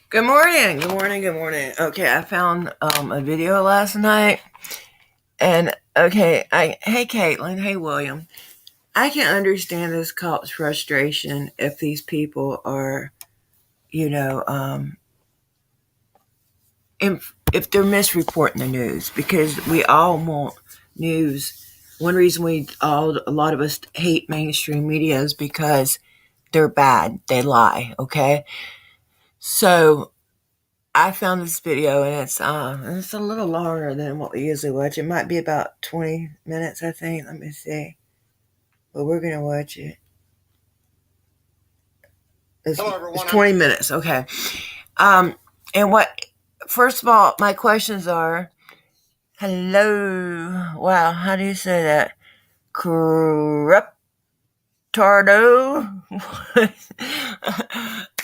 Good morning. Good morning. Good morning. Okay, I found a video last night, and hey Caitlin, hey William. I can understand this cop's frustration if these people are, you know, if they're misreporting the news, because we all want news. One reason a lot of us hate mainstream media is because they're bad. They lie. Okay, so I found this video, and it's a little longer than what we usually watch. It might be about 20 minutes, I think. Let me see. But we're gonna watch it. Hello, everyone. It's 20 minutes, okay. Um, and what? First of all, my questions are: hello. Wow, how do you say that? Corruptardo.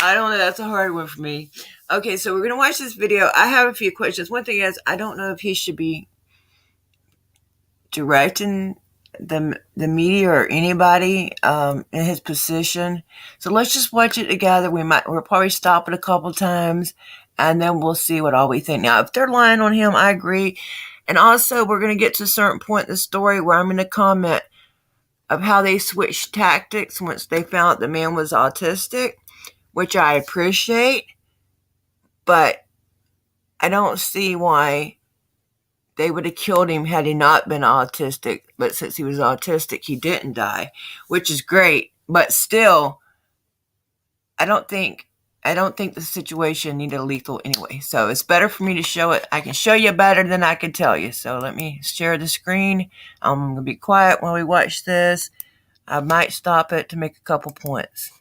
I don't know. That's a hard one for me. Okay, so we're gonna watch this video. I have a few questions. One thing is, I don't know if he should be directing the media or anybody in his position. So let's just watch it together. We'll probably stop it a couple times, and then we'll see what all we think. Now, if they're lying on him, I agree. And also, we're going to get to a certain point in the story where I'm going to comment of how they switched tactics once they found out the man was autistic, which I appreciate, but I don't see why they would have killed him had he not been autistic. But since he was autistic, he didn't die, which is great. But still, I don't think the situation needed lethal anyway. So it's better for me to show it. I can show you better than I can tell you. So let me share the screen. I'm gonna be quiet while we watch this. I might stop it to make a couple points.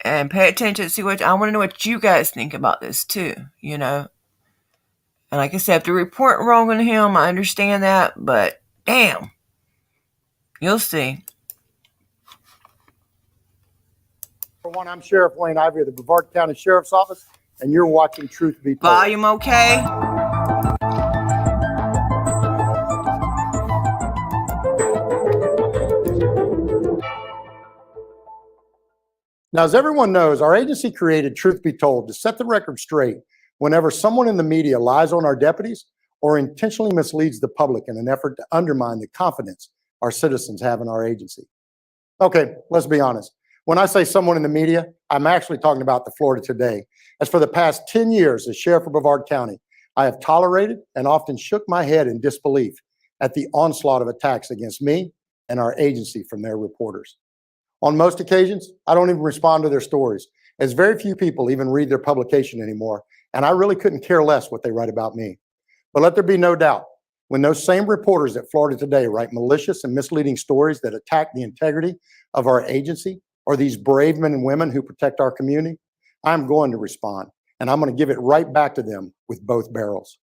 And pay attention, see what I want to know what you guys think about this too, you know. And like I said, if they're reporting wrong on him, I understand that, but damn, you'll see. Everyone, I'm Sheriff Wayne Ivey of the Brevard County Sheriff's Office, and you're watching Truth Be Told. Volume okay? Now, as everyone knows, our agency created Truth Be Told to set the record straight whenever someone in the media lies on our deputies or intentionally misleads the public in an effort to undermine the confidence our citizens have in our agency. Okay, let's be honest. When I say someone in the media, I'm actually talking about the Florida Today. As for the past 10 years as Sheriff of Brevard County, I have tolerated and often shook my head in disbelief at the onslaught of attacks against me and our agency from their reporters. On most occasions, I don't even respond to their stories, as very few people even read their publication anymore, and I really couldn't care less what they write about me. But let there be no doubt, when those same reporters at Florida Today write malicious and misleading stories that attack the integrity of our agency or these brave men and women who protect our community, I'm going to respond, and I'm going to give it right back to them with both barrels.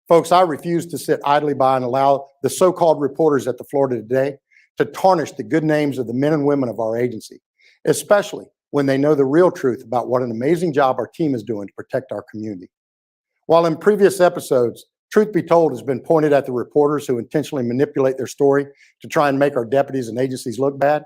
Folks, I refuse to sit idly by and allow the so-called reporters at the Florida Today to tarnish the good names of the men and women of our agency, especially when they know the real truth about what an amazing job our team is doing to protect our community. While in previous episodes, Truth Be Told has been pointed at the reporters who intentionally manipulate their story to try and make our deputies and agencies look bad,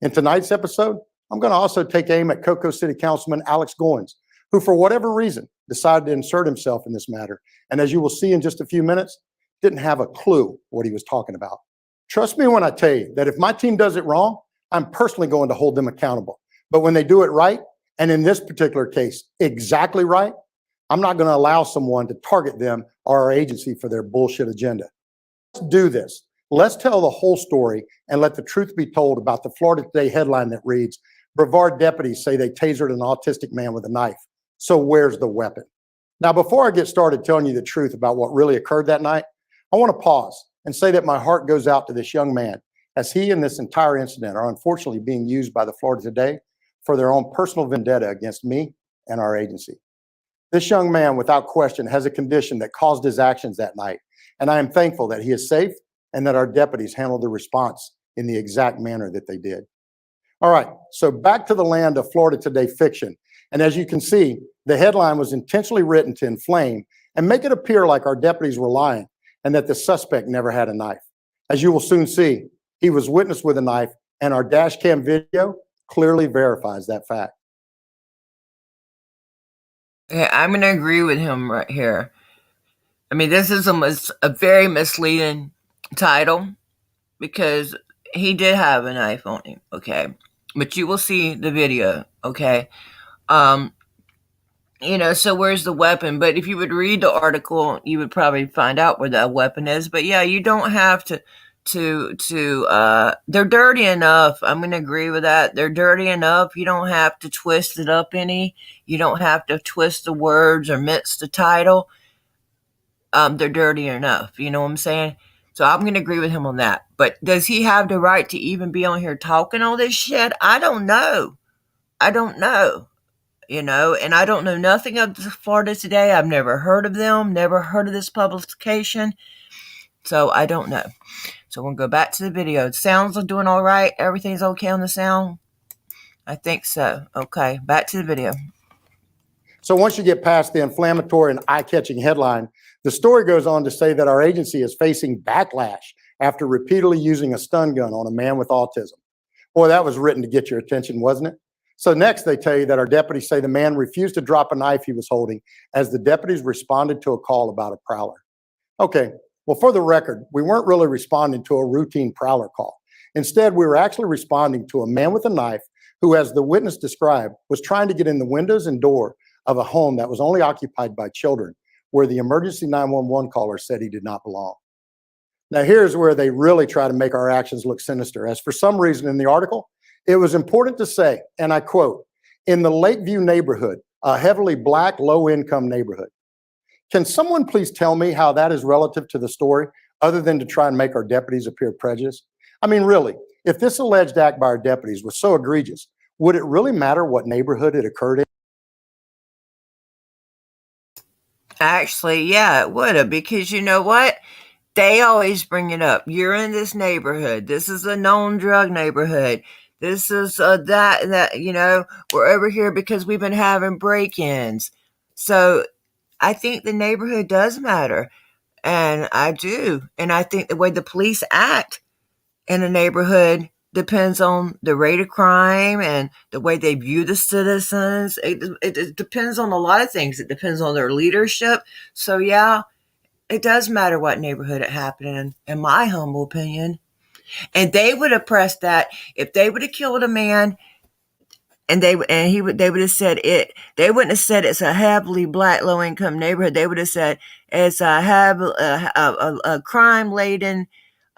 in tonight's episode, I'm going to also take aim at Cocoa City Councilman Alex Goins, who for whatever reason decided to insert himself in this matter, and as you will see in just a few minutes, didn't have a clue what he was talking about. Trust me when I tell you that if my team does it wrong, I'm personally going to hold them accountable. But when they do it right, and in this particular case, exactly right, I'm not going to allow someone to target them or our agency for their bullshit agenda. Let's do this. Let's tell the whole story and let the truth be told about the Florida Today headline that reads, Brevard deputies say they tasered an autistic man with a knife. So where's the weapon? Now, before I get started telling you the truth about what really occurred that night, I want to pause and say that my heart goes out to this young man, as he and this entire incident are unfortunately being used by the Florida Today for their own personal vendetta against me and our agency. This young man, without question, has a condition that caused his actions that night, and I am thankful that he is safe and that our deputies handled the response in the exact manner that they did. All right, so back to the land of Florida Today fiction, and as you can see, the headline was intentionally written to inflame and make it appear like our deputies were lying and that the suspect never had a knife. As you will soon see, he was witnessed with a knife, and our dash cam video clearly verifies that fact. Yeah, I'm going to agree with him right here. I mean, this is a very misleading title because he did have a knife on him, okay? But you will see the video, okay? Um, so where's the weapon? But if you would read the article, you would probably find out where that weapon is. But yeah, you don't have to they're dirty enough. I'm gonna agree with that. They're dirty enough. You don't have to twist it up any. You don't have to twist the words or mix the title. They're dirty enough. You know what I'm saying? So I'm gonna agree with him on that. But does he have the right to even be on here talking all this shit? I don't know. I don't know. And I don't know nothing of Florida Today. I've never heard of them, never heard of this publication. So I don't know. So we'll go back to the video. Sounds are doing all right. Everything's okay on the sound. I think so. Okay, back to the video. So once you get past the inflammatory and eye-catching headline, the story goes on to say that our agency is facing backlash after repeatedly using a stun gun on a man with autism. Boy, that was written to get your attention, wasn't it? So next they tell you that our deputies say the man refused to drop a knife he was holding as the deputies responded to a call about a prowler. Okay, well, for the record, we weren't really responding to a routine prowler call. Instead, we were actually responding to a man with a knife who, as the witness described, was trying to get in the windows and door of a home that was only occupied by children, where the emergency 911 caller said he did not belong. Now, here's where they really try to make our actions look sinister, as for some reason in the article, it was important to say, and I quote, in the Lakeview neighborhood, a heavily Black, low-income neighborhood. Can someone please tell me how that is relative to the story, other than to try and make our deputies appear prejudiced? I mean, really, if this alleged act by our deputies was so egregious, would it really matter what neighborhood it occurred in? Actually, yeah, it would have, because you know what? They always bring it up. You're in this neighborhood. This is a known drug neighborhood. This is we're over here because we've been having break-ins. So I think the neighborhood does matter. And I do. And I think the way the police act in a neighborhood depends on the rate of crime and the way they view the citizens. It depends on a lot of things. It depends on their leadership. So, yeah, it does matter what neighborhood it happened in my humble opinion. And they would have pressed that if they would have killed a man they would have said it. They wouldn't have said it's a heavily Black, low income neighborhood. They would have said it's a crime laden,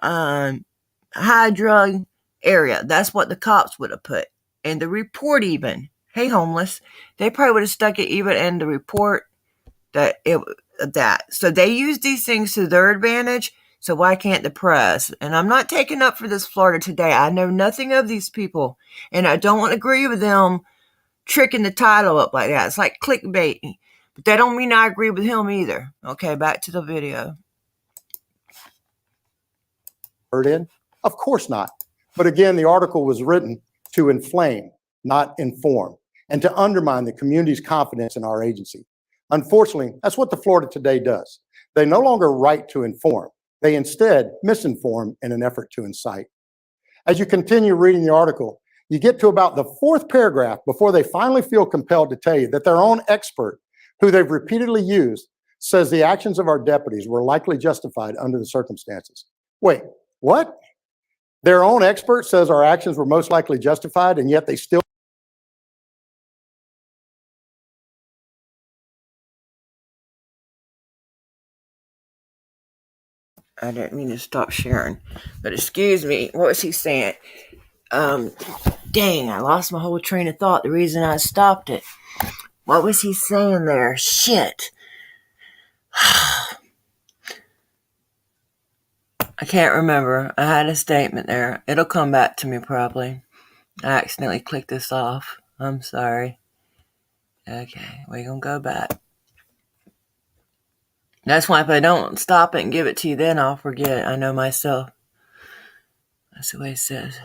high drug area. That's what the cops would have put in the report. Even, hey, homeless. They probably would have stuck it even in the report that. So they use these things to their advantage. So why can't the press? And I'm not taking up for this Florida Today. I know nothing of these people, and I don't want to agree with them tricking the title up like that. It's like clickbait. But that don't mean I agree with him either. Okay, back to the video. In? Of course not. But again, the article was written to inflame, not inform, and to undermine the community's confidence in our agency. Unfortunately, that's what the Florida Today does. They no longer write to inform. They instead misinform in an effort to incite. As you continue reading the article, you get to about the fourth paragraph before they finally feel compelled to tell you that their own expert, who they've repeatedly used, says the actions of our deputies were likely justified under the circumstances. Wait, what? Their own expert says our actions were most likely justified, and yet they still. I didn't mean to stop sharing, but excuse me. What was he saying? Dang, I lost my whole train of thought. The reason I stopped it. What was he saying there? Shit. I can't remember. I had a statement there. It'll come back to me probably. I accidentally clicked this off. I'm sorry. Okay, we're gonna go back. That's why if I don't stop it and give it to you, then I'll forget. I know myself. That's the way it says.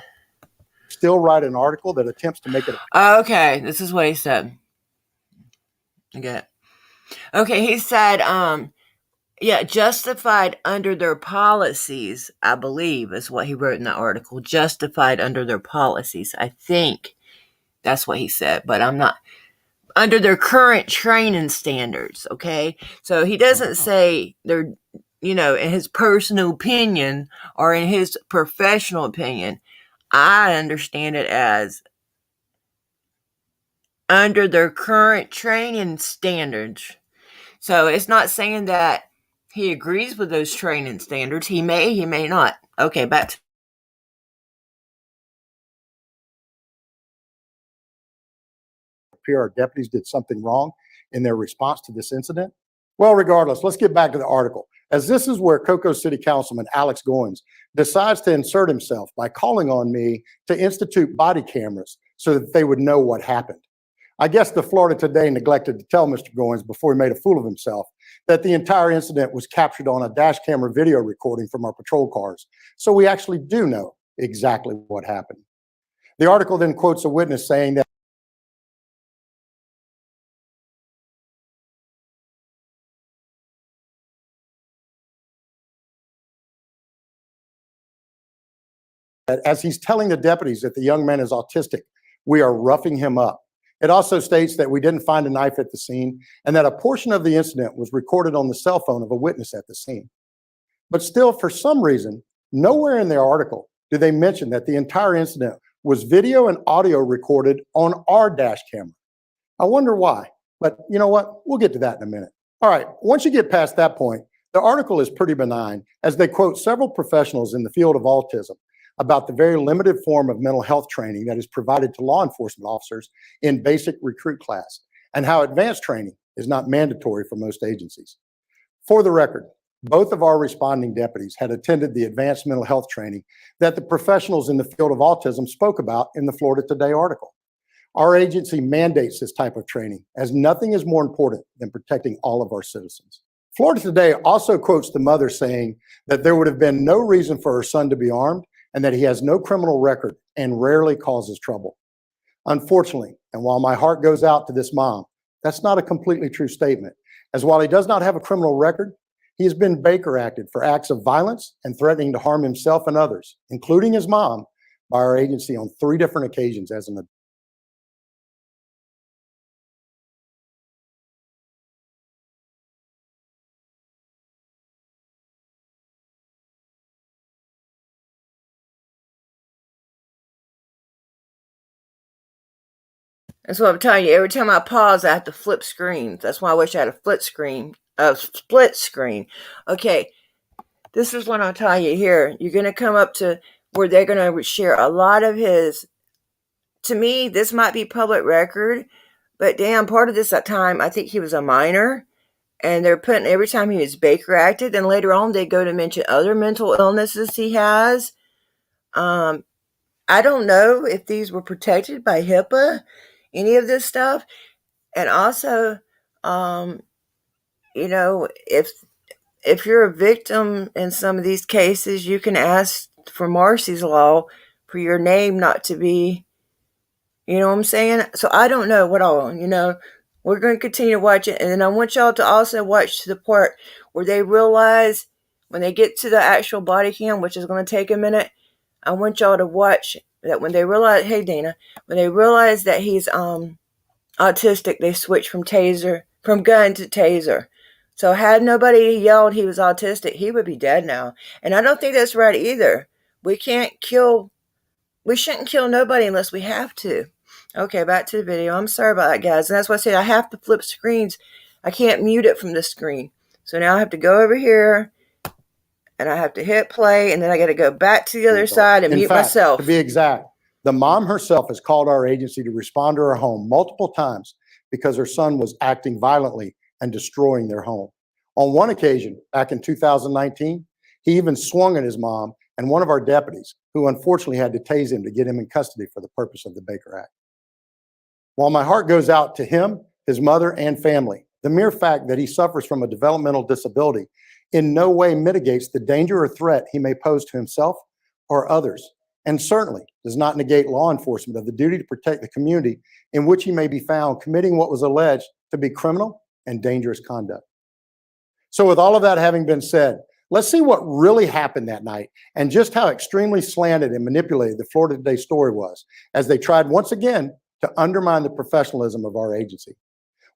Still write an article that attempts to make it. Okay, this is what he said. Okay, he said, justified under their policies, I believe is what he wrote in the article. Justified under their policies. I think that's what he said, but I'm not. under their current training standards, okay? So he doesn't say they're, in his personal opinion or in his professional opinion. I understand it as under their current training standards. So it's not saying that he agrees with those training standards. He may not. Okay, back to our deputies did something wrong in their response to this incident? Well, regardless, let's get back to the article, as this is where Cocoa City Councilman Alex Goins decides to insert himself by calling on me to institute body cameras so that they would know what happened. I guess the Florida Today neglected to tell Mr. Goins before he made a fool of himself that the entire incident was captured on a dash camera video recording from our patrol cars. So we actually do know exactly what happened. The article then quotes a witness saying that as he's telling the deputies that the young man is autistic, we are roughing him up. It also states that we didn't find a knife at the scene and that a portion of the incident was recorded on the cell phone of a witness at the scene. But still, for some reason, nowhere in their article do they mention that the entire incident was video and audio recorded on our dash camera. I wonder why, but you know what? We'll get to that in a minute. All right, once you get past that point, the article is pretty benign as they quote several professionals in the field of autism about the very limited form of mental health training that is provided to law enforcement officers in basic recruit class, and how advanced training is not mandatory for most agencies. For the record, both of our responding deputies had attended the advanced mental health training that the professionals in the field of autism spoke about in the Florida Today article. Our agency mandates this type of training, as nothing is more important than protecting all of our citizens. Florida Today also quotes the mother saying that there would have been no reason for her son to be armed and that he has no criminal record and rarely causes trouble. Unfortunately, and while my heart goes out to this mom, that's not a completely true statement, as while he does not have a criminal record, he has been Baker acted for acts of violence and threatening to harm himself and others, including his mom, by our agency on 3 different occasions as an adult. That's what I'm telling you. Every time I pause, I have to flip screens. That's why I wish I had a split screen. Okay, this is what I'll tell you here. You're going to come up to where they're going to share a lot of his. To me, this might be public record, but damn, part of this at time, I think he was a minor, and they're putting every time he was Baker acted, and later on they go to mention other mental illnesses he has. I don't know if these were protected by HIPAA, any of this stuff. And also, if you're a victim in some of these cases, you can ask for Marcy's Law for your name not to be, you know what I'm saying? So I don't know what all, we're going to continue to watch it. And then I want y'all to also watch the part where they realize when they get to the actual body cam, which is going to take a minute, I want y'all to watch that when they realize, hey Dana, when they realize that he's autistic, they switch from gun to taser. So had nobody yelled he was autistic, he would be dead now. And I don't think that's right either. We shouldn't kill nobody unless we have to. Okay, back to the video. I'm sorry about that, guys. And that's why I said I have to flip screens. I can't mute it from the screen. So now I have to go over here and I have to hit play, and then I got to go back to the other side and mute myself. To be exact, the mom herself has called our agency to respond to her home multiple times because her son was acting violently and destroying their home. On one occasion, back in 2019, he even swung at his mom and one of our deputies, who unfortunately had to tase him to get him in custody for the purpose of the Baker Act. While my heart goes out to him, his mother, and family, the mere fact that he suffers from a developmental disability in no way mitigates the danger or threat he may pose to himself or others, and certainly does not negate law enforcement of the duty to protect the community in which he may be found committing what was alleged to be criminal and dangerous conduct. So with all of that having been said, let's see what really happened that night and just how extremely slanted and manipulated the Florida Today story was, as they tried once again to undermine the professionalism of our agency.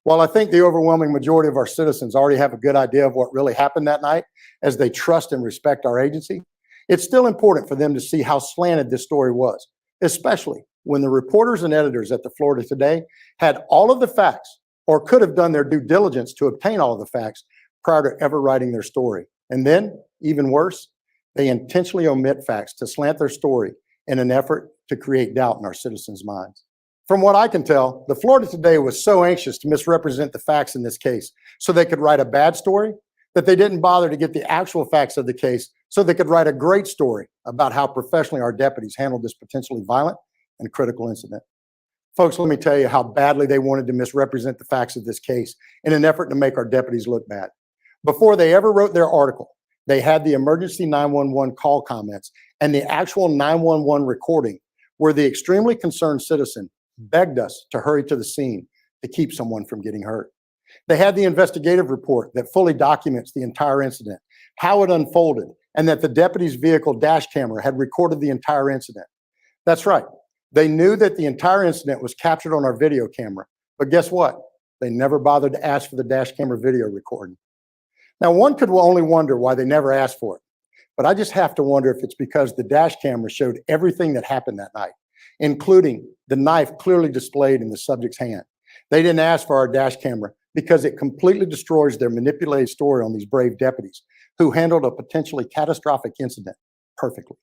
While I think the overwhelming majority of our citizens already have a good idea of what really happened that night, as they trust and respect our agency, it's still important for them to see how slanted this story was, especially when the reporters and editors at the Florida Today had all of the facts or could have done their due diligence to obtain all of the facts prior to ever writing their story. And then, even worse, they intentionally omit facts to slant their story in an effort to create doubt in our citizens' minds. From what I can tell, the Florida Today was so anxious to misrepresent the facts in this case so they could write a bad story that they didn't bother to get the actual facts of the case so they could write a great story about how professionally our deputies handled this potentially violent and critical incident. Folks, let me tell you how badly they wanted to misrepresent the facts of this case in an effort to make our deputies look bad. Before they ever wrote their article, they had the emergency 911 call comments and the actual 911 recording where the extremely concerned citizen begged us to hurry to the scene to keep someone from getting hurt. They had the investigative report that fully documents the entire incident, how it unfolded, and that the deputy's vehicle dash camera had recorded the entire incident. That's right. They knew that the entire incident was captured on our video camera, but guess what? They never bothered to ask for the dash camera video recording. Now, one could only wonder why they never asked for it, but I just have to wonder if it's because the dash camera showed everything that happened that night, including the knife clearly displayed in the subject's hand. They didn't ask for our dash camera because it completely destroys their manipulated story on these brave deputies who handled a potentially catastrophic incident perfectly.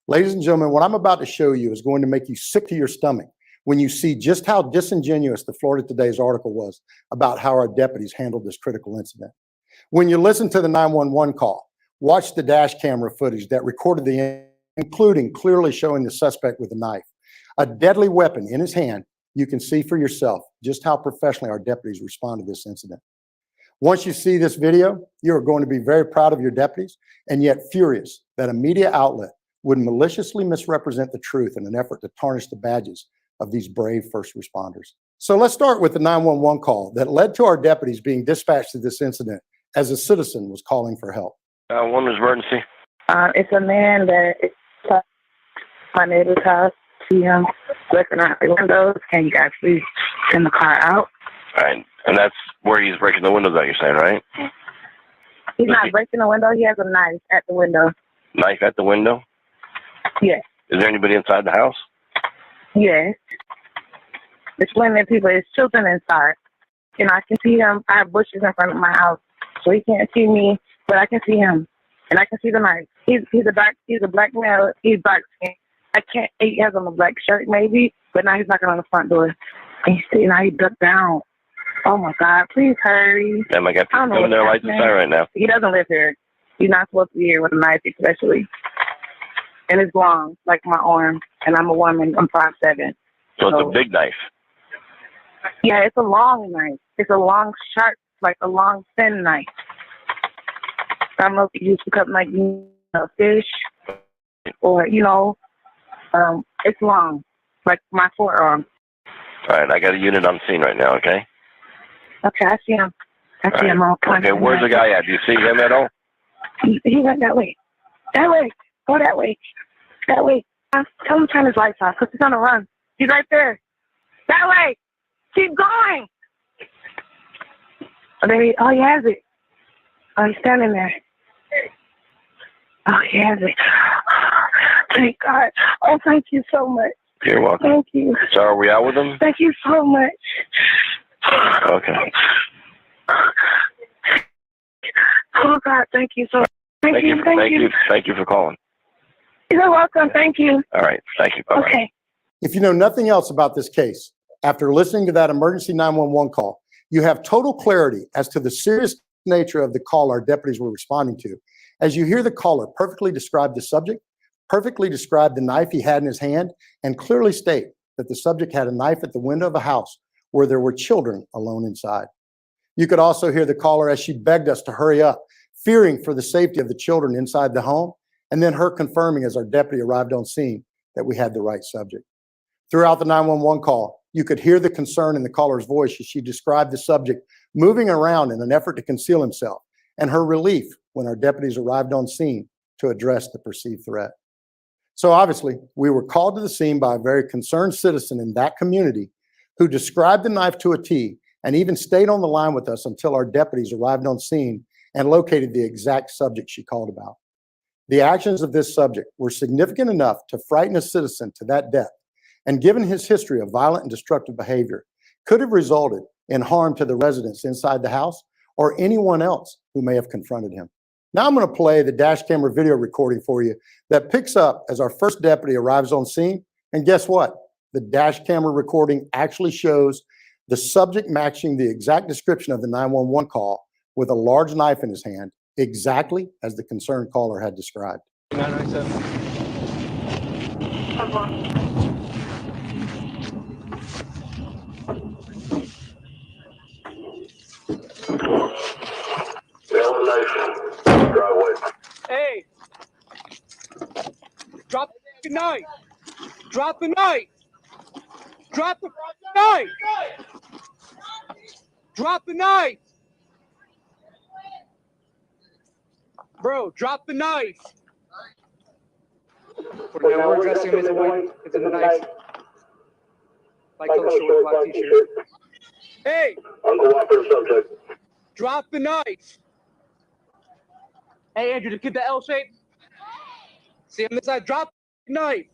Ladies and gentlemen, what I'm about to show you is going to make you sick to your stomach when you see just how disingenuous the Florida Today's article was about how our deputies handled this critical incident. When you listen to the 911 call, watch the dash camera footage that recorded the incident, including clearly showing the suspect with a knife, a deadly weapon in his hand. You can see for yourself just how professionally our deputies respond to this incident. Once you see this video, you are going to be very proud of your deputies and yet furious that a media outlet would maliciously misrepresent the truth in an effort to tarnish the badges of these brave first responders. So let's start with the 911 call that led to our deputies being dispatched to this incident as a citizen was calling for help. One emergency. It's a man that is at my neighbor's house. See him looking out the windows. Can you guys please send the car out? All right. And that's where he's breaking the windows out, you're saying, right? He's not breaking the window. He has a knife at the window. Knife at the window? Yes. Is there anybody inside the house? Yes. There's plenty of people. There's children inside. And I can see him. I have bushes in front of my house, so he can't see me, but I can see him. And I can see the knife. He's a black male. He's dark skinned. He has on a black shirt maybe, but now he's knocking on the front door. And now he ducked down. Oh my God, please hurry. Damn, I got people coming there lights and sign right now. He doesn't live here. He's not supposed to be here with a knife especially. And it's long, like my arm. And I'm a woman, I'm 5'7". So it's a big knife. Yeah, it's a long knife. It's a long, sharp, like a long, thin knife. I don't know if you used to cut like fish or, it's long, like my forearm. All right, I got a unit on scene right now, okay? Okay, I see him. I see him all kind of. Okay, where's the guy at? Do you see him at all? He went that way. That way. Go that way. That way. Tell him to turn his lights off because he's going to run. He's right there. That way. Keep going. Oh, he has it. Oh, he's standing there. Oh, he has it. Thank God. Oh, thank you so much. You're welcome. Thank you. So are we out with him? Thank you so much. Okay. Oh, God, thank you so much. Thank you for calling. You're welcome. Thank you. All right. Thank you. Bye-bye. Okay. If you know nothing else about this case, after listening to that emergency 911 call, you have total clarity as to the serious nature of the call our deputies were responding to, as you hear the caller perfectly describe the subject, perfectly describe the knife he had in his hand, and clearly state that the subject had a knife at the window of a house where there were children alone inside. You could also hear the caller as she begged us to hurry up, fearing for the safety of the children inside the home, and then her confirming as our deputy arrived on scene that we had the right subject. Throughout the 911 call, you could hear the concern in the caller's voice as she described the subject moving around in an effort to conceal himself, and her relief when our deputies arrived on scene to address the perceived threat. So obviously, we were called to the scene by a very concerned citizen in that community who described the knife to a T and even stayed on the line with us until our deputies arrived on scene and located the exact subject she called about. The actions of this subject were significant enough to frighten a citizen to that depth, and given his history of violent and destructive behavior, could have resulted in harm to the residents inside the house or anyone else who may have confronted him. Now I'm going to play the dash camera video recording for you that picks up as our first deputy arrives on scene. And guess what? The dash camera recording actually shows the subject matching the exact description of the 911 call with a large knife in his hand, exactly as the concerned caller had described. 997. Hey, drop the knife. Drop the knife. Drop the knife. Drop the knife. Bro, drop the knife. We're addressing him as a white. It's in the knife. Like color short black t-shirt. Hey! Uncooperative subject. Drop the knife. Hey, Andrew, just get the L shape. See on this side. Drop the knife.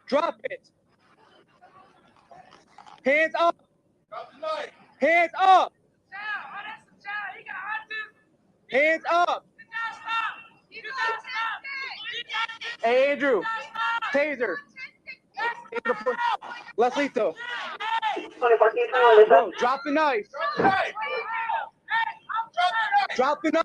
Drop it. Hands up. Drop the knife. Hands up. Hands up. Hey, Andrew. Taser. Less lethal. Bro, drop the knife. Drop the knife.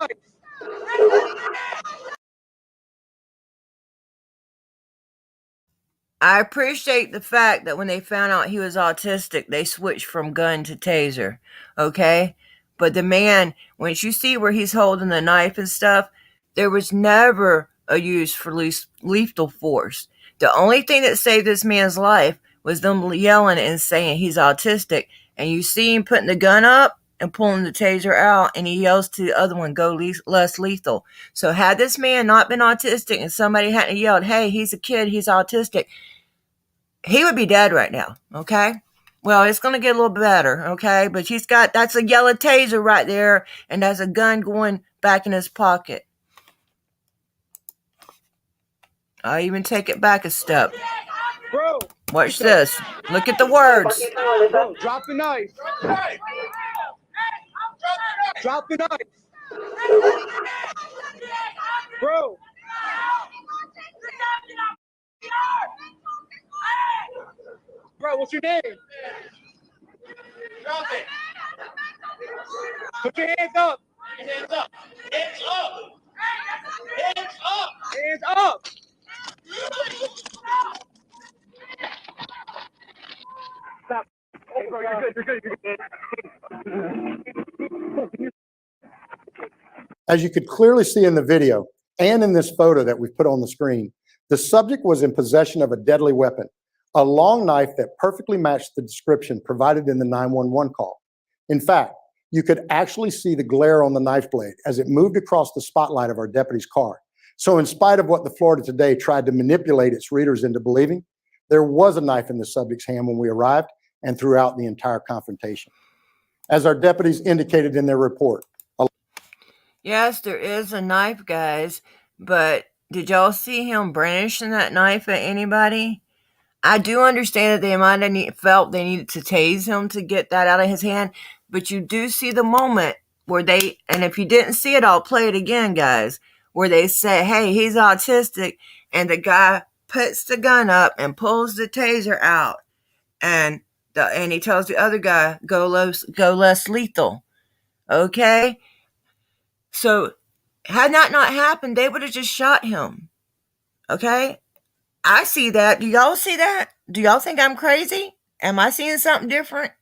I appreciate the fact that when they found out he was autistic, they switched from gun to taser, okay? But the man, once you see where he's holding the knife and stuff, there was never a use for lethal force. The only thing that saved this man's life was them yelling and saying he's autistic, and you see him putting the gun up and pulling the taser out, and he yells to the other one, go less lethal. So had this man not been autistic and somebody hadn't yelled, hey, he's a kid, he's autistic, he would be dead right now, okay? Well, it's going to get a little better, okay? But that's a yellow taser right there, and that's a gun going back in his pocket. I'll even take it back a step. Bro. Watch this. Look at the words. Bro, drop the knife. Drop the knife. Bro. Bro, what's your name? Drop it. Put your hands up. Hands up. Hands up. Hands up. Hands up. Stop. Hey, bro, you're good. You're good. As you could clearly see in the video and in this photo that we've put on the screen, the subject was in possession of a deadly weapon, a long knife that perfectly matched the description provided in the 911 call. In fact, you could actually see the glare on the knife blade as it moved across the spotlight of our deputy's car. So in spite of what the Florida Today tried to manipulate its readers into believing, there was a knife in the subject's hand when we arrived and throughout the entire confrontation. As our deputies indicated in their report. Yes, there is a knife, guys, but did y'all see him brandishing that knife at anybody? I do understand that they might have felt they needed to tase him to get that out of his hand, but you do see the moment where and if you didn't see it, I'll play it again, guys, where they say, hey, he's autistic, and the guy puts the gun up and pulls the taser out, and he tells the other guy, go less lethal, okay? So had that not happened, they would have just shot him, okay? I see that. Do y'all see that? Do y'all think I'm crazy? Am I seeing something different?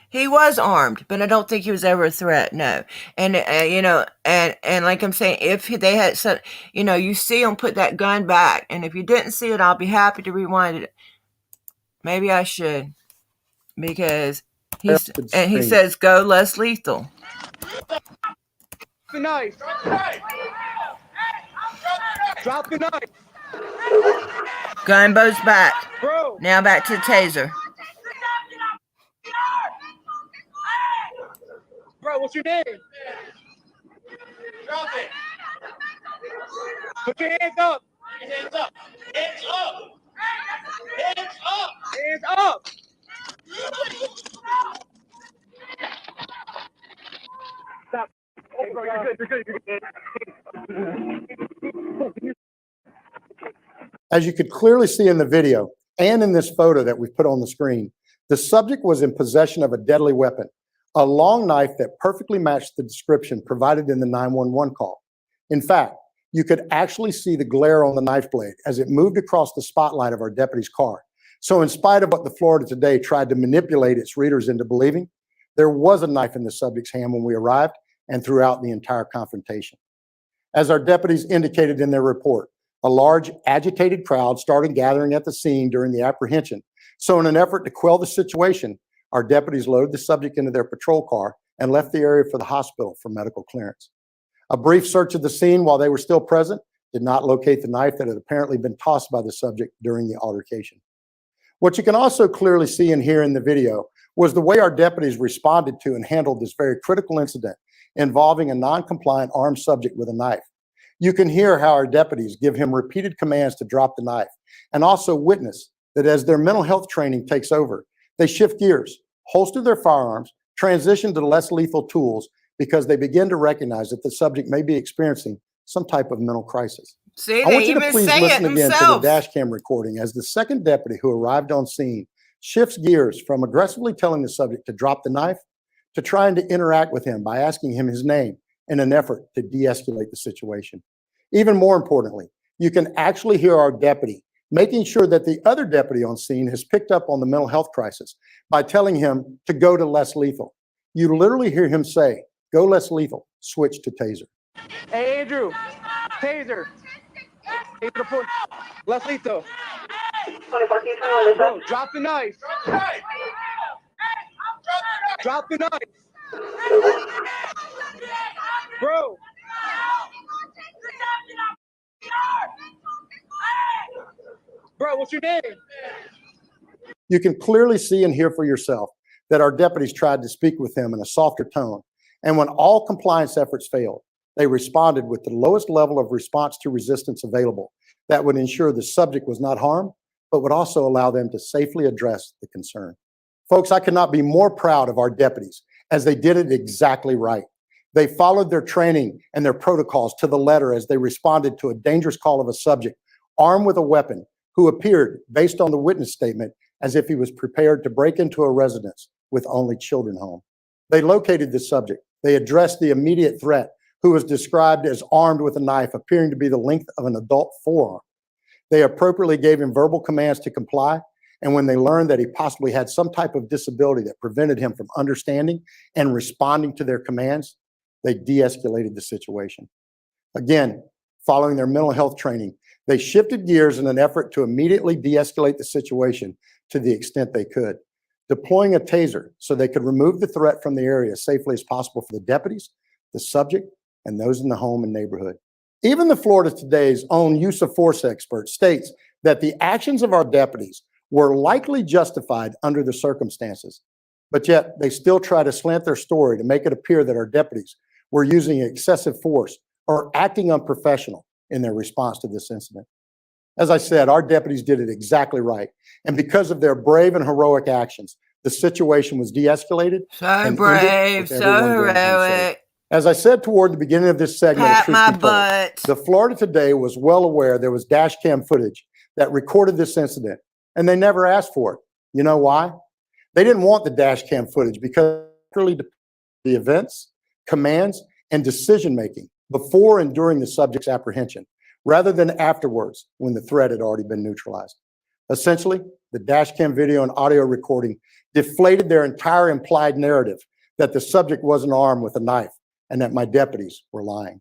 He was armed, but I don't think he was ever a threat. No. And, and like I'm saying, if they had said, you see him put that gun back. And if you didn't see it, I'll be happy to rewind it. Maybe I should, because he says, go less lethal. the knife. Drop the knife. Gun goes back. Bro. Now back to the taser. Bro, what's your name? Drop it. Put your hands up. Hands up. Hands up. Hands up. Hands up. Stop. Hey, bro, you're good. You're good. As you could clearly see in the video and in this photo that we've put on the screen, the subject was in possession of a deadly weapon, a long knife that perfectly matched the description provided in the 911 call. In fact, you could actually see the glare on the knife blade as it moved across the spotlight of our deputy's car. So in spite of what the Florida Today tried to manipulate its readers into believing, there was a knife in the subject's hand when we arrived and throughout the entire confrontation. As our deputies indicated in their report, a large agitated crowd started gathering at the scene during the apprehension. So in an effort to quell the situation, our deputies loaded the subject into their patrol car and left the area for the hospital for medical clearance. A brief search of the scene while they were still present did not locate the knife that had apparently been tossed by the subject during the altercation. What you can also clearly see and hear in the video was the way our deputies responded to and handled this very critical incident involving a non-compliant armed subject with a knife. You can hear how our deputies give him repeated commands to drop the knife, and also witness that as their mental health training takes over, they shift gears, holster their firearms, transition to less lethal tools because they begin to recognize that the subject may be experiencing some type of mental crisis. See, I want they you to even please say listen it again to the themselves. dash cam recording as the second deputy who arrived on scene shifts gears from aggressively telling the subject to drop the knife to trying to interact with him by asking him his name in an effort to de-escalate the situation. Even more importantly, you can actually hear our deputy making sure that the other deputy on scene has picked up on the mental health crisis by telling him to go to less lethal. You literally hear him say, "Go less lethal, switch to taser." Hey, Andrew. Taser. Taser to push. Less lethal. Bro, drop the knife. Drop the knife. Bro. Bro, what's your name? You can clearly see and hear for yourself that our deputies tried to speak with him in a softer tone. And when all compliance efforts failed, they responded with the lowest level of response to resistance available that would ensure the subject was not harmed, but would also allow them to safely address the concern. Folks, I could not be more proud of our deputies as they did it exactly right. They followed their training and their protocols to the letter as they responded to a dangerous call of a subject armed with a weapon who appeared, based on the witness statement, as if he was prepared to break into a residence with only children home. They located the subject. They addressed the immediate threat, who was described as armed with a knife appearing to be the length of an adult forearm. They appropriately gave him verbal commands to comply, and when they learned that he possibly had some type of disability that prevented him from understanding and responding to their commands, they de-escalated the situation. Again, following their mental health training, they shifted gears in an effort to immediately de-escalate the situation to the extent they could, deploying a taser so they could remove the threat from the area as safely as possible for the deputies, the subject, and those in the home and neighborhood. Even the Florida Today's own use of force expert states that the actions of our deputies were likely justified under the circumstances, but yet they still try to slant their story to make it appear that our deputies were using excessive force or acting unprofessional in their response to this incident. As I said, our deputies did it exactly right, and because of their brave and heroic actions, the situation was de-escalated. So brave, so heroic. As I said toward the beginning of this segment, Pat my butt. the Florida Today was well aware there was dash cam footage that recorded this incident, and they never asked for it. You know why? They didn't want the dash cam footage because the events, commands, and decision-making before and during the subject's apprehension, rather than afterwards when the threat had already been neutralized. Essentially, the dash cam video and audio recording deflated their entire implied narrative that the subject wasn't armed with a knife and that my deputies were lying.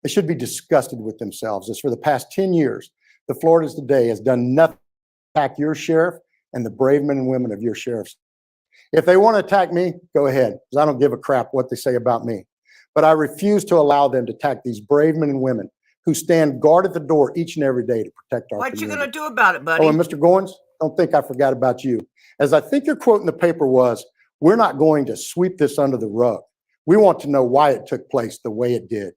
They should be disgusted with themselves, as for the past 10 years, the Florida Today has done nothing to attack your sheriff and the brave men and women of your sheriffs. If they want to attack me, go ahead, because I don't give a crap what they say about me. but I refuse to allow them to attack these brave men and women who stand guard at the door each and every day to protect our What you community. gonna do about it, buddy? Oh, and Mr. Goins, don't think I forgot about you. As I think your quote in the paper was, we're not going to sweep this under the rug. We want to know why it took place the way it did.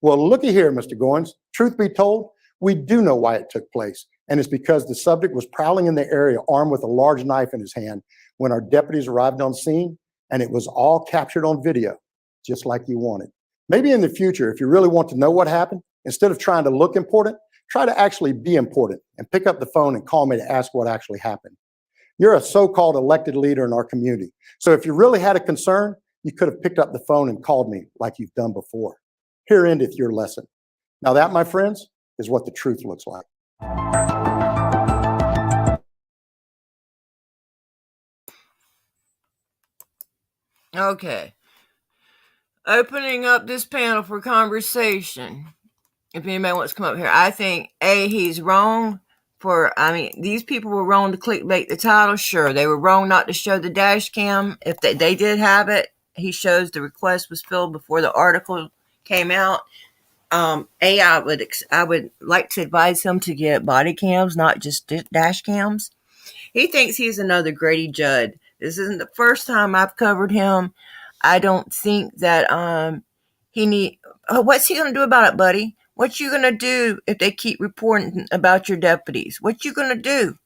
Well, looky here, Mr. Goins. Truth be told, we do know why it took place, and it's because the subject was prowling in the area armed with a large knife in his hand when our deputies arrived on scene, and it was all captured on video, just like you wanted. Maybe in the future, if you really want to know what happened, instead of trying to look important, try to actually be important and pick up the phone and call me to ask what actually happened. You're a so-called elected leader in our community. So if you really had a concern, you could have picked up the phone and called me like you've done before. Here endeth your lesson. Now that, my friends, is what the truth looks like. Okay. Opening up this panel for conversation. If anybody wants to come up here, I think he's wrong these people were wrong to clickbait the title. Sure, they were wrong not to show the dash cam. If they did have it, he shows the request was filled before the article came out. I would like to advise him to get body cams, not just dash cams. He thinks he's another Grady Judd. This isn't the first time I've covered him. I don't think that what's he gonna do about it, buddy? What you gonna do if they keep reporting about your deputies? What you gonna do?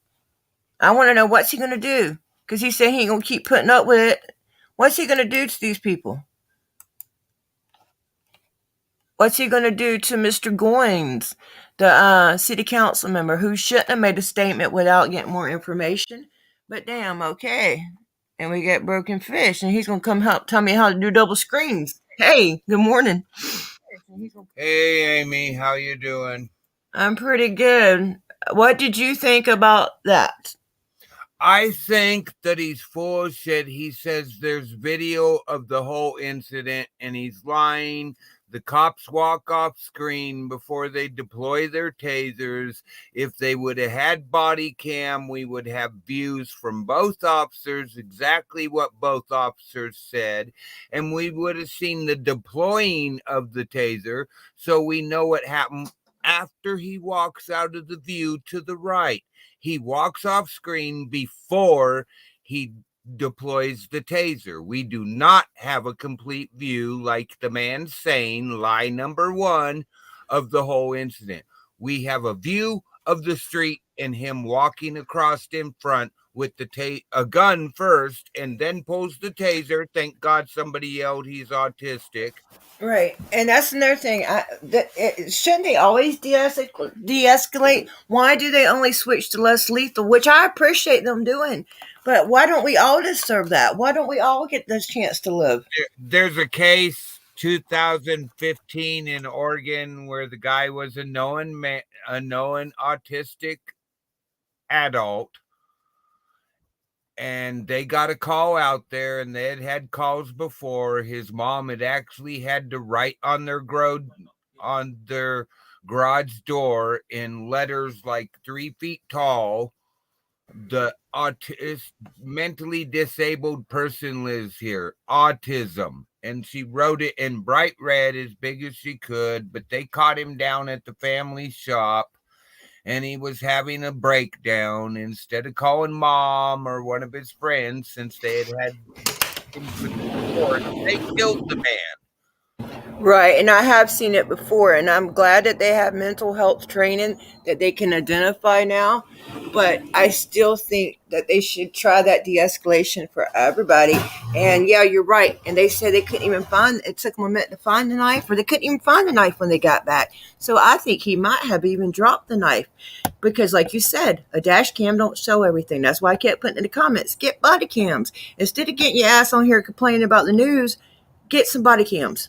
I want to know what's he gonna do, because he said he ain't gonna keep putting up with it. What's he gonna do to these people? What's he gonna do to Mr. Goins, the city council member who shouldn't have made a statement without getting more information? But damn, okay. And we get broken fish, and he's gonna come help tell me how to do double screens. Hey, good morning. Hey, Amy, how you doing? I'm pretty good. What did you think about that? I think that he's full of shit. He says there's video of the whole incident, and he's lying. The cops walk off screen before they deploy their tasers. If they would have had body cam, we would have views from both officers, exactly what both officers said, and we would have seen the deploying of the taser, so we know what happened after he walks out of the view to the right. He walks off screen before he deploys the taser. We do not have a complete view, like the man's saying, lie number one, of the whole incident. We have a view of the street and him walking across in front with a gun first, and then pulls the taser. Thank God somebody yelled he's autistic. Right, and that's another thing. Shouldn't they always de-escalate? Why do they only switch to less lethal, which I appreciate them doing, but why don't we all deserve that? Why don't we all get this chance to live? There's a case 2015 in Oregon where the guy was a known autistic adult, and they got a call out there, and they had calls before. His mom had actually had to write on their garage door in letters like 3 feet tall, the mentally disabled person lives here, autism. And she wrote it in bright red as big as she could, but they caught him down at the family shop, and he was having a breakdown. Instead of calling mom or one of his friends, since they had before, they killed the man. Right, and I have seen it before, and I'm glad that they have mental health training that they can identify now, but I still think that they should try that de-escalation for everybody. And yeah, you're right, and they said they couldn't even it took them a minute to find the knife, or they couldn't even find the knife when they got back. So I think he might have even dropped the knife, because like you said, a dash cam don't show everything. That's why I kept putting in the comments, get body cams. Instead of getting your ass on here complaining about the news, get some body cams.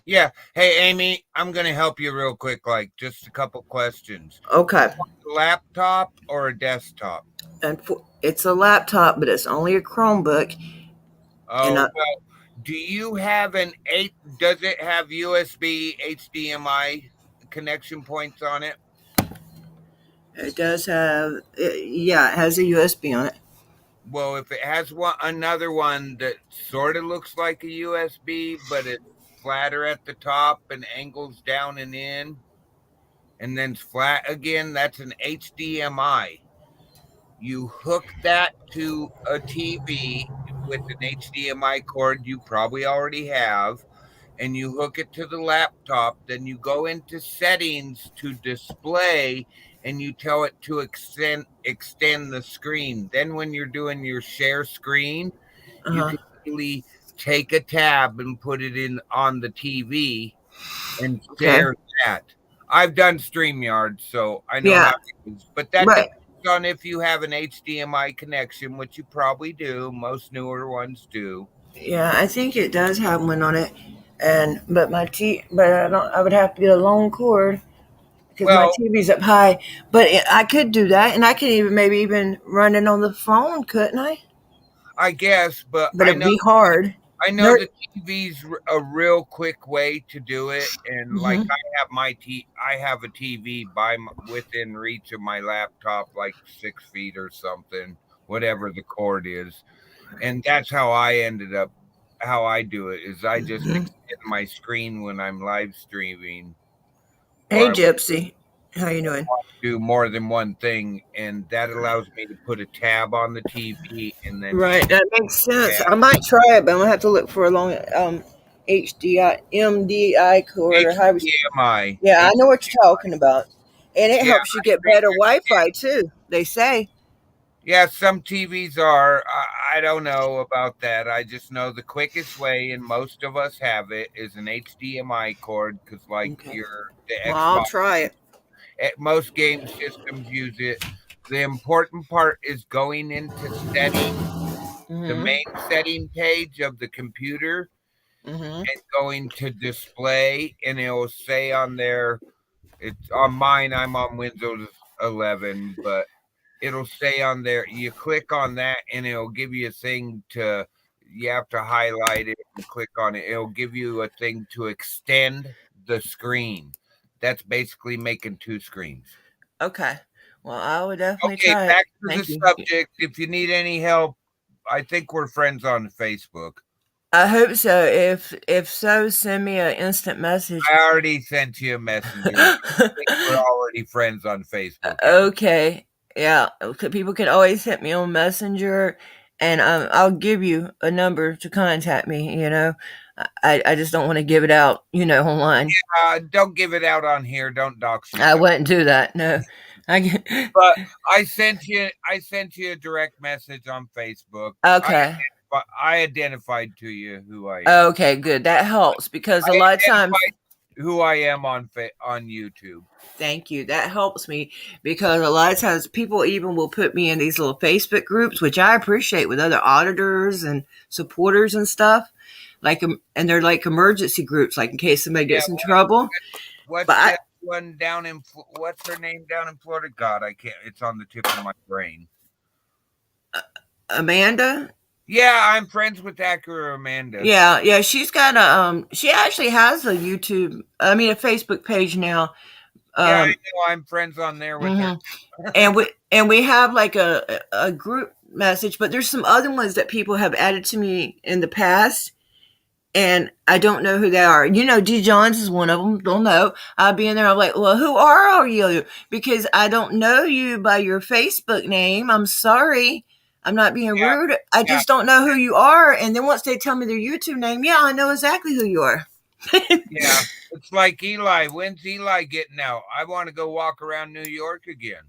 Yeah. Hey, Amy, I'm going to help you real quick, like just a couple questions. Okay. Laptop or a desktop? And it's a laptop, but it's only a Chromebook. Oh, well, do you have does it have USB, HDMI connection points on it? It does have, it has a USB on it. Well, if it has another one that sort of looks like a USB, but it's flatter at the top and angles down and in, and then flat again. That's an HDMI. You hook that to a TV with an HDMI cord you probably already have, and you hook it to the laptop. Then you go into settings to display, and you tell it to extend the screen. Then when you're doing your share screen, you can really take a tab and put it in on the TV and Okay. share that. I've done StreamYard, so I know Yeah. how it is. But that Right. depends on if you have an HDMI connection, which you probably do. Most newer ones do. Yeah, I think it does have one on it, but I would have to get a long cord because my Well, TV's up high. But I could do that, and I could maybe even run it on the phone, couldn't I? I guess, but But it'd be hard. I know Ner- the TV's a real quick way to do it, and like Mhm. I have a TV within reach of my laptop, like 6 feet or something, whatever the cord is, and that's how I ended up. How I do it is I just Mhm. extend my screen when I'm live streaming, or Hey, I Gypsy, how you doing? do more than one thing, and that allows me to put a tab on the TV and then Right, that makes sense. tab I might try it, but I'm gonna have to look for a long HDI MDI cord or however. HDMI. Yeah, I know what you're talking about, and it Yeah, helps you get better Wi-Fi too. They say. yeah, some TVs are. I don't know about that. I just know the quickest way, and most of us have it, is an HDMI cord because, like Okay. the Well, I'll Xbox, try it. most game systems use it. The important part is going into setting, the Mhm. main setting page of the computer, Mhm. and going to display, and it will say on there. It's on mine. I'm on Windows 11, but it'll say on there, you click on that and it'll give you a thing you have to highlight it and click on it. It'll give you a thing to extend the screen. That's basically making two screens. Okay. Well, I would definitely Okay, try it. back to the Thank you. subject. If you need any help, I think we're friends on Facebook. I hope so. If so, send me an instant message. I already sent you a messenger. I think we're already friends on Facebook. Okay. Yeah. People can always hit me on Messenger, and I'll give you a number to contact me. I just don't want to give it out. Online. Don't give it out on here. Don't dox I yourself. wouldn't do that. No. I get, But I sent you a direct message on Facebook. okay. I identified to you who I am. Okay. Good. That helps because a I lot of times. identified who I am on YouTube. Thank you. That helps me because a lot of times people even will put me in these little Facebook groups, which I appreciate with other auditors and supporters and stuff. And they're like emergency groups, like in case somebody gets in trouble. What's But that one down in? What's her name down in Florida? God, I can't. It's on the tip of my brain. Amanda. Yeah, I'm friends with Acura Amanda. Yeah. She's got she actually has a Facebook page now. Yeah, I know. I'm friends on there with her. and we have like a group message, but there's some other ones that people have added to me in the past, and I don't know who they are. D. Johns is one of them. Don't know. I'll be in there. I'm like, well, who are you? Because I don't know you by your Facebook name. I'm sorry. I'm not being rude. I just don't know who you are. And then once they tell me their YouTube name, yeah, I know exactly who you are. Yeah, it's like Eli. When's Eli getting out? I want to go walk around New York again.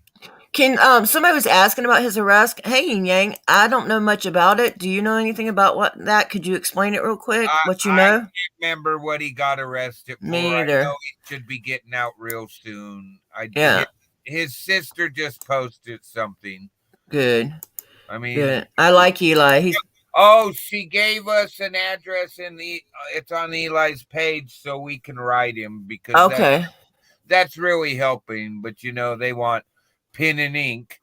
Somebody was asking about his arrest. Hey, Yin Yang, I don't know much about it. Do you know anything about that? Could you explain it real quick? What you know? I can't remember what he got arrested for. Me either. I know he should be getting out real soon. Yeah. His sister just posted something. Good. I mean, good. I like Eli. She gave us an address it's on Eli's page, so we can write him because that's really helping. But they want pen and ink.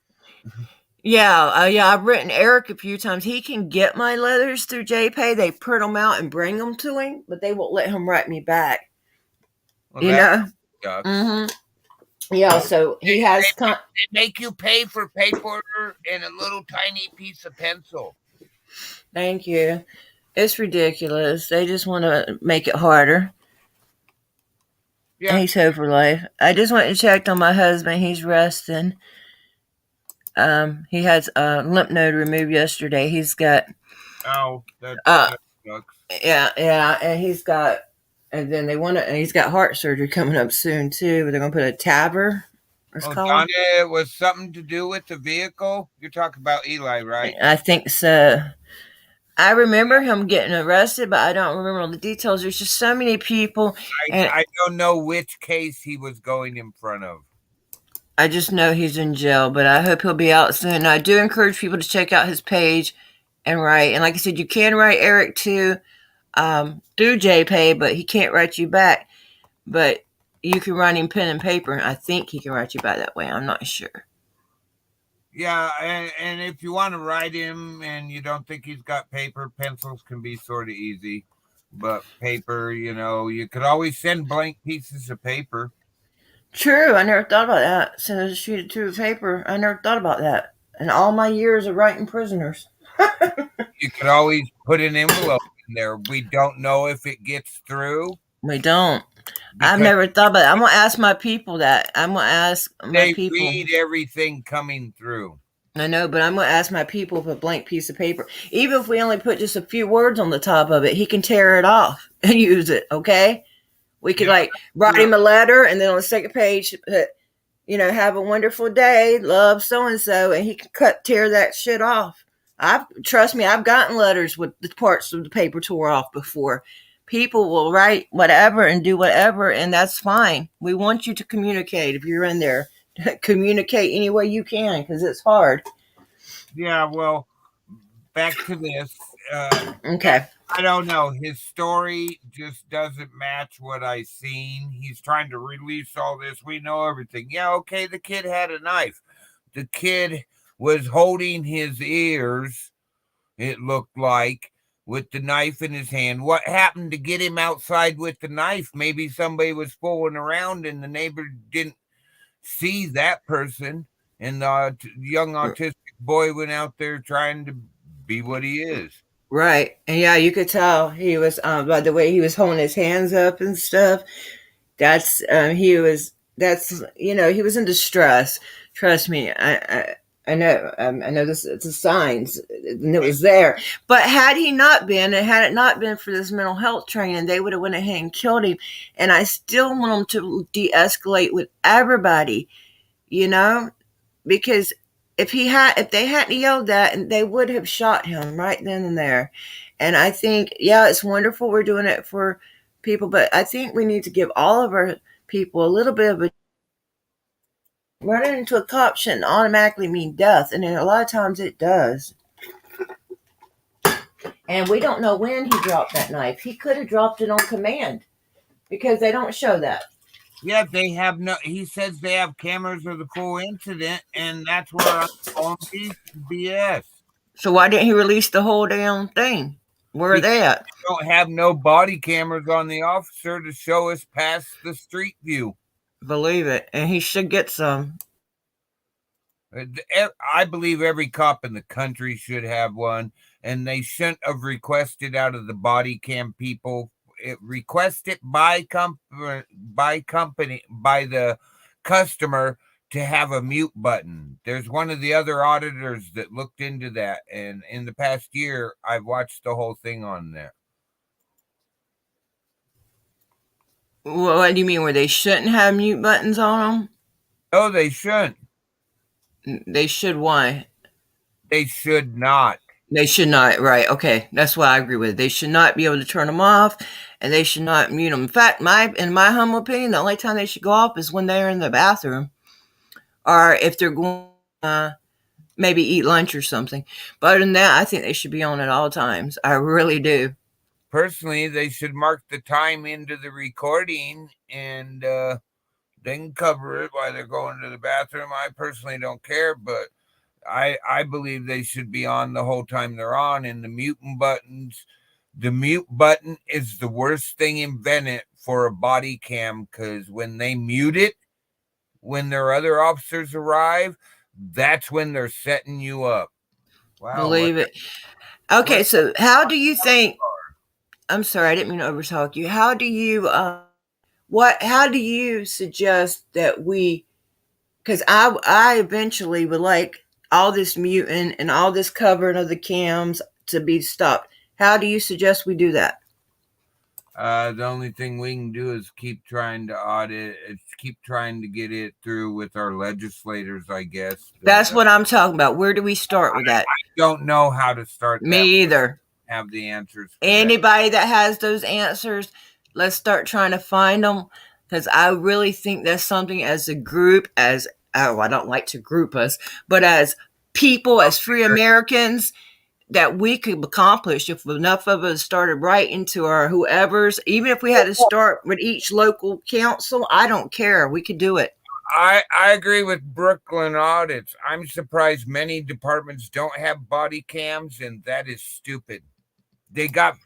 Yeah, I've written Eric a few times. He can get my letters through JPay. They print them out and bring them to him, but they won't let him write me back. Well, Mm-hmm. Yeah, so he has. They make you pay for paper and a little tiny piece of pencil. Thank you. It's ridiculous. They just want to make it harder. Yeah. He's home for life. I just went and checked on my husband. He's resting. He has a lymph node removed yesterday. He's got Oh, that sucks. yeah, and and then and he's got heart surgery coming up soon too. But they're gonna put a TAVR. It's called. Donna, it was something to do with the vehicle. You're talking about Eli, right? I think so. I remember him getting arrested, but I don't remember all the details. There's just so many people. I don't know which case he was going in front of. I just know he's in jail, but I hope he'll be out soon. And I do encourage people to check out his page and write. And like I said, you can write Eric too through JPay, but he can't write you back. But you can write him pen and paper. I think he can write you back that way. I'm not sure. Yeah, and if you want to write him and you don't think he's got paper, pencils can be sort of easy. But paper, you could always send blank pieces of paper. True. I never thought about that. Send a sheet of two paper. I never thought about that. In all my years of writing prisoners. You could always put an envelope in there. We don't know if it gets through. We don't. I've never thought about it. I'm going to ask my people that. I'm going to ask my people. They read everything coming through. I know, but I'm going to ask my people for a blank piece of paper. Even if we only put just a few words on the top of it, he can tear it off and use it, okay? We could write him a letter, and then on the second page, put, have a wonderful day, love so-and-so, and he can tear that shit off. Trust me, I've gotten letters with the parts of the paper tore off before. People will write whatever and do whatever, and that's fine. We want you to communicate. If you're in there, communicate any way you can, because it's hard. Yeah, well, back to this. Okay. I don't know. His story just doesn't match what I've seen. He's trying to release all this. We know everything. Yeah, okay, the kid had a knife. The kid was holding his ears, it looked like, with the knife in his hand. What happened to get him outside with the knife? Maybe somebody was fooling around and the neighbor didn't see that person, and the young autistic boy went out there trying to be what he is. Right. And yeah, you could tell he was by the way he was holding his hands up and stuff. He was in distress. Trust me. I know this, it's a signs, and it was there. But had he not been, and had it not been for this mental health training, they would have went ahead and killed him. And I still want them to de-escalate with everybody, because if they hadn't yelled that, and they would have shot him right then and there. And I think, yeah, it's wonderful we're doing it for people, but I think we need to give all of our people a little bit of a running into a cop shouldn't automatically mean death, and then a lot of times it does. And we don't know when he dropped that knife. He could have dropped it on command, because they don't show that. Yeah, they have he says they have cameras of the full incident, and that's where I'm calling BS. So why didn't he release the whole damn thing? Where are they at? We don't have no body cameras on the officer to show us past the street view. Believe it. And he should get some. I believe every cop in the country should have one, and they shouldn't have requested out of the body cam people. Request it by the customer to have a mute button. There's one of the other auditors that looked into that, and in the past year, I've watched the whole thing on there. What do you mean, where they shouldn't have mute buttons on them? No, they shouldn't. They should. Why? They should not. They should not. Right. Okay. That's why I agree with it. They should not be able to turn them off, and they should not mute them. In fact, in my humble opinion, the only time they should go off is when they're in the bathroom, or if they're going maybe eat lunch or something. But other than that, I think they should be on at all times. I really do. Personally, they should mark the time into the recording and then cover it while they're going to the bathroom. I personally don't care, but I believe they should be on the whole time they're on. And the mute button is the worst thing invented for a body cam, because when they mute it, when their other officers arrive, that's when they're setting you up. Wow, believe it. Okay, so how do you think I'm sorry, I didn't mean to overtalk you. How do you suggest that we, because I eventually would like all this muting and all this covering of the cams to be stopped. How do you suggest we do that? The only thing we can do is keep trying to audit, keep trying to get it through with our legislators, I guess. That's what I'm talking about. Where do we start with that? Don't know how to start that. Me either. Have the answers. Anybody that has those answers, let's start trying to find them, because I really think that's something as a group, as I don't like to group us, but as people, as free Americans, that we could accomplish if enough of us started writing to our whoever's, even if we had to start with each local council. I don't care. We could do it. I agree with Brooklyn audits. I'm surprised many departments don't have body cams, and that is stupid. They got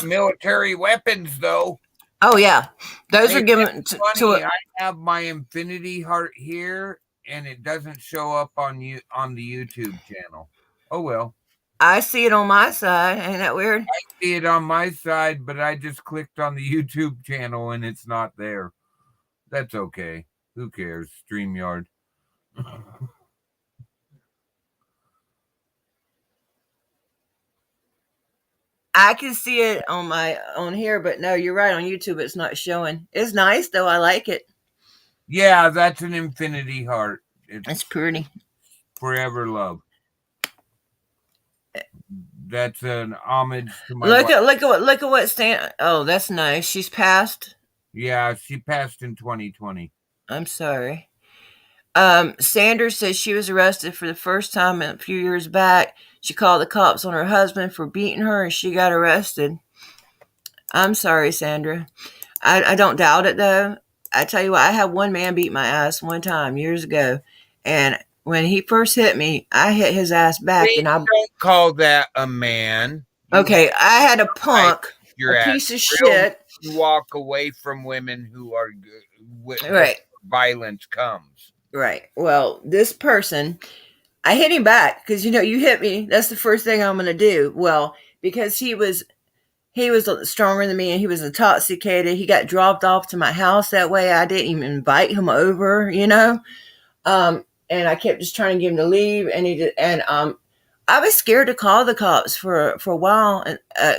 military weapons though. Oh yeah, those are given to I have my Infinity Heart here, and it doesn't show up on the YouTube channel. Oh well. I see it on my side. Ain't that weird? I see it on my side, but I just clicked on the YouTube channel and it's not there. That's okay. Who cares? StreamYard. I can see it on here, but no, you're right. On YouTube, it's not showing. It's nice though. I like it. Yeah, that's an Infinity Heart. It's pretty. Forever love. That's an homage to my look at what Stan. Oh, that's nice. She's passed. Yeah, she passed in 2020. I'm sorry. Sanders says she was arrested for the first time a few years back. She called the cops on her husband for beating her, and she got arrested. I'm sorry, Sandra. I don't doubt it though. I tell you what, I had one man beat my ass one time years ago, and when he first hit me, I hit his ass back. Please and I don't call that a man. Okay, I had a punk, a piece of shit. You walk away from women who are right. Violence comes. Right. Well, this person, I hit him back because you hit me. That's the first thing I'm going to do. Well, because he was stronger than me and he was intoxicated. He got dropped off to my house that way. I didn't even invite him over, and I kept just trying to get him to leave, and he did. And I was scared to call the cops for a while,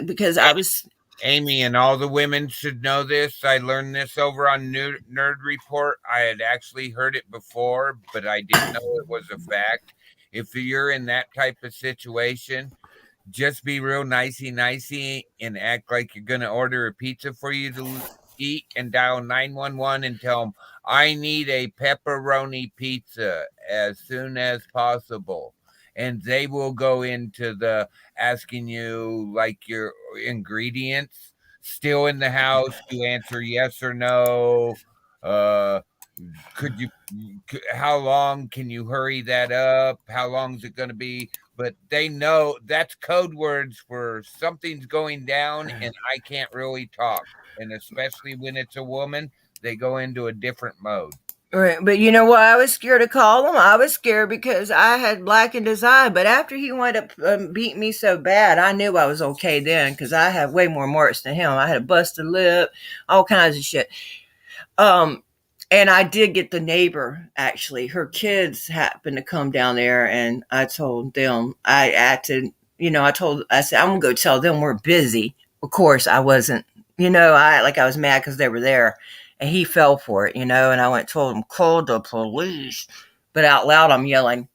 because I was. Amy, and all the women should know this. I learned this over on Nerd Report. I had actually heard it before, but I didn't know it was a fact. If you're in that type of situation, just be real nicey and act like you're going to order a pizza for you to eat and dial 911 and tell them, I need a pepperoni pizza as soon as possible. And they will go into the asking you like your ingredients still in the house. You answer yes or no. How long can you hurry that up? How long is it going to be? But they know that's code words for something's going down and I can't really talk. And especially when it's a woman, they go into a different mode. Right, but you know why I was scared to call him? I was scared because I had blackened his eye. But after he wound up beating me so bad, I knew I was okay then because I have way more marks than him. I had a busted lip, all kinds of shit. And I did get the neighbor, actually. Her kids happened to come down there, and I told them, I said, I'm going to go tell them we're busy. Of course, I wasn't, I was mad because they were there. And he fell for it, and I went and told him, call the police. But out loud, I'm yelling,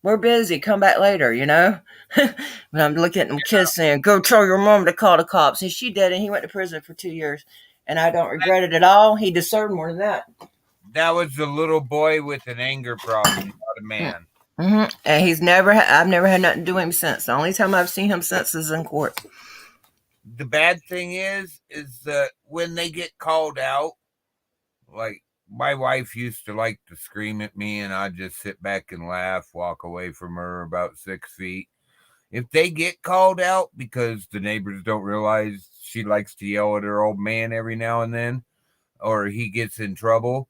we're busy, come back later, But I'm looking at them kids saying, go tell your mom to call the cops. And she did, and he went to prison for 2 years. And I don't regret it at all. He deserved more than that. That was a little boy with an anger problem, not a man. Mm-hmm. And I've never had nothing to do with him since. The only time I've seen him since is in court. The bad thing is that when they get called out, like my wife used to like to scream at me and I'd just sit back and laugh, walk away from her about 6 feet. If they get called out because the neighbors don't realize she likes to yell at her old man every now and then, or he gets in trouble,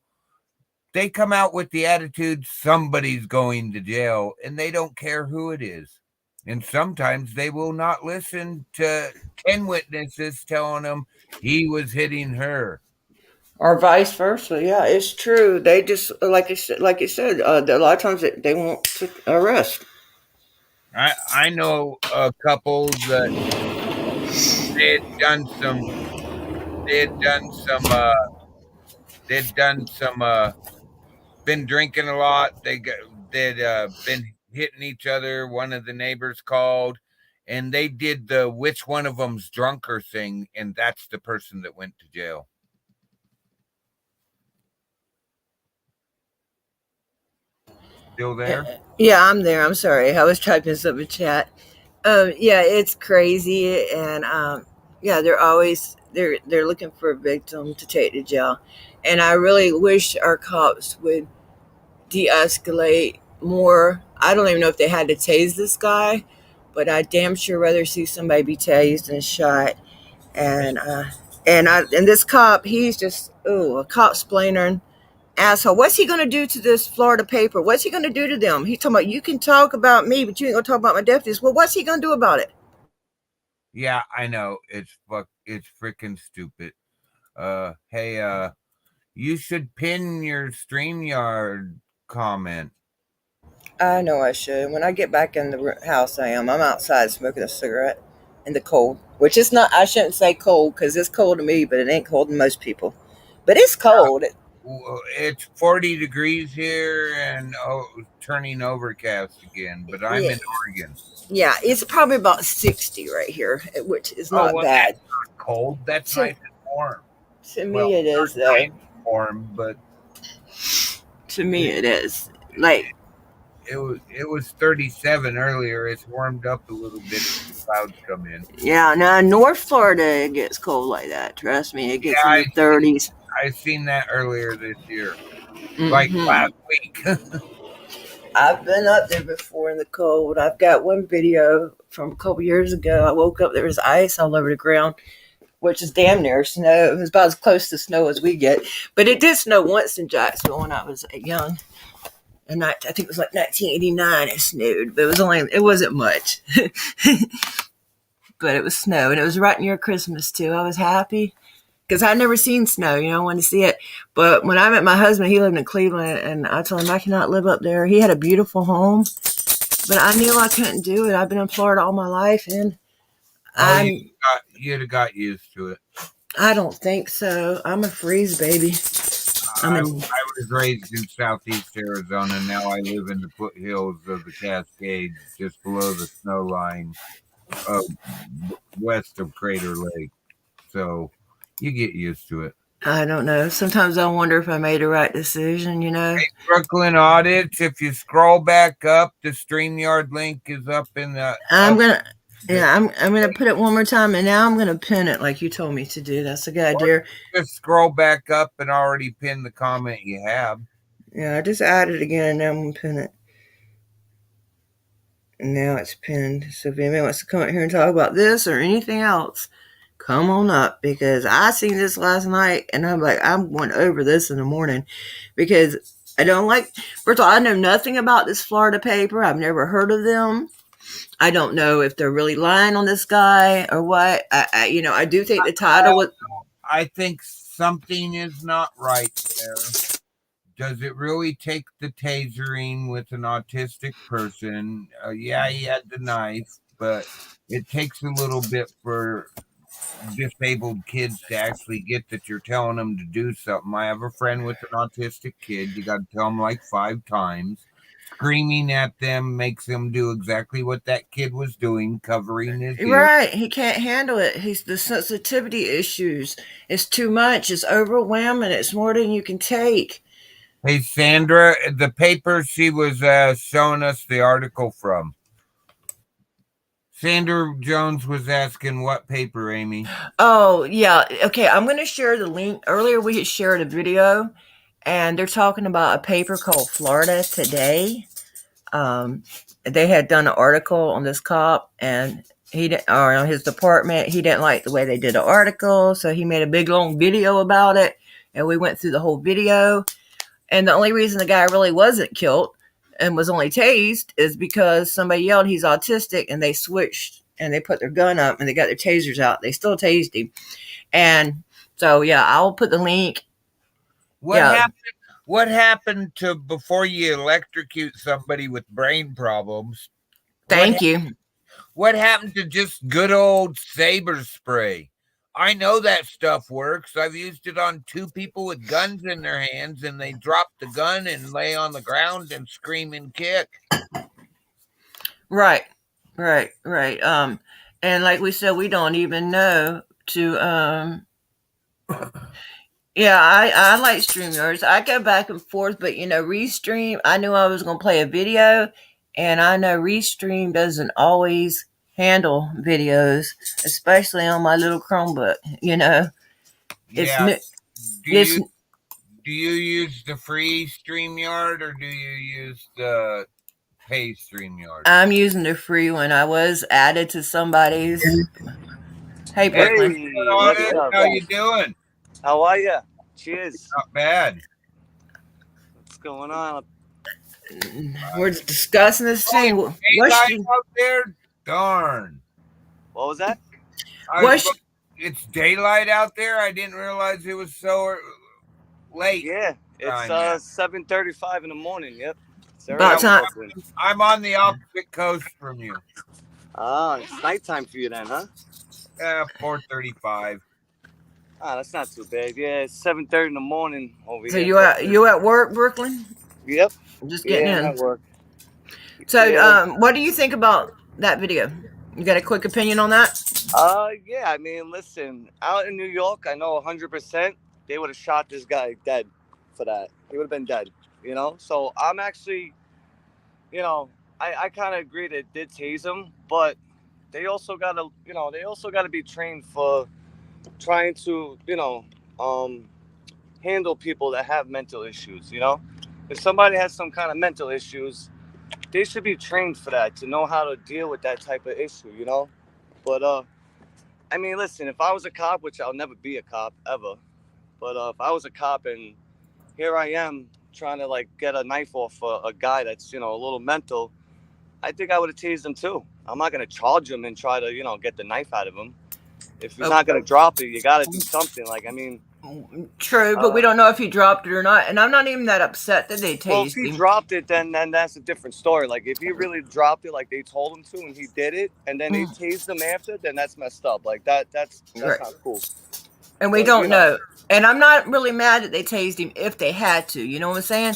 they come out with the attitude somebody's going to jail and they don't care who it is. And sometimes they will not listen to 10 witnesses telling them he was hitting her. Or vice versa. Yeah, it's true. They just like you said, a lot of times they won't arrest. I know a couple that they had done some they had done some they'd done some been drinking a lot. They'd been hitting each other. One of the neighbors called, and they did the which one of them's drunker thing, and that's the person that went to jail. Still there? Yeah, I'm there. I'm sorry. I was typing some in chat. Yeah, it's crazy, and yeah, they're looking for a victim to take to jail, and I really wish our cops would de-escalate more. I don't even know if they had to tase this guy, but I damn sure rather see somebody be tased than shot. And and this cop, he's just a cop splainer asshole. What's he gonna do to this Florida paper? What's he gonna do to them? He's talking about you can talk about me, but you ain't gonna talk about my deputies. Well, what's he gonna do about it? Yeah, I know. It's freaking stupid. Hey, you should pin your StreamYard comment. I know I should. When I get back in the house, I'm outside smoking a cigarette in the cold, which is not. I shouldn't say cold because it's cold to me, but it ain't cold to most people. But it's cold. It's 40 degrees here and turning overcast again, but I'm Yeah, in Oregon. yeah, it's probably about 60 right here, which is not well, bad. that's not cold. That's nice and warm. To me, it is though. Nice and warm, but To me, it is. Like, it was 37 earlier. It's warmed up a little bit as the clouds come in. yeah, now North Florida it gets cold like that. Trust me, it gets in the 30s. I seen that earlier this year, like last week. I've been up there before in the cold. I've got one video from a couple years ago. I woke up, there was ice all over the ground, which is damn near snow. It was about as close to snow as we get. But it did snow once in Jacksonville when I was young. And I think it was like 1989 it snowed, but it wasn't much. But it was snow, and it was right near Christmas too. I was happy because I'd never seen snow, I wanted to see it. But when I met my husband, he lived in Cleveland, and I told him I cannot live up there. He had a beautiful home, but I knew I couldn't do it. I've been in Florida all my life, and you'd have got used to it. I don't think so. I'm a freeze baby. I was raised in southeast Arizona. Now I live in the foothills of the Cascades, just below the snow line, west of Crater Lake. So you get used to it. I don't know. Sometimes I wonder if I made the right decision, Hey, Brooklyn Audits, if you scroll back up, the StreamYard link is up in the... I'm gonna put it one more time, and now I'm gonna pin it like you told me to do. That's a good idea. Just scroll back up and already pin the comment you have. Yeah, I just added it again, and now I'm gonna pin it. And now it's pinned. So if anybody wants to come out here and talk about this or anything else, come on up, because I seen this last night, and I'm like, I'm going over this in the morning because I don't like. First of all, I know nothing about this Florida paper. I've never heard of them. I don't know if they're really lying on this guy or what. I do think the title was. I think something is not right there. Does it really take the tasering with an autistic person? Yeah, he had the knife, but it takes a little bit for disabled kids to actually get that you're telling them to do something. I have a friend with an autistic kid. You got to tell him like 5 times. Screaming at them makes him do exactly what that kid was doing, covering his ear. Right. He can't handle it. He's the sensitivity issues. It's too much. It's overwhelming. It's more than you can take. Hey, Sandra, the paper she was showing us the article from. Sandra Jones was asking what paper, Amy? Oh, yeah. Okay, I'm going to share the link. Earlier we had shared a video, and they're talking about a paper called Florida Today. They had done an article on this cop, and on his department. He didn't like the way they did the article, so he made a big long video about it, and we went through the whole video. And the only reason the guy really wasn't killed and was only tased is because somebody yelled he's autistic, and they switched and they put their gun up and they got their tasers out. They still tased him. And so, yeah, I'll put the link. What Yeah. happened? What happened to before you electrocute somebody with brain problems? Thank you. What happened to just good old saber spray? I know that stuff works. I've used it on 2 people with guns in their hands, and they drop the gun and lay on the ground and scream and kick. Right. And like we said, we don't even know to yeah, I like StreamYards. I go back and forth, but Restream, I knew I was gonna play a video, and I know Restream doesn't always handle videos, especially on my little Chromebook. It's Yeah. new. Do you use the free StreamYard or do you use the pay StreamYard? I'm using the free one. I was added to somebody's. Hey, Brooklyn. Hey, How what's up? you doing? How are you? Cheers. Not bad. What's going on? We're discussing this thing. Daylight out there? Darn. What was that? It's daylight out there? I didn't realize it was so late. Yeah, it's 7:35 in the morning. Yep. It's About time. I'm on the opposite coast from you. Ah, it's nighttime for you then, huh? 4:35. Ah, that's not too bad. Yeah, it's 7:30 in the morning over So here. you at work, Brooklyn? Yep. I'm just getting in. At work. So, what do you think about that video? You got a quick opinion on that? Yeah. I mean, listen, out in New York, I know 100% they would have shot this guy dead for that. He would have been dead. So I'm actually, I kind of agree that it did tase him, but they also gotta, be trained for trying to, handle people that have mental issues. If somebody has some kind of mental issues, they should be trained for that, to know how to deal with that type of issue. But I mean, listen, if I was a cop, which I'll never be a cop ever, but if I was a cop and here I am trying to get a knife off a guy that's a little mental, I think I would have tased him too. I'm not gonna charge him and try to get the knife out of him. If he's not gonna drop it, you gotta do something. True, but we don't know if he dropped it or not, and I'm not even that upset that they tased well, if he him. dropped it, then that's a different story. If he really dropped it like they told him to, and he did it, and then they tased him after, then that's messed up. That's Right. not cool. And we don't know. And I'm not really mad that they tased him if they had to. You know what I'm saying?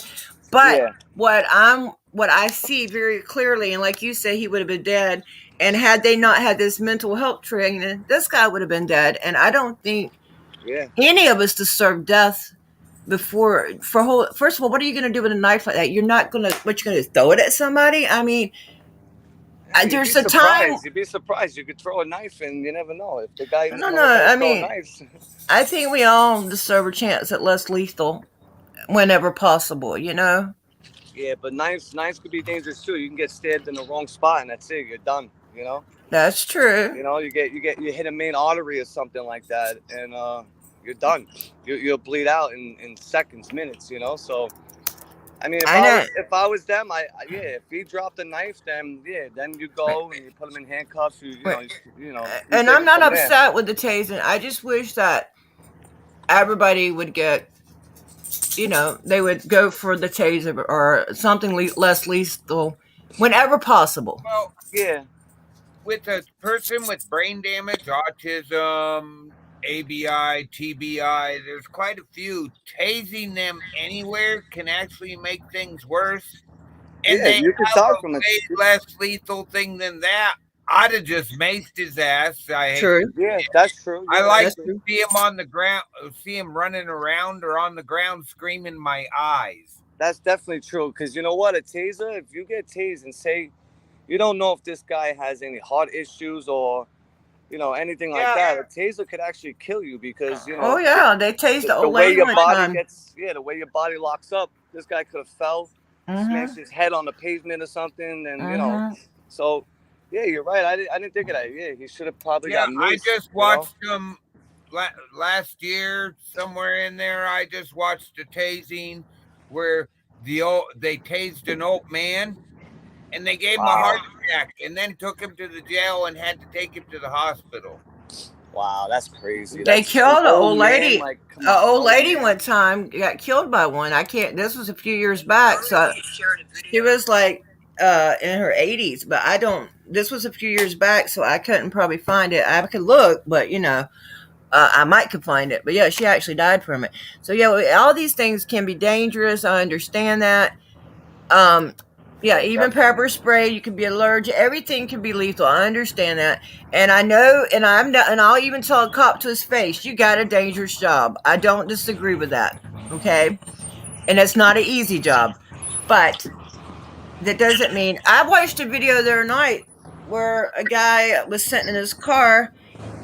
But what I see very clearly, and like you say, he would have been dead. And had they not had this mental health training, this guy would have been dead. And I don't think any of us deserve death before. First of all, what are you going to do with a knife like that? You're not going to. What, you're going to throw it at somebody? I mean, there's a time. You'd be surprised. You could throw a knife, and you never know if the guy. No. I mean, I think we all deserve a chance at less lethal, whenever possible. Yeah, but knives could be dangerous too. You can get stabbed in the wrong spot, and that's it. You're done. That's true. You hit a main artery or something like that, and you're done. You'll bleed out in seconds, minutes. So. I mean, if I was them, if he dropped a knife, then you go and you put him in handcuffs. And I'm not upset with the tasing. I just wish that everybody would get, they would go for the taser or something less lethal whenever possible. Well, with a person with brain damage, autism, ABI, TBI, there's quite a few. Tasing them anywhere can actually make things worse. And they you have a way less lethal thing than that. I'd have just maced his ass. True. Yeah, that's true. I like to see him on the ground, see him running around or on the ground screaming my eyes. That's definitely true. Because you know what? A taser, if you get tased and say, you don't know if this guy has any heart issues or anything like that. A taser could actually kill you because Oh yeah, they tased the way your body gets. Yeah, the way your body locks up. This guy could have fell, smashed his head on the pavement or something, and So, yeah, you're right. I didn't think of that. Yeah, he should have probably got maced. I just watched him last year somewhere in there. I just watched a tasing where they tased an old man, and they gave him a Wow. heart attack, and then took him to the jail and had to take him to the hospital. Wow, that's crazy. They That's an killed an old man, lady. like, come An on, old lady man. one time got killed by one. I can't. This was a few years back, so she was like in her 80s. But I don't. This was a few years back, so I couldn't probably find it. I could look, but I might could find it. But yeah, she actually died from it. So yeah, all these things can be dangerous. I understand that. Um, yeah, even pepper spray, you can be allergic. Everything can be lethal. I understand that, and I know, and I'm not, and I'll even tell a cop to his face, "You got a dangerous job." I don't disagree with that. Okay, and it's not an easy job, but that doesn't mean. I watched a video the other night where a guy was sitting in his car,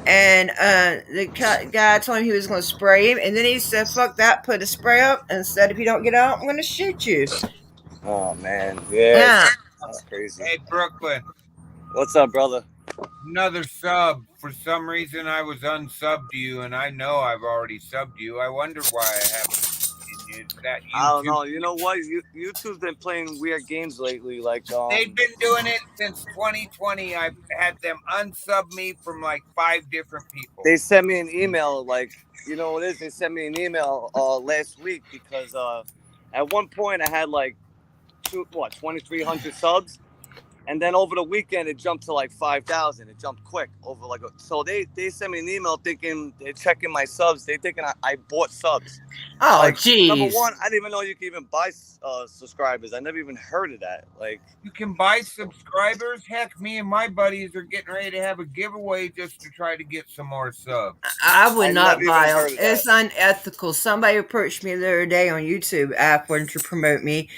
and the guy told him he was going to spray him, and then he said, "Fuck that!" Put a spray up and said, "If you don't get out, I'm going to shoot you." Oh man, yeah, Yeah. that's crazy. Hey, Brooklyn, What's up, brother? another sub. For some reason, I was unsubbed to you, and I know I've already subbed you. I wonder why I haven't. Is that I don't YouTube? know. You know what? YouTube's been playing weird games lately. Like, They've been doing it since 2020. I've had them unsub me from like 5 different people. they sent me an email. Like, you know what it is? They sent me an email last week because at one point I had like 2,300 subs, and then over the weekend it jumped to like 5,000. It jumped quick over so they sent me an email thinking they're checking my subs. They thinking I bought subs. Oh, Like, number jeez. one, I didn't even know you could even buy subscribers. I never even heard of that. Like, You can buy subscribers. Heck, me and my buddies are getting ready to have a giveaway just to try to get some more subs. I would I not never buy even them. heard of It's that. unethical. Somebody approached me the other day on YouTube app wanting to promote me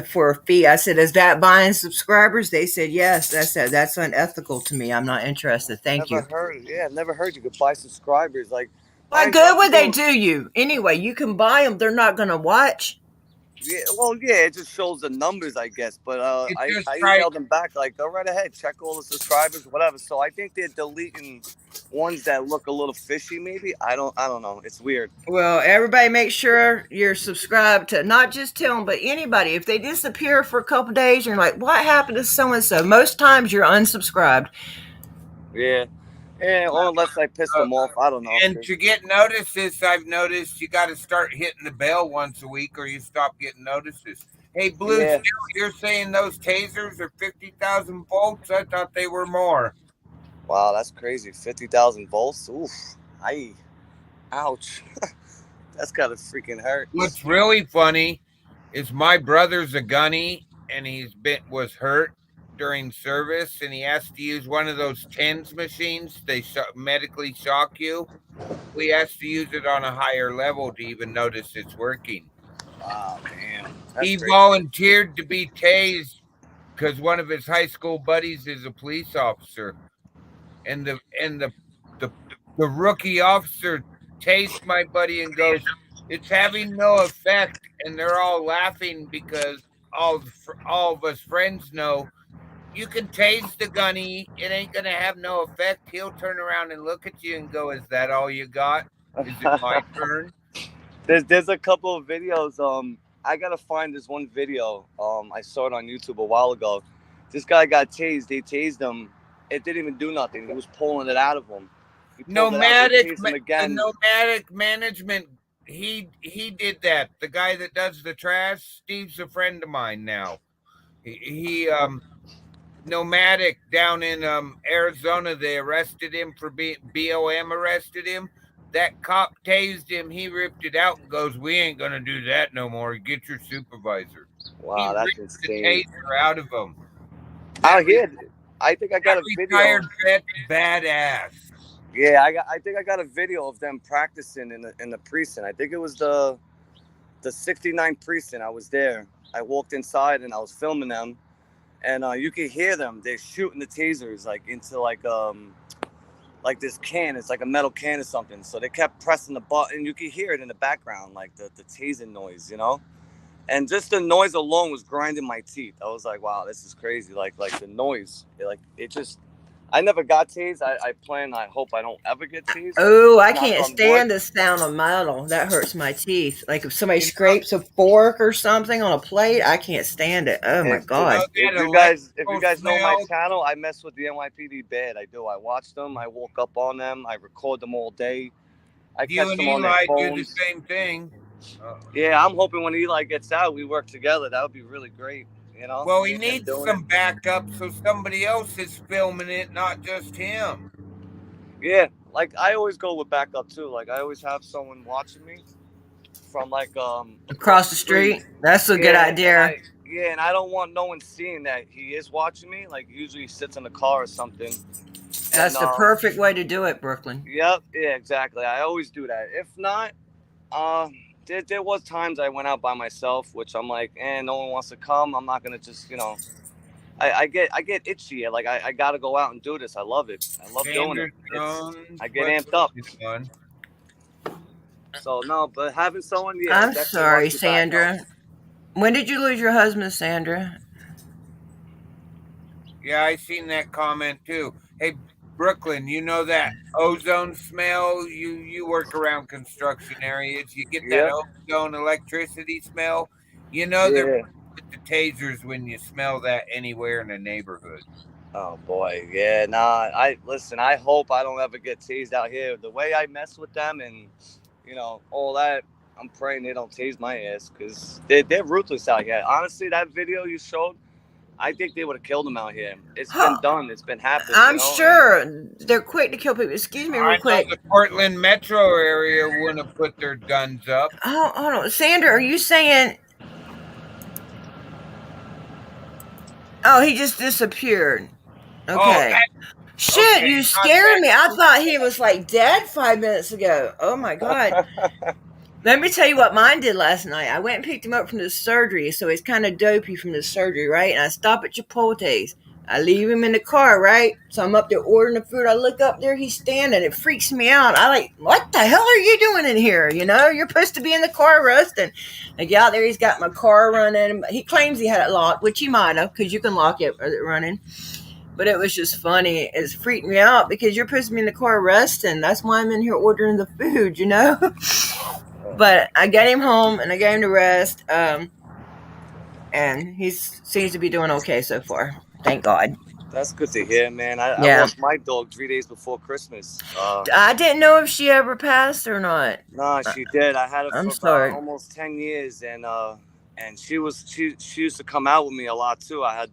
for a fee. I said, "Is that buying subscribers?" They said, "Yes." I said, "That's unethical to me. I'm not interested. Thank Never you." heard. Yeah, never heard you could buy subscribers. Like, What mind you, good I'm would they still. do you? Anyway, you can buy them. They're not going to watch. Yeah, well, yeah, it just shows the numbers, I guess. But It I just emailed them back like, go right ahead, check all the subscribers, whatever. So I think they're deleting ones that look a little fishy. Maybe I don't know. It's weird. Well, everybody make sure you're subscribed to not just Tim, but anybody. If they disappear for a couple days, you're like, what happened to so and so? Most times you're unsubscribed. Yeah, yeah. Or unless I pissed them off, I don't know. And to get notices, I've noticed you got to start hitting the bell once a week, or you stop getting notices. Hey, Blue Yeah. Steel, you're saying those tasers are 50,000 volts? I thought they were more. Wow, that's crazy. 50,000 volts. Oof. Ouch. That's gotta freaking hurt. What's really funny is my brother's a gunny, and was hurt during service, and he has to use one of those TENS machines. They medically shock you. We has to use it on a higher level to even notice it's working. Wow, damn. That's He crazy. volunteered to be tased because one of his high school buddies is a police officer, and the rookie officer tased my buddy and goes, "It's having no effect," and they're all laughing because all of us friends know you can tase the gunny, it ain't gonna have no effect. He'll turn around and look at you and go, "Is that all you got? Is it my turn?" There's a couple of videos. I gotta find this one video. I saw it on YouTube a while ago. This guy got tased. They tased him. It didn't even do nothing. He was pulling it out of him. He pulled it out, they tased him again. Nomadic management. He did that. The guy that does the trash, Steve's a friend of mine now. He Nomadic down in Arizona. They arrested him for BOM. Arrested him. That cop tased him. He ripped it out and goes, "We ain't gonna do that no more. Get your supervisor." Wow, He that's ripped the insane. taser out of him. I hear. I think I got a video. Retired vet, badass. Yeah, I think I got a video of them practicing in the precinct. I think it was the 69 precinct. I was there. I walked inside and I was filming them, and you could hear them. They're shooting the tasers like into like this can. It's like a metal can or something. So they kept pressing the button. You could hear it in the background, like the tasing noise, you know. And just the noise alone was grinding my teeth. I was like, wow, this is crazy. Like the noise, it just. I never got tased. I hope I don't ever get tased. Oh, I Knock can't on wood. stand the sound of metal. That hurts my teeth. Like if somebody You know, scrapes a fork or something on a plate, I can't stand it. Oh my If you God. know if that you electrical guys know my smell. channel, I mess with the NYPD bad. I do. I watch them. I walk up on them. I record them all day. I You catch and them on their Eli do the phones. same thing. Uh, Yeah, I'm hoping when Eli gets out, we work together. That would be really great. You know, well, he me and him needs doing it. some backup so somebody else is filming it, not just him. Yeah, like I always go with backup too. Like I always have someone watching me from like across Across the the street. street. That's a good idea. And I don't want no one seeing that he is watching me. Like usually he sits in the car or something. And That's the perfect way to do it, Brooklyn. yep, yeah, exactly. I always do that. If not, uh, there was times I went out by myself, which I'm like, no one wants to come. I'm not gonna just I get itchy. Like I gotta go out and do this. I love it. I love doing it. Sandra Jones, I get what's amped up. this one? So no, but having someone, yeah, I'm definitely sorry, must be backup. Sandra. When did you lose your husband, Sandra? Yeah, I seen that comment too. Hey, Brooklyn, you know that ozone smell? You work around construction areas. You get that Yep. ozone electricity smell. You know they're Yeah. with the tasers when you smell that anywhere in the neighborhood. Oh boy, yeah. Nah, I listen. I hope I don't ever get tased out here. The way I mess with them and all that, I'm praying they don't tase my ass because they're ruthless out here. Honestly, that video you showed, I think they would have killed him out here. It's been Huh. done. It's been happened. I'm And sure they're quick to kill people. Excuse me, I real know quick. the Portland metro area wouldn't have put their guns up. Oh, hold on. Sandra, are you saying. Oh, he just disappeared. Oh, Okay. Shit, okay, you not scared that. me. I thought he was like dead 5 minutes ago. Oh my God. Let me tell you what mine did last night. I went and picked him up from the surgery, so he's kind of dopey from the surgery, right? And I stop at Chipotle's. I leave him in the car, right? So I'm up there ordering the food. I look up there, he's standing. It freaks me out. I like, what the hell are you doing in here? You're supposed to be in the car resting. I get out there, he's got my car running. He claims he had it locked, which he might have, because you can lock it running. But it was just funny. It's freaked me out because you're supposed to be in the car resting. That's why I'm in here ordering the food, But I got him home and I got him to rest. And he seems to be doing okay so far. Thank God. that's good to hear, man. I Yeah. lost my dog 3 days before Christmas. I didn't know if she ever passed or not. Nah, she did. I had her I'm for about sorry. almost 10 years, and she used to come out with me a lot too. I had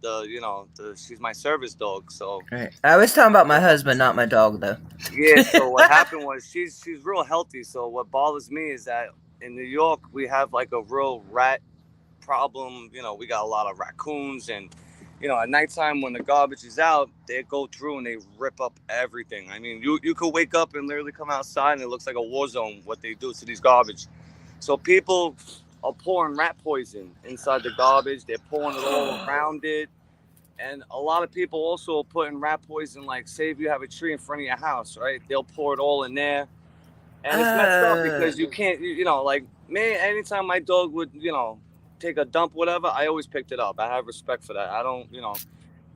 she's my service dog, so Right. I was talking about my husband, not my dog, though. yeah. So what happened was she's real healthy. So what bothers me is that in New York we have like a real rat problem. We got a lot of raccoons, and at nighttime when the garbage is out, they go through and they rip up everything. I mean, you could wake up and literally come outside and it looks like a war zone what they do to these garbage. So people are pouring rat poison inside the garbage. They're pouring it all around it. And a lot of people also are putting rat poison, like say if you have a tree in front of your house, right? They'll pour it all in there. And it's messed up because you can't, like me, anytime my dog would, take a dump, whatever, I always picked it up. I have respect for that. I don't,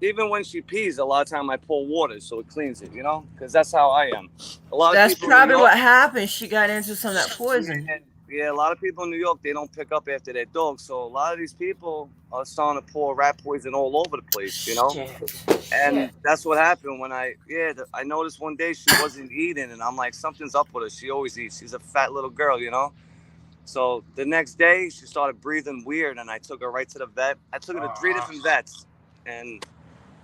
even when she pees, a lot of time I pour water so it cleans it, because that's how I am. A lot of That's people in New probably York, what happened. She got into some of that poison. yeah, a lot of people in New York, they don't pick up after their dogs. So a lot of these people are starting to pour rat poison all over the place, Shit. And that's what happened when I noticed one day she wasn't eating, and I'm like, something's up with her. She always eats. She's a fat little girl, So the next day she started breathing weird, and I took her right to the vet. I took her to 3 different vets and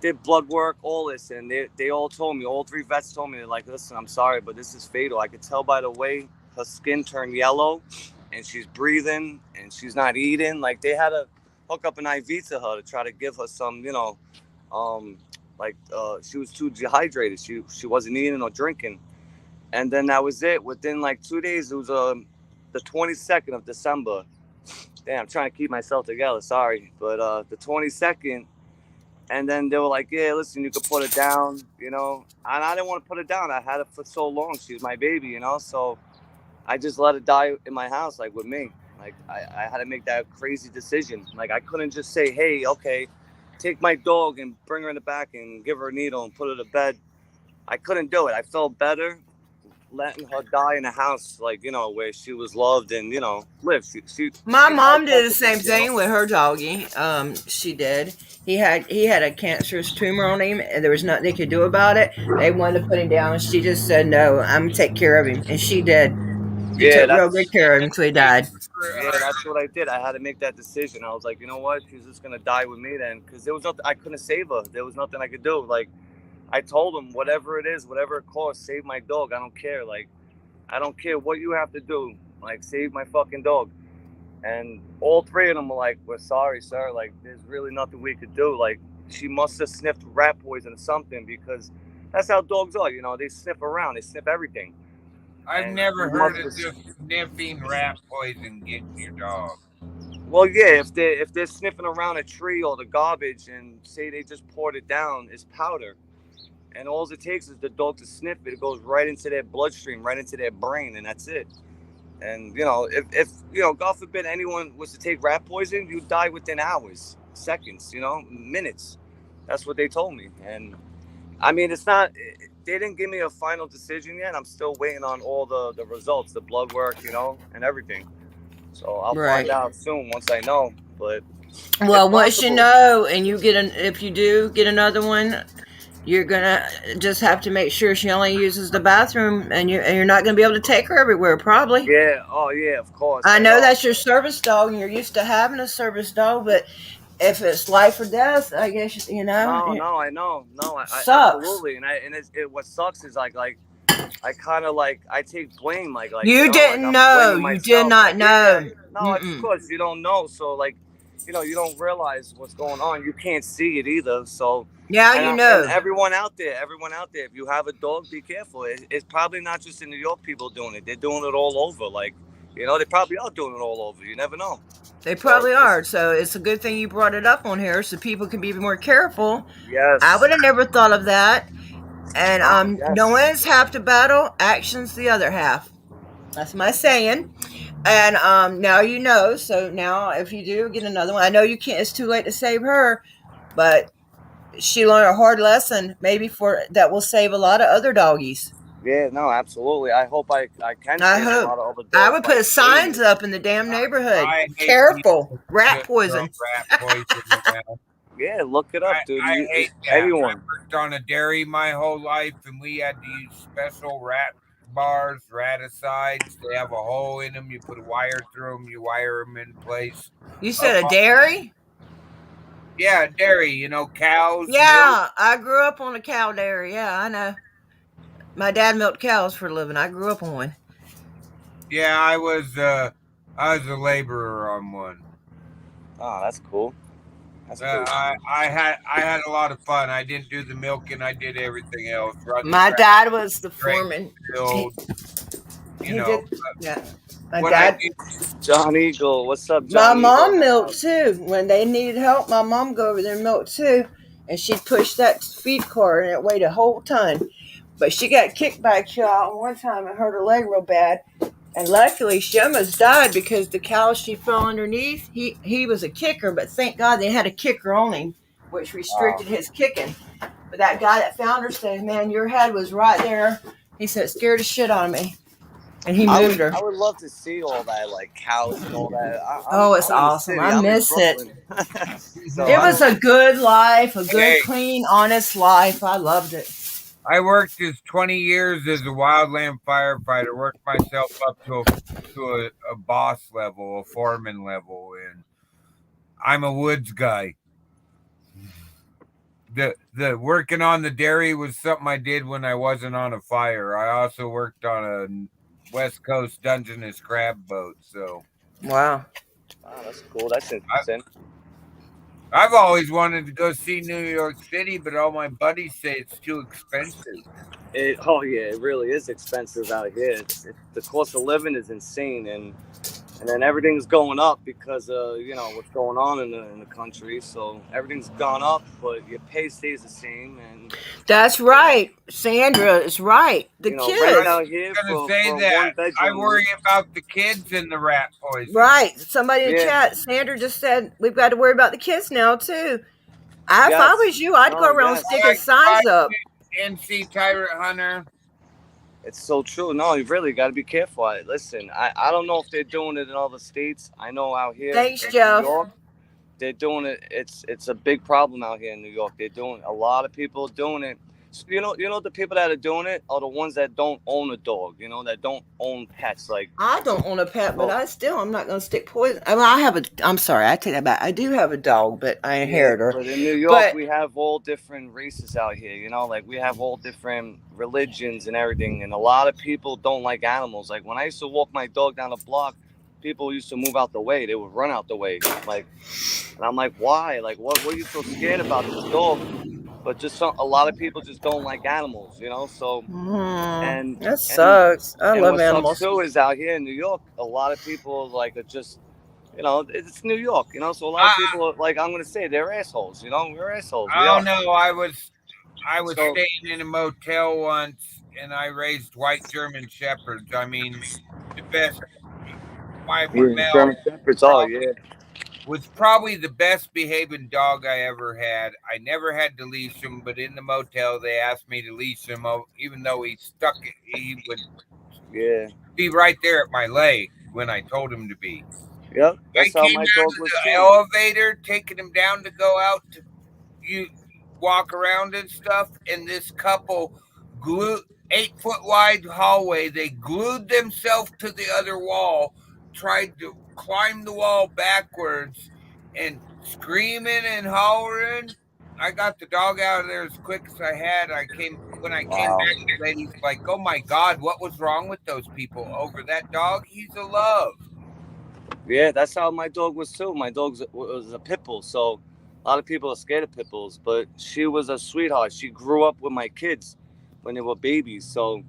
did blood work, all this, and they all told me, all 3 vets told me, they're like, listen, I'm sorry, but this is fatal. I could tell by the way her skin turned yellow, and she's breathing, and she's not eating. Like they had to hook up an IV to her to try to give her some, she was too dehydrated. She wasn't eating or drinking, and then that was it. Within like 2 days, it was the 22nd of December. Damn, I'm trying to keep myself together. Sorry, but the 22nd. And then they were like, yeah, listen, you could put it down, And I didn't want to put it down. I had it for so long. She was my baby, So I just let it die in my house, like with me. Like I had to make that crazy decision. Like I couldn't just say, hey, okay, take my dog and bring her in the back and give her a needle and put her to bed. I couldn't do it. I felt better letting her die in a house, like, where she was loved and, lived. My She died mom did the comfortably, same thing with her doggy. She did. He had a cancerous tumor on him, and there was nothing they could do about it. They wanted to put him down, and she just said, "No, I'm gonna take care of him," and she did. She Yeah, took real good that's care of him until he died. yeah, that's what I did. I had to make that decision. I was like, you know what? She's just gonna die with me then, because there was nothing I couldn't save her. There was nothing I could do. Like, I told him, whatever it is, whatever it costs, save my dog. I don't care. Like, I don't care what you have to do. Like, save my fucking dog. And all three of them were like, "We're sorry, sir. Like, there's really nothing we could do. Like, she must have sniffed rat poison or something, because that's how dogs are. They sniff around. They sniff everything." I've And never she heard must of have. just sniffing rat poison getting your dog. Well, yeah, if they're sniffing around a tree or the garbage and say they just poured it down, it's powder. And all it takes is the dog to sniff it. It goes right into their bloodstream, right into their brain, and that's it. And if God forbid anyone was to take rat poison, you die within hours, seconds, minutes. That's what they told me. And I mean, it's not. They didn't give me a final decision yet. I'm still waiting on all the results, the blood work, and everything. So I'll Right. find out soon once I know. But Well, it's once you possible. know, and if you do get another one, you're gonna just have to make sure she only uses the bathroom, and you're not gonna be able to take her everywhere, probably. Yeah. Oh, yeah. Of course. I I know know. that's your service dog, and you're used to having a service dog, but if it's life or death, I guess No, it no, I know. No, I sucks. absolutely. And what sucks is like I kind of like I take blame, You like didn't I'm know. blaming You did myself. not Like, yeah, know. no, it's of Mm-mm. course you don't know. So like, you don't realize what's going on. You can't see it either. So, Now and you and know. everyone out there, if you have a dog, be careful. It's probably not just in New York people doing it. They're doing it all over. Like, they probably are doing it all over. You never know. They So probably just are. So it's a good thing you brought it up on here so people can be more careful. I yes, would have never thought of that. And oh no yes, one's half the battle, action's the other half. That's my saying. And now you know. So now, if you do get another one, I know you can't. It's too late to save her, but she learned a hard lesson. Maybe for that will save a lot of other doggies. yeah, no, absolutely. I hope I can I save a hope. lot of other I dogs would by put doing signs it. up in the damn neighborhood. I hate Careful, people rat that throw poison. rat poison around. Yeah, look it up, dude. I hate that. I Anyone. worked on a dairy my whole life, and we had to use special rat bars, raticides. They have a hole in them. You put a wire through them. You wire them in place. You Up said a on, dairy? yeah, dairy. Cows, milk. Yeah, I grew up on a cow dairy. Yeah, I know. My dad milked cows for a living. I grew up on one. Yeah, I was a laborer on one. Oh, that's cool. That's cool. I had a lot of fun. I didn't do the milking. I did everything else. Run the My track, dad was the drain foreman. the field. He did. Yeah, my When I dad. did, John Eagle. What's up, My John Eagle? mom milked too. When they needed help, my mom would go over there and milk too, and she'd push that feed cart, and it weighed a whole ton. But she got kicked by a cow one time and hurt her leg real bad. And luckily, she almost died because the cow she fell underneath, he was a kicker, but thank God they had a kicker on him, which restricted his kicking. But that guy that found her said, "Man, your head was right there." He said, "It scared the shit out of me." And he moved her. I would love to see all that, like cows and all that. Oh, it's I'm in the awesome. city. I I'm in miss it. Brooklyn. So It was a good life, a good, Hey. clean, honest life. I loved it. I worked 20 years as a wildland firefighter. Worked myself up to a boss level, a foreman level, and I'm a woods guy. The working on the dairy was something I did when I wasn't on a fire. I also worked on a West Coast Dungeness crab boat. So Wow. wow, that's cool. That's interesting. I've always wanted to go see New York City, but all my buddies say it's too expensive. Oh yeah, it really is expensive out here. The cost of living is insane, and then everything's going up because what's going on in the country. So everything's gone up, but your pay stays the same. And That's right. Sandra is right. The rent kids. out here I'm gonna for say one that bedroom. I worry about the kids and the rat poison. Right. Somebody in the Yeah. chat, Sandra just said we've got to worry about the kids now too. If I Yes. was you, I'd go Oh, around yes. sticking signs up. NC Tyrant Hunter. It's so true. No, you really got to be careful. Listen, I don't know if they're doing it in all the states. I know out here Thanks, in New Jeff. York, they're doing it. It's a big problem out here in New York. They're doing a lot of people doing it. So, you know the people that are doing it are the ones that don't own a dog. You know, that don't own pets. Like, I don't own a pet, but oh I'm not going to stick poison. I mean, I have a. I'm sorry, I take that back. I do have a dog, but I yeah, inherit her. but in New York But we have all different races out here. You know, like we have all different religions and everything, and a lot of people don't like animals. Like when I used to walk my dog down the block, people used to move out the way. They would run out the way. Like, and I'm like, why? Like, what are you so scared about this dog? But just a lot of people just don't like animals, you know. So and that and sucks. I and love what sucks animals. too is out here in New York, a lot of people like are just, you know, it's New York, you know. So a lot of I people are, like, I'm gonna say they're assholes, you know. We're assholes. We I are. don't know. I was So staying in a motel once, and I raised white German shepherds. I mean, the best. My yeah, Mel German shepherds. Oh probably yeah, was probably the best behaving dog I ever had. I never had to leash him, but in the motel they asked me to leash him, even though he stuck. He would yeah, be right there at my leg when I told him to be. yep. I That's how came my out dog of was the too. elevator, taking him down to go out to you walk around and stuff, and this couple glued 8 foot wide hallway. They glued themselves to the other wall, tried to climb the wall backwards, and screaming and hollering. I got the dog out of there as quick as I had. When I came Wow. back, the lady's like, "Oh my God, what was wrong with those people over that dog? He's a love." Yeah, that's how my dog was too. My dog was a pit bull, so a lot of people are scared of pit bulls, but she was a sweetheart. She grew up with my kids when they were babies, so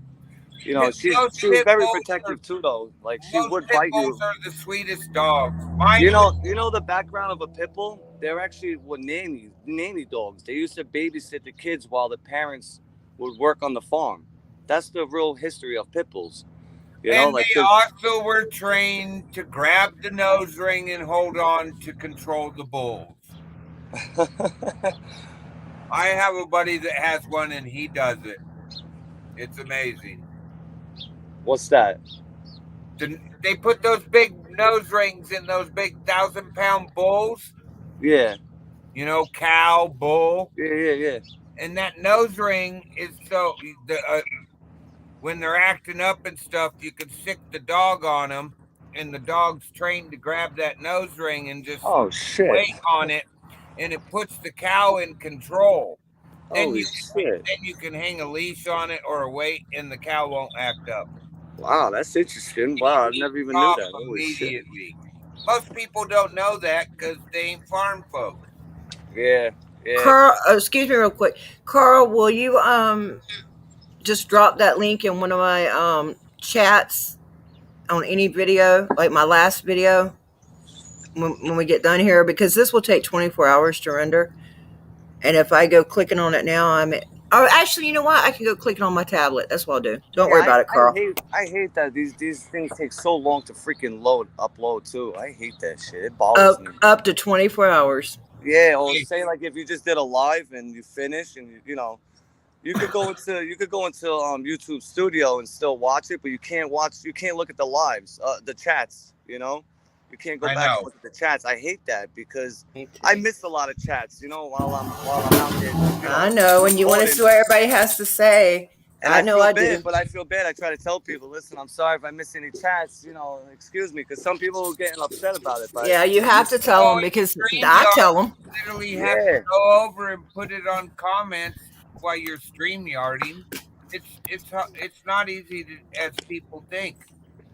you know Most she was pit very bulls are protective too, though. Like she Most would pit bite bulls you. are the sweetest dogs. Mine was You know the background of a pit bull. They're actually were nanny dogs. They used to babysit the kids while the parents would work on the farm. That's the real history of pit bulls. You know, And like they 'cause also were trained to grab the nose ring and hold on to control the bulls. I have a buddy that has one and he does it. It's amazing. what's that? They put those big nose rings in those big 1,000-pound bulls, Yeah, cow, bull. yeah. And that nose ring is so when they're acting up and stuff, you can sick the dog on them, and the dog's trained to grab that nose ring and just Oh shit! wait on it, and it puts the cow in control. Then Holy shit! you can hang a leash on it or a weight, and the cow won't act up. Wow, that's interesting. And Wow, I you never even knew off that. Holy shit! immediately. Most people don't know that because they ain't farm folk. Yeah, yeah, Carl, excuse me, real quick. Carl, will you just drop that link in one of my chats on any video, like my last video, when we get done here, because this will take 24 hours to render. And if I go clicking on it now, oh, actually, you know what? I can go clicking on my tablet. That's what I'll do. Don't yeah. worry about it, Carl. I hate that these things take so long to freaking upload too. I hate that shit. It bothers me. Up to 24 hours. Yeah, or say like if you just did a live and you finish and you know you could go into YouTube Studio and still watch it, but you can't look at the lives, the chats. You know, you can't go I back and know. look at the chats. I hate that because I miss a lot of chats. You know, while I'm out there, you I know, know, and you want to recording. see what everybody has to say. And I I know feel I bad, do. but I feel bad. I try to tell people, listen, I'm sorry if I miss any chats. You know, excuse me, because some people are getting upset about it. But Yeah, you have to tell them because I tell them. Literally have to yeah, go over and put it on comments while you're StreamYarding. It's not easy as people think.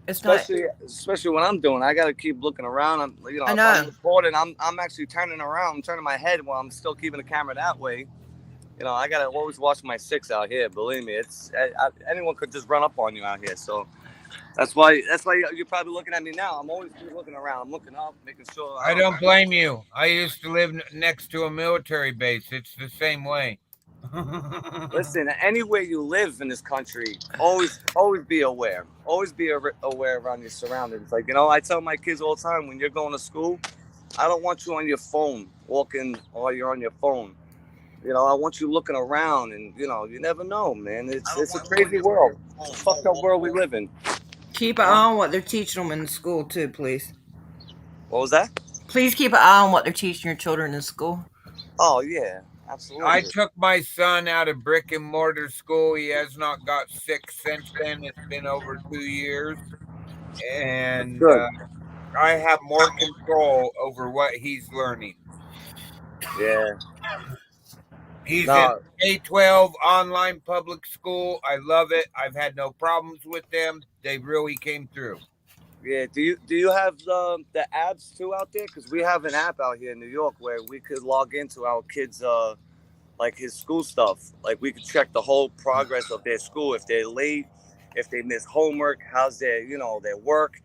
It's not. especially when I'm doing, I gotta keep looking around. I If I'm know. recording, I'm actually turning around. I'm turning my head while I'm still keeping the camera that way. You know, I gotta always watch my six out here. Believe me, anyone could just run up on you out here. So that's why you're probably looking at me now. I'm always looking around. I'm looking up, making sure. I don't blame you. I used to live next to a military base. It's the same way. Listen, anywhere you live in this country, always be aware. Always be aware around your surroundings. Like, you know, I tell my kids all the time, when you're going to school, I don't want you on your phone walking while you're on your phone. You know, I want you looking around, and you know, you never know, man. It's a crazy world. It's a fucked up world we live in. Keep You an know? eye on what they're teaching them in school too, please. What was that? Please keep an eye on what they're teaching your children in school. Oh yeah, I absolutely. took my son out of brick and mortar school. He has not got sick since then. It's been over 2 years. That's And good. I have more control over what he's learning. Yeah. He's in No. K-12 online public school. I love it. I've had no problems with them. They really came through. Yeah. Do you have the apps too out there? Because we have an app out here in New York where we could log into our kids like his school stuff. Like we could check the whole progress of their school, if they're late, if they miss homework, how's their their work.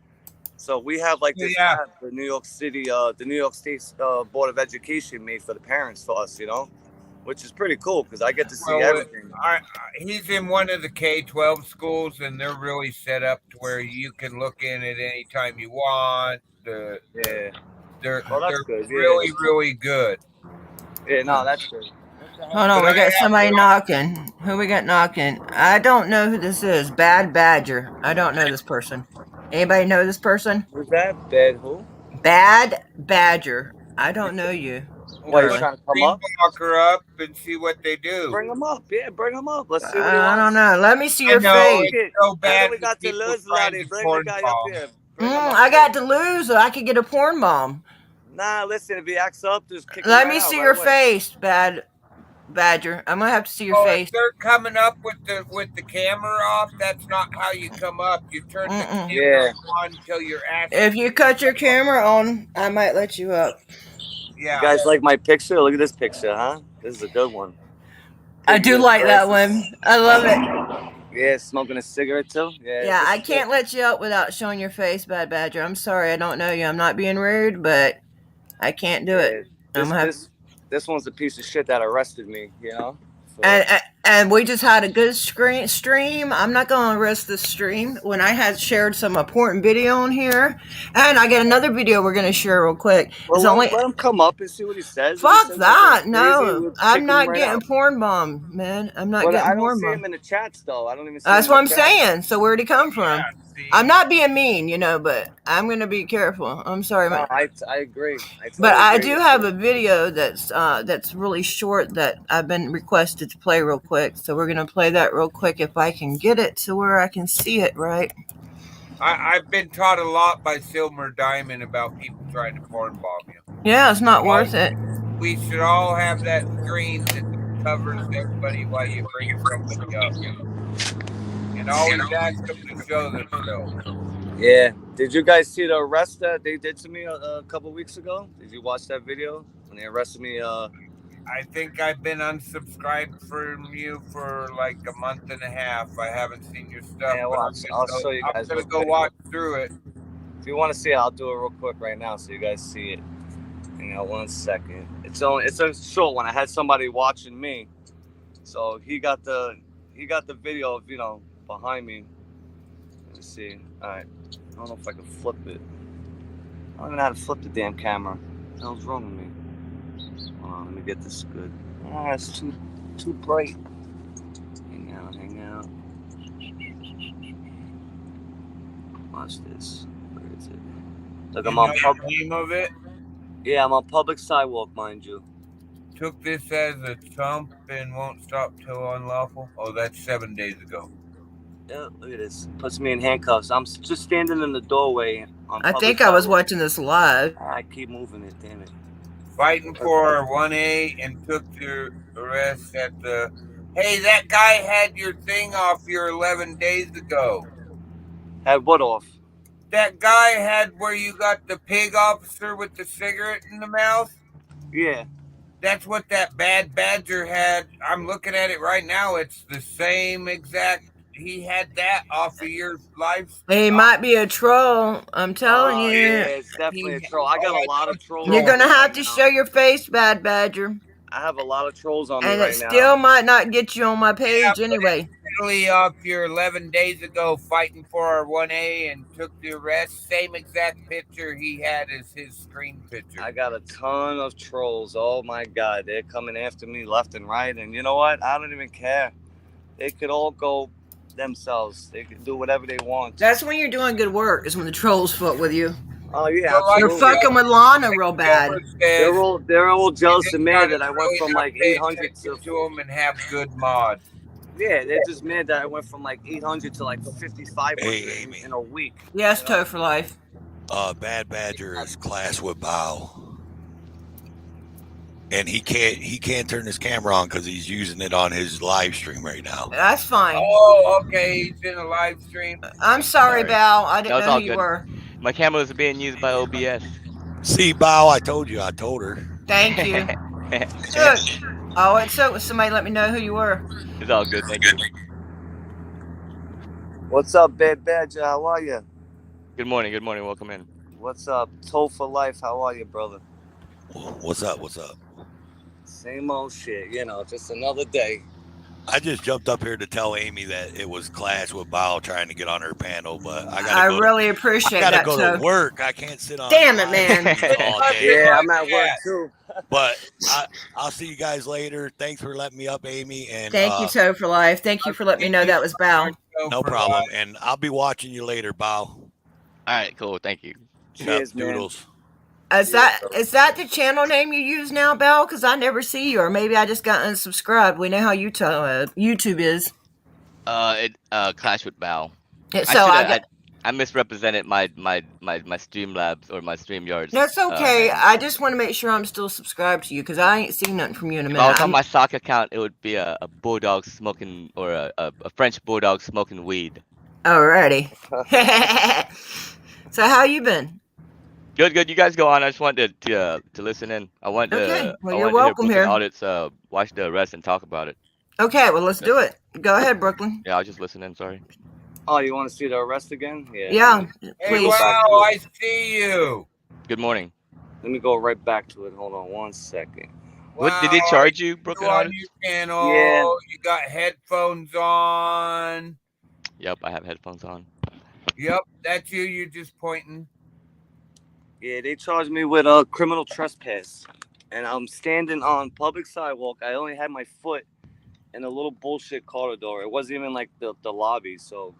So we have like So this yeah, app the New York State Board of Education made for the parents for us, which is pretty cool because I get to see well, everything. he's in one of the K-12 schools, and they're really set up to where you can look in at any time you want. Yeah. They're Well, that's they're good. Yeah. really really good. Yeah. No, that's good. Hold on, But I we got have somebody no. knocking. Who we got knocking? I don't know who this is. Bad Badger. I don't know this person. Anybody know this person? Who's that? Bed who? Bad Badger. I don't know you, We'll What, he's put darling. trying to come Green up? Blocker up and see what they do. Bring him up. Yeah, bring him up. Let's see what he I don't wants. know. Let me see I your know face. Fuck it's it. so I know bad we with got the people lose trying Lottie. to Bring the porn guy up bomb. here. Bring him up I here. got to lose, or I could get a porn bomb. Nah, listen, if he acts up, just kick him Let right me out see right your away. face, Bad Badger. I'm gonna have to see your Oh, if face. they're coming up with the camera off, that's not how you come up. You turn the Mm-mm. camera Yeah. on until your ass is. If you cut your camera on, I might let you up. You Yeah. guys like my picture? Look at this picture, huh? This is a good one. I Pretty do good like that glasses. one. I love it. Yeah, smoking a cigarette too. Yeah, Yeah, this I is good. can't let you up without showing your face, Bad Badger. I'm sorry, I don't know you. I'm not being rude, but I can't do it. Yeah, I'm this gonna have this this one's a piece of shit that arrested me. For and we just had a good stream. I'm not gonna risk the stream when I had shared some important video on here, and I got another video we're gonna share real quick. It's well, only let him come up and see what he says. If he fuck says anything that. crazy, No, we'll I'm kick him not right getting out. porn bombed, man. I'm not But getting I don't porn see bombed. him in the chats though. I don't even see him That's in the what I'm chat. saying. So where'd he come from? Yeah. See. I'm not being mean, but I'm gonna be careful. I'm sorry, No, I agree. I but totally I agree do with have you. a video that's really short that I've been requested to play real quick. So we're gonna play that real quick if I can get it to where I can see it right. I've been taught a lot by Silver Diamond about people trying to porn bomb you. Yeah, it's not worth it. We should all have that screen that covers everybody while you bring somebody up. And always ask them to show themselves. Yeah. Did you guys see the arrest that they did to me a couple weeks ago? Did you watch that video when they arrested me? I think I've been unsubscribed from you for like a month and a half. I haven't seen your stuff, Yeah, but watch. I'll show you I'm guys gonna real go quick. watch through it. If you want to see it, I'll do it real quick right now so you guys see it. Hang on 1 second. It's a short one. I had somebody watching me, so he got the video of behind me. Let me see. All right. I don't know if I can flip it. I don't even know how to flip the damn camera. What the hell's wrong with me? Hold on. Let me get this good. Ah, it's too bright. Hang out. Watch this. Where is it? Look, I'm on the name of it. Yeah, I'm on public sidewalk, mind you. Took this as a trump and won't stop till unlawful. Oh, that's 7 days ago. Yeah, look at this. Puts me in handcuffs. I'm just standing in the doorway on I public think I was sidewalk. watching this live. I keep moving it, damn it. Fighting for 1A and took your arrest at the. Hey, that guy had your thing off your 11 days ago. Had what off? That guy had where you got the pig officer with the cigarette in the mouth. Yeah. That's what that Bad Badger had. I'm looking at it right now. It's the same exact. He had that off of your life. He might be a troll. I'm telling Oh, you. yeah, it's definitely a troll. I got a lot of trolls. You're on gonna me have right to now. show your face, Bad Badger. I have a lot of trolls on me And it right still now. might not get you on my page Yeah, anyway. Italy off your 11 days ago fighting for our 1A and took the arrest. Same exact picture he had as his screen picture. I got a ton of trolls. Oh my God, they're coming after me left and right. And you know what? I don't even care. They could all go themselves. They could do whatever they want. That's when you're doing good work, is when the trolls fuck with you. Oh yeah, So, like, You're absolutely. fucking with Lana real bad. Silver says, They're all jealous you and just mad gotta that I went really from not like pay 800 attention to to them and have good mods. yeah, they're just mad that I went from like 800 to like 5,500 Hey, Amy. in a week. Yes, You know? Toe for life. Bad Badger is class with Bow, and he can't turn his camera on because he's using it on his live stream right now. That's fine. Oh, okay. He's in a live stream. I'm sorry, Sorry. Bal. I didn't No, it's know who all you good. were. My camera was being used by OBS. See, Bow, I told her. Thank you. Good. Oh, it's so somebody let me know who you were. It's all good. Thank you. What's up, Bad Badger? How are you? Good morning. Good morning. Welcome in. What's up, Toe for Life? How are you, brother? What's up? Same old shit, you know, just another day. I just jumped up here to tell Amy that it was class with Bow trying to get on her panel, but I really appreciate I gotta that, go Toe. to work. I can't sit on. Damn it, man. All day. Yeah, I'm at work too. But I'll see you guys later. Thanks for letting me up, Amy. And Thank you, Toe for life. Thank you for letting me know that was Bal. no problem. And I'll be watching you later, Bow. All right, cool. Thank you. Cheers, Doodles. Is that the channel name you use now, Bal? Because I never see you, or maybe I just got unsubscribed. We know how YouTube is. Clash with Bow. So I misrepresented my Streamlabs or my StreamYards. That's okay. I just want to make sure I'm still subscribed to you because I ain't seen nothing from you in a minute. If I was on my sock account, it would be a bulldog smoking or a French bulldog smoking weed. Alrighty. So how you been? Good. You guys go on. I just wanted to listen in. I want to. Okay. Well, I you're wanted welcome to hear here. Audits. Watch the arrest and talk about it. Okay. Well, let's do it. Go ahead, Brooklyn. Yeah, I'll just listen in. Sorry. Oh, you want to see the arrest again? Yeah. Hey, Please. wow, I see you. Good morning. Let me go right back to it. Hold on 1 second. What did they charge you, Brooklyn on Audits? your channel. Yeah. You got headphones on. Yep, I have headphones on. Yep, that's you. You're just pointing. Yeah, they charged me with a criminal trespass, and I'm standing on public sidewalk. I only had my foot in a little bullshit corridor. It wasn't even like the lobby, so.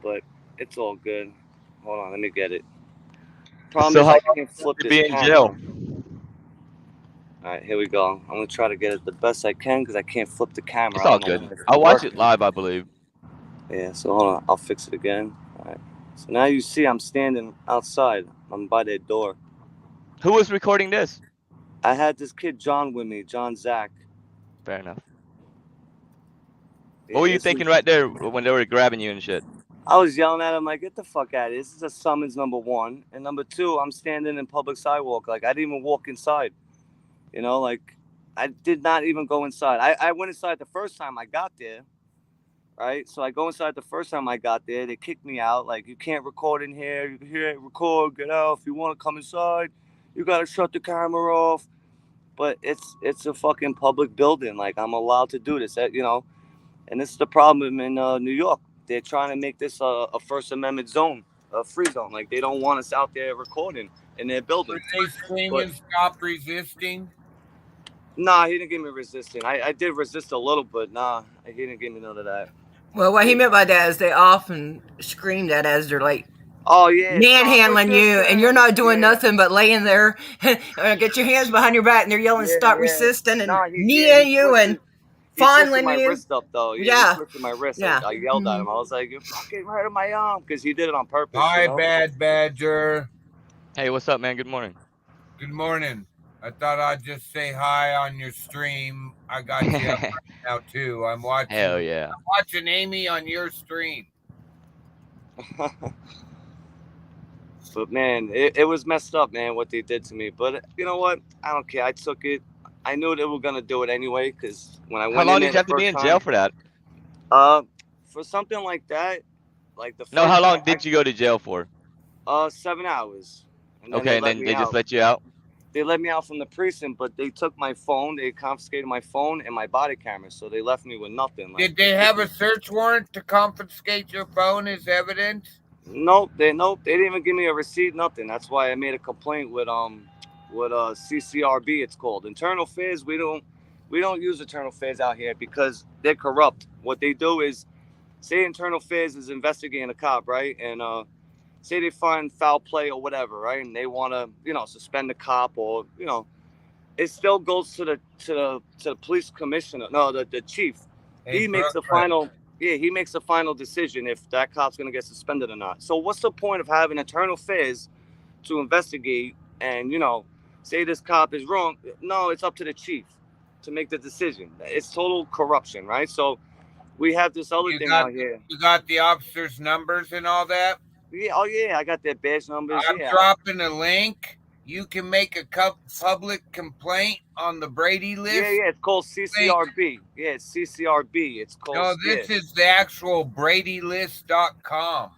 But it's all good. Hold on, let me get it. Problem is I can't flip this be in camera. jail? All right, here we go. I'm gonna try to get it the best I can because I can't flip the camera. It's all good. I'll watch it live, I believe. Yeah, so hold on. I'll fix it again. All right. So now you see I'm standing outside. I'm by their door. Who was recording this? I had this kid, John, with me. John Zach. Fair enough. Yeah, What were you this thinking was- right there when they were grabbing you and shit? I was yelling at him like, get the fuck out of here. This is a summons, number one. And number two, I'm standing in public sidewalk. Like, I didn't even walk inside. You know, like, I did not even go inside. I went inside the first time I got there. Right? So I go inside the first time I got there. They kicked me out. Like, you can't record in here. You can't record. Get out. If you want to come inside, you got to shut the camera off. But it's a fucking public building. Like, I'm allowed to do this, you know. And this is the problem in New York. They're trying to make this a First Amendment zone, a free zone. Like, they don't want us out there recording in their building. Were they screaming, stop resisting? Nah, he didn't give me resisting. I did resist a little, but nah, he didn't give me none of that. Well, what he meant by that is they often scream that as they're like, oh yeah, manhandling you, and you're not doing nothing but laying there. Get your hands behind your back, and they're yelling, "Stop resisting!" and kneeing you and fondling my you. wrist up though. He twisted my wrist. Yeah. I yelled at him. I was like, "You're fucking hurting my arm," because he did it on purpose. Hi, you know? Bad Badger. Hey, what's up, man? Good morning. Good morning. I thought I'd just say hi on your stream. I got you up right now too. I'm watching. Hell yeah. I'm watching Amy on your stream. But man, it was messed up, man, what they did to me. But you know what? I don't care. I took it. I knew they were gonna do it anyway, because when I went How long in did there you have the to be in first jail time- for that? For something like that, like the No, first how long time did you go to jail for? 7 hours. And Okay, and then they just let you out? They let me out from the precinct, but they took my phone. They confiscated my phone and my body camera, so they left me with nothing. Like, Did they have a search warrant to confiscate your phone as evidence? Nope, they didn't even give me a receipt, nothing. That's why I made a complaint with CCRB. It's called Internal Affairs. We don't use Internal Affairs out here because they're corrupt. What they do is, say Internal Affairs is investigating a cop, right? And say they find foul play or whatever, right? And they want to, suspend the cop, or it still goes to the police commissioner, no, the chief. He makes the final. Yeah, he makes the final decision if that cop's going to get suspended or not. So what's the point of having internal affairs to investigate and, say this cop is wrong? No, it's up to the chief to make the decision. It's total corruption, right? So we have this other thing out here. You got the officers' numbers and all that? Yeah, oh yeah, I got their badge numbers. I'm dropping a link. You can make a public complaint on the Brady list. Yeah, it's called CCRB. Yeah, it's CCRB. It's called. No, this is the actual BradyList.com.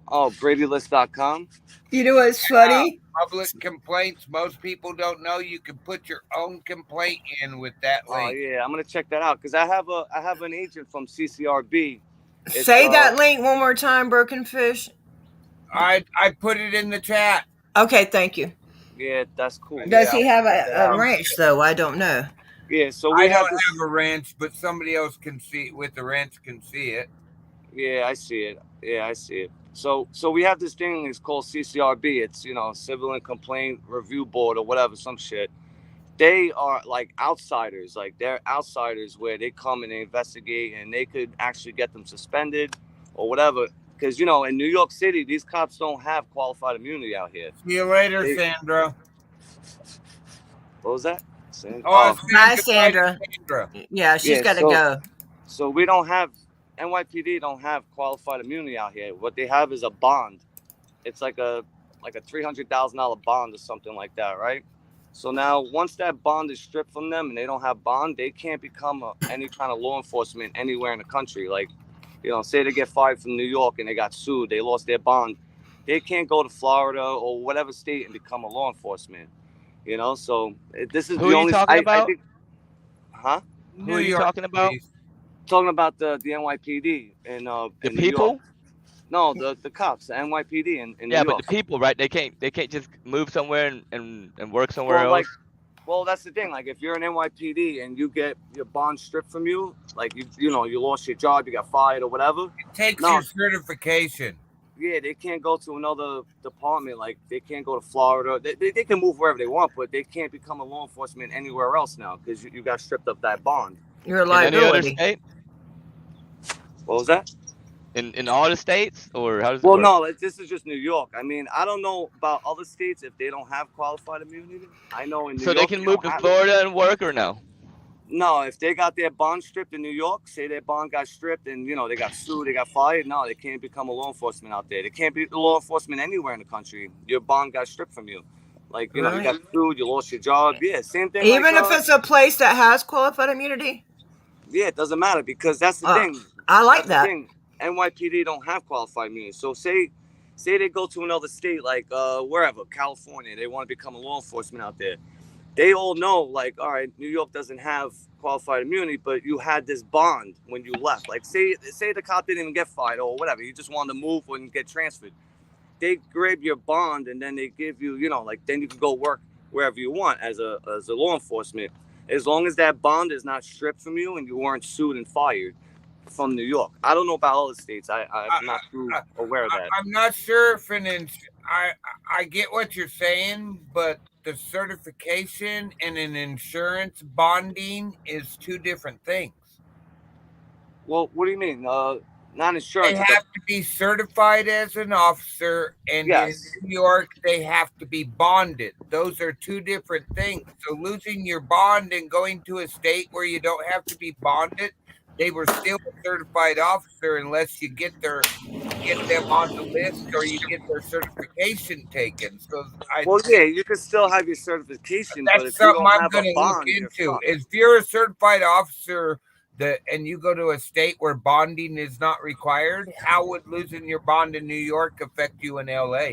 Oh, BradyList.com. You know what's funny? Public complaints. Most people don't know you can put your own complaint in with that link. Oh yeah, I'm gonna check that out because I have an agent from CCRB. Say that link one more time, Broken Fish. I put it in the chat. Okay, thank you. Yeah, that's cool. Does he have a ranch though? I don't know. Yeah, so I don't have a ranch, but somebody else can see with the ranch can see it. Yeah, I see it. Yeah, I see it. So we have this thing. It's called CCRB. It's Civil and Complaint Review Board or whatever, some shit. They are like outsiders. Like they're outsiders where they come and they investigate and they could actually get them suspended or whatever. Because in New York City, these cops don't have qualified immunity out here. See you later, Sandra. What was that? Sandra? Hi, Sandra. Yeah, she's got to go. So we don't have, NYPD don't have qualified immunity out here. What they have is a bond. It's like a $300,000 bond or something like that, right? So now once that bond is stripped from them and they don't have bond, they can't become any kind of law enforcement anywhere in the country. Like, say they get fired from New York and they got sued, they lost their bond. They can't go to Florida or whatever state and become a law enforcement. So this is Who the are only. you talking about? Huh? Who are you talking about? Talking about the NYPD and the people. No, the cops, the NYPD in New York. But the people, right? They can't just move somewhere and work somewhere else. Well, that's the thing. Like, if you're an NYPD and you get your bond stripped from you, like you lost your job, you got fired or whatever. It takes your certification. Yeah, they can't go to another department. Like, they can't go to Florida. They can move wherever they want, but they can't become a law enforcement anywhere else now because you got stripped of that bond. You're a liability. Any other state? What was that? In all the states, or how does it work? Well, no, this is just New York. I mean, I don't know about other states if they don't have qualified immunity. I know in New York. So they can move to Florida and work, or no? No, if they got their bond stripped in New York, say their bond got stripped and they got sued, they got fired. No, they can't become a law enforcement out there. They can't be law enforcement anywhere in the country. Your bond got stripped from you. Like, you got sued, you lost your job. Yeah, same thing. Even if it's a place that has qualified immunity? Yeah, it doesn't matter because that's the thing. I like that. NYPD don't have qualified immunity. So say they go to another state, like wherever, California, they want to become a law enforcement out there. They all know, like, all right, New York doesn't have qualified immunity, but you had this bond when you left. Like, say the cop didn't even get fired or whatever. You just wanted to move and get transferred. They grab your bond and then they give you, then you can go work wherever you want as a law enforcement. As long as that bond is not stripped from you and you weren't sued and fired from New York. I don't know about other states. I'm not too aware of that. I'm not sure if I get what you're saying, but the certification and an insurance bonding is two different things. Well, what do you mean? Not insurance. They have to be certified as an officer, and in New York, they have to be bonded. Those are two different things. So losing your bond and going to a state where you don't have to be bonded, they were still a certified officer unless you get them on the list or you get their certification taken. So you can still have your certification, that's but if something you don't I'm have going a to bond, look into. If you're a certified officer and you go to a state where bonding is not required, how would losing your bond in New York affect you in LA?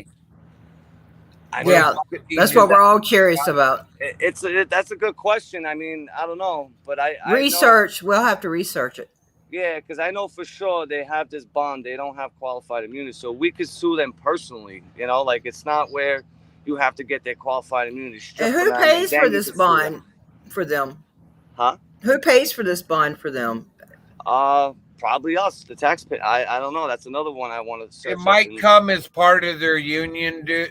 I Yeah, mean, that's is what we're that, all curious about. that's a good question. I mean, I don't know, but I know, Research. We'll have to research it. yeah, because I know for sure they have this bond. They don't have qualified immunity, so we could sue them personally. You know, like it's not where you have to get their qualified immunity And stripped from who them, and pays for then you this could sue them. bond for them? Huh? Who pays for this bond for them? Probably us, the taxpayer. I don't know. That's another one I want to It search up. might And come as part of their union yeah,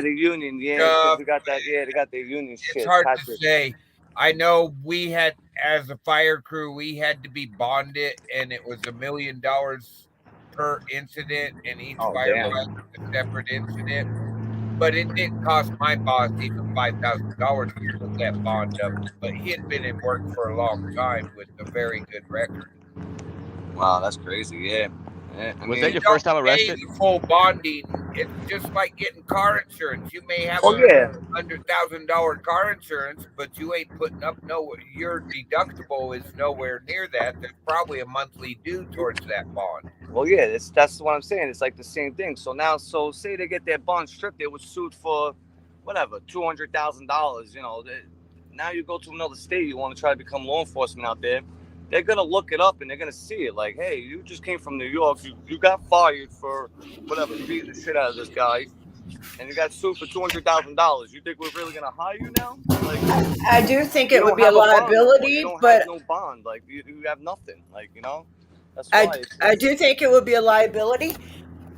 the union. Yeah, because stuff. we got that. Yeah, they got their union It's shit hard to attached. say. I know we had, as a fire crew, we had to be bonded, and it was $1 million per incident, and each Oh damn. firefight was a separate incident. But it didn't cost my boss even $5,000 to put that bond up. But he had been in work for a long time with a very good record. Wow, that's crazy. Yeah. Yeah, I Was mean, that You your don't first time pay arrested? the full bonding. It's just like getting car insurance. You may have oh a yeah. $100,000 car insurance, but you ain't putting up your deductible is nowhere near that. There's probably a monthly due towards that bond. Well, yeah, that's what I'm saying. It's like the same thing. So now, so say they get their bond stripped, they was sued for whatever $200,000. You know, now you go to another state, you want to try to become law enforcement out there. They're gonna look it up and they're gonna see it. Like, hey, you just came from New York. You got fired for whatever, beating the shit out of this guy, and you got sued for $200,000. You think we're really gonna hire you now? Like, I do think you it would don't be a have a bond no more. You liability, don't have but no bond. Like, you have nothing. Like, that's I why I do think it would be a liability.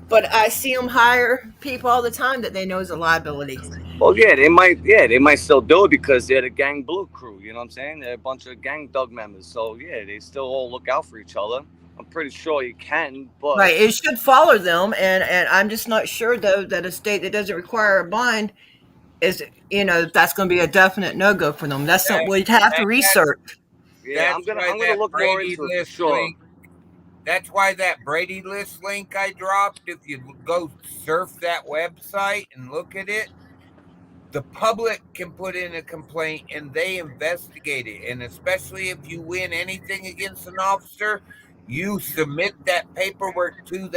But I see them hire people all the time that they know is a liability. Well, yeah, they might. Yeah, they might still do it because they're the gang blue crew. You know what I'm saying? They're a bunch of gang Doug members. So yeah, they still all look out for each other. I'm pretty sure you can, but Right. It should follow them, and I'm just not sure though that a state that doesn't require a bond is that's going to be a definite no go for them. That's something That, we'd have to and research. yeah, that's why I'm gonna that look more Brady into it for list sure. link. That's why that Brady list link I dropped. If you go surf that website and look at it, the public can put in a complaint and they investigate it. And especially if you win anything against an officer, you submit that paperwork to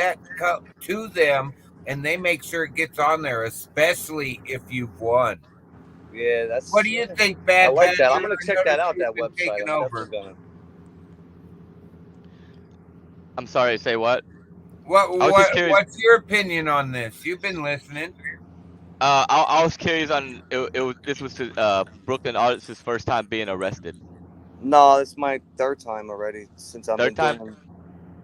to them, and they make sure it gets on there, especially if you've won. Yeah, What that's. do you Yeah, think, I Bad like Badger? that. I'm gonna I check that noticed out. you've That been website. taking I'm over. definitely gonna. I'm sorry, say what? What I was just what curious. what's your opinion on this? You've been listening. I was curious on this was Brooklyn Artist's first time being arrested. No, it's my third time already since I've been Third time? doing.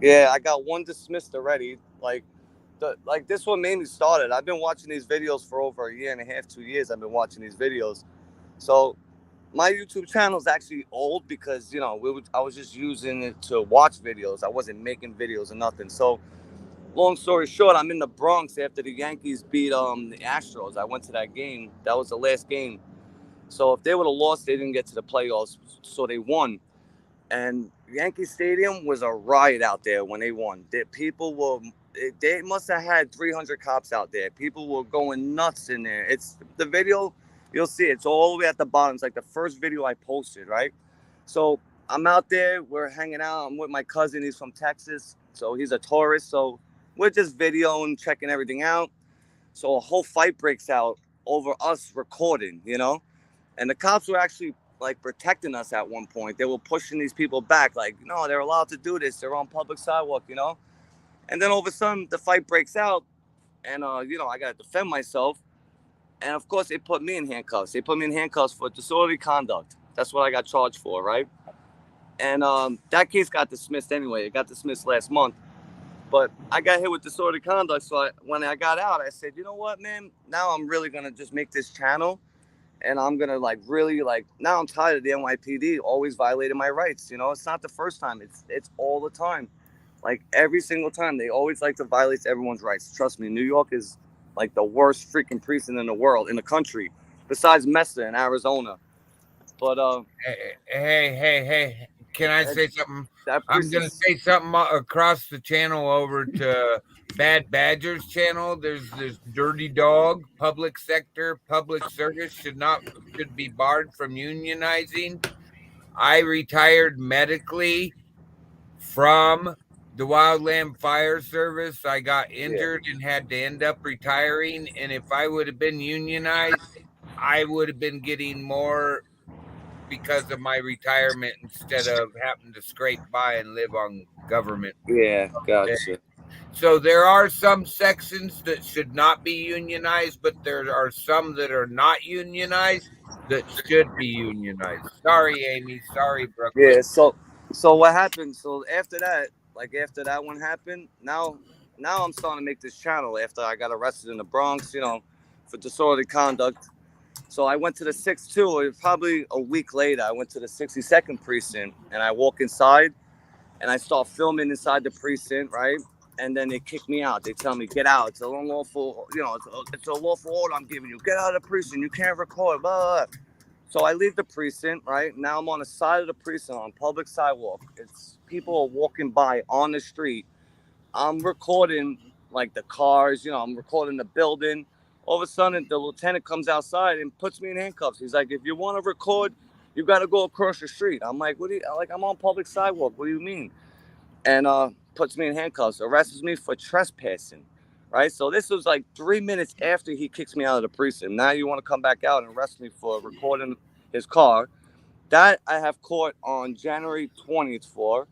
Yeah, I got one dismissed already. Like this one made me started. I've been watching these videos for over a year and a half, 2 years. I've been watching these videos. So my YouTube channel is actually old because I was just using it to watch videos. I wasn't making videos or nothing. So long story short, I'm in the Bronx after the Yankees beat the Astros. I went to that game. That was the last game. So if they would have lost, they didn't get to the playoffs. So they won. And Yankee Stadium was a riot out there when they won. They must have had 300 cops out there. People were going nuts in there. It's the video, you'll see it's all the way at the bottom. It's like the first video I posted, right? So I'm out there, we're hanging out. I'm with my cousin, he's from Texas, so he's a tourist. So we're just videoing, checking everything out. So a whole fight breaks out over us recording. And the cops were actually like protecting us at one point. They were pushing these people back, like, no, they're allowed to do this. They're on public sidewalk. And then all of a sudden the fight breaks out, and I gotta defend myself. And of course they put me in handcuffs. They put me in handcuffs for disorderly conduct. That's what I got charged for, right? And that case got dismissed anyway. It got dismissed last month. But I got hit with disorderly conduct. So when I got out, I said, you know what, man? Now I'm really gonna just make this channel. And I'm gonna now I'm tired of the NYPD always violating my rights. It's not the first time. It's all the time. Like every single time, they always like to violate everyone's rights. Trust me, New York is like the worst freaking precinct in the world, in the country, besides Mesa in Arizona. But Hey! Can I that, say something? that I'm gonna precinct's say something across the channel over to Bad Badger's channel. There's this dirty dog. Public sector, public service should be barred from unionizing. I retired medically from the Wildland Fire Service. I got injured and had to end up retiring. And if I would have been unionized, I would have been getting more because of my retirement instead of having to scrape by and live on government. Yeah, gotcha. So there are some sections that should not be unionized, but there are some that are not unionized that should be unionized. Sorry, Amy. Sorry, Brooklyn. Yeah, so what happened? So after that one happened, now I'm starting to make this channel after I got arrested in the Bronx, for disorderly conduct. So I went to the 6-2, probably a week later, I went to the 62nd precinct and I walk inside and I start filming inside the precinct, right? And then they kick me out. They tell me, get out. It's a unlawful, it's a lawful order I'm giving you. Get out of the precinct. You can't record, blah, blah, blah. So I leave the precinct, right? Now I'm on the side of the precinct on public sidewalk. It's people are walking by on the street. I'm recording like the cars, I'm recording the building. All of a sudden, the lieutenant comes outside and puts me in handcuffs. He's like, if you want to record, you got to go across the street. I'm like, I'm on public sidewalk. What do you mean? And puts me in handcuffs, arrests me for trespassing, right? So this was like 3 minutes after he kicks me out of the precinct. Now you want to come back out and arrest me for recording his car. That I have court on January 20th for.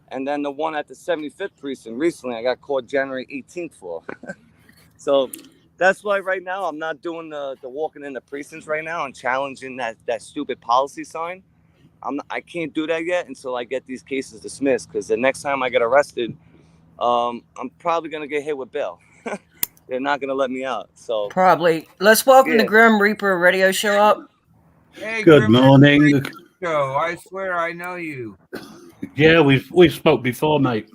And then the one at the 75th precinct recently, I got caught January 18th for. So that's why right now I'm not doing the walking in the precincts right now and challenging that stupid policy sign. I can't do that yet until I get these cases dismissed, because the next time I get arrested, I'm probably going to get hit with bail. They're not going to let me out. So Probably. Let's welcome the Yeah. Grim Reaper radio show up. Hey, Good Grim morning. Reaper Show. I swear I know you. Yeah, we've spoke before, mate.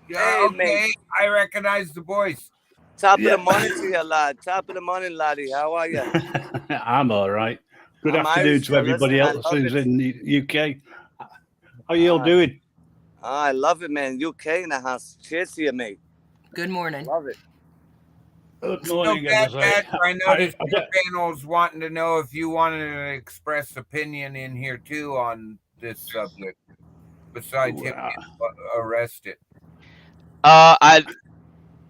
Yeah, Hey, okay. mate. I recognize the voice. Top Yeah. of the morning to you, lad. Top of the morning, laddie. How are you? I'm all right. Good I'm afternoon Irish, to everybody listen, I else love who's it. in the UK. How you all doing? I love it, man. UK in the house. Cheers to you, mate. Good morning. Love it. Good So, morning, Bad as I say. Batch, I noticed your panel's wanting to know if you wanted to express opinion in here too on this subject, besides him getting arrested.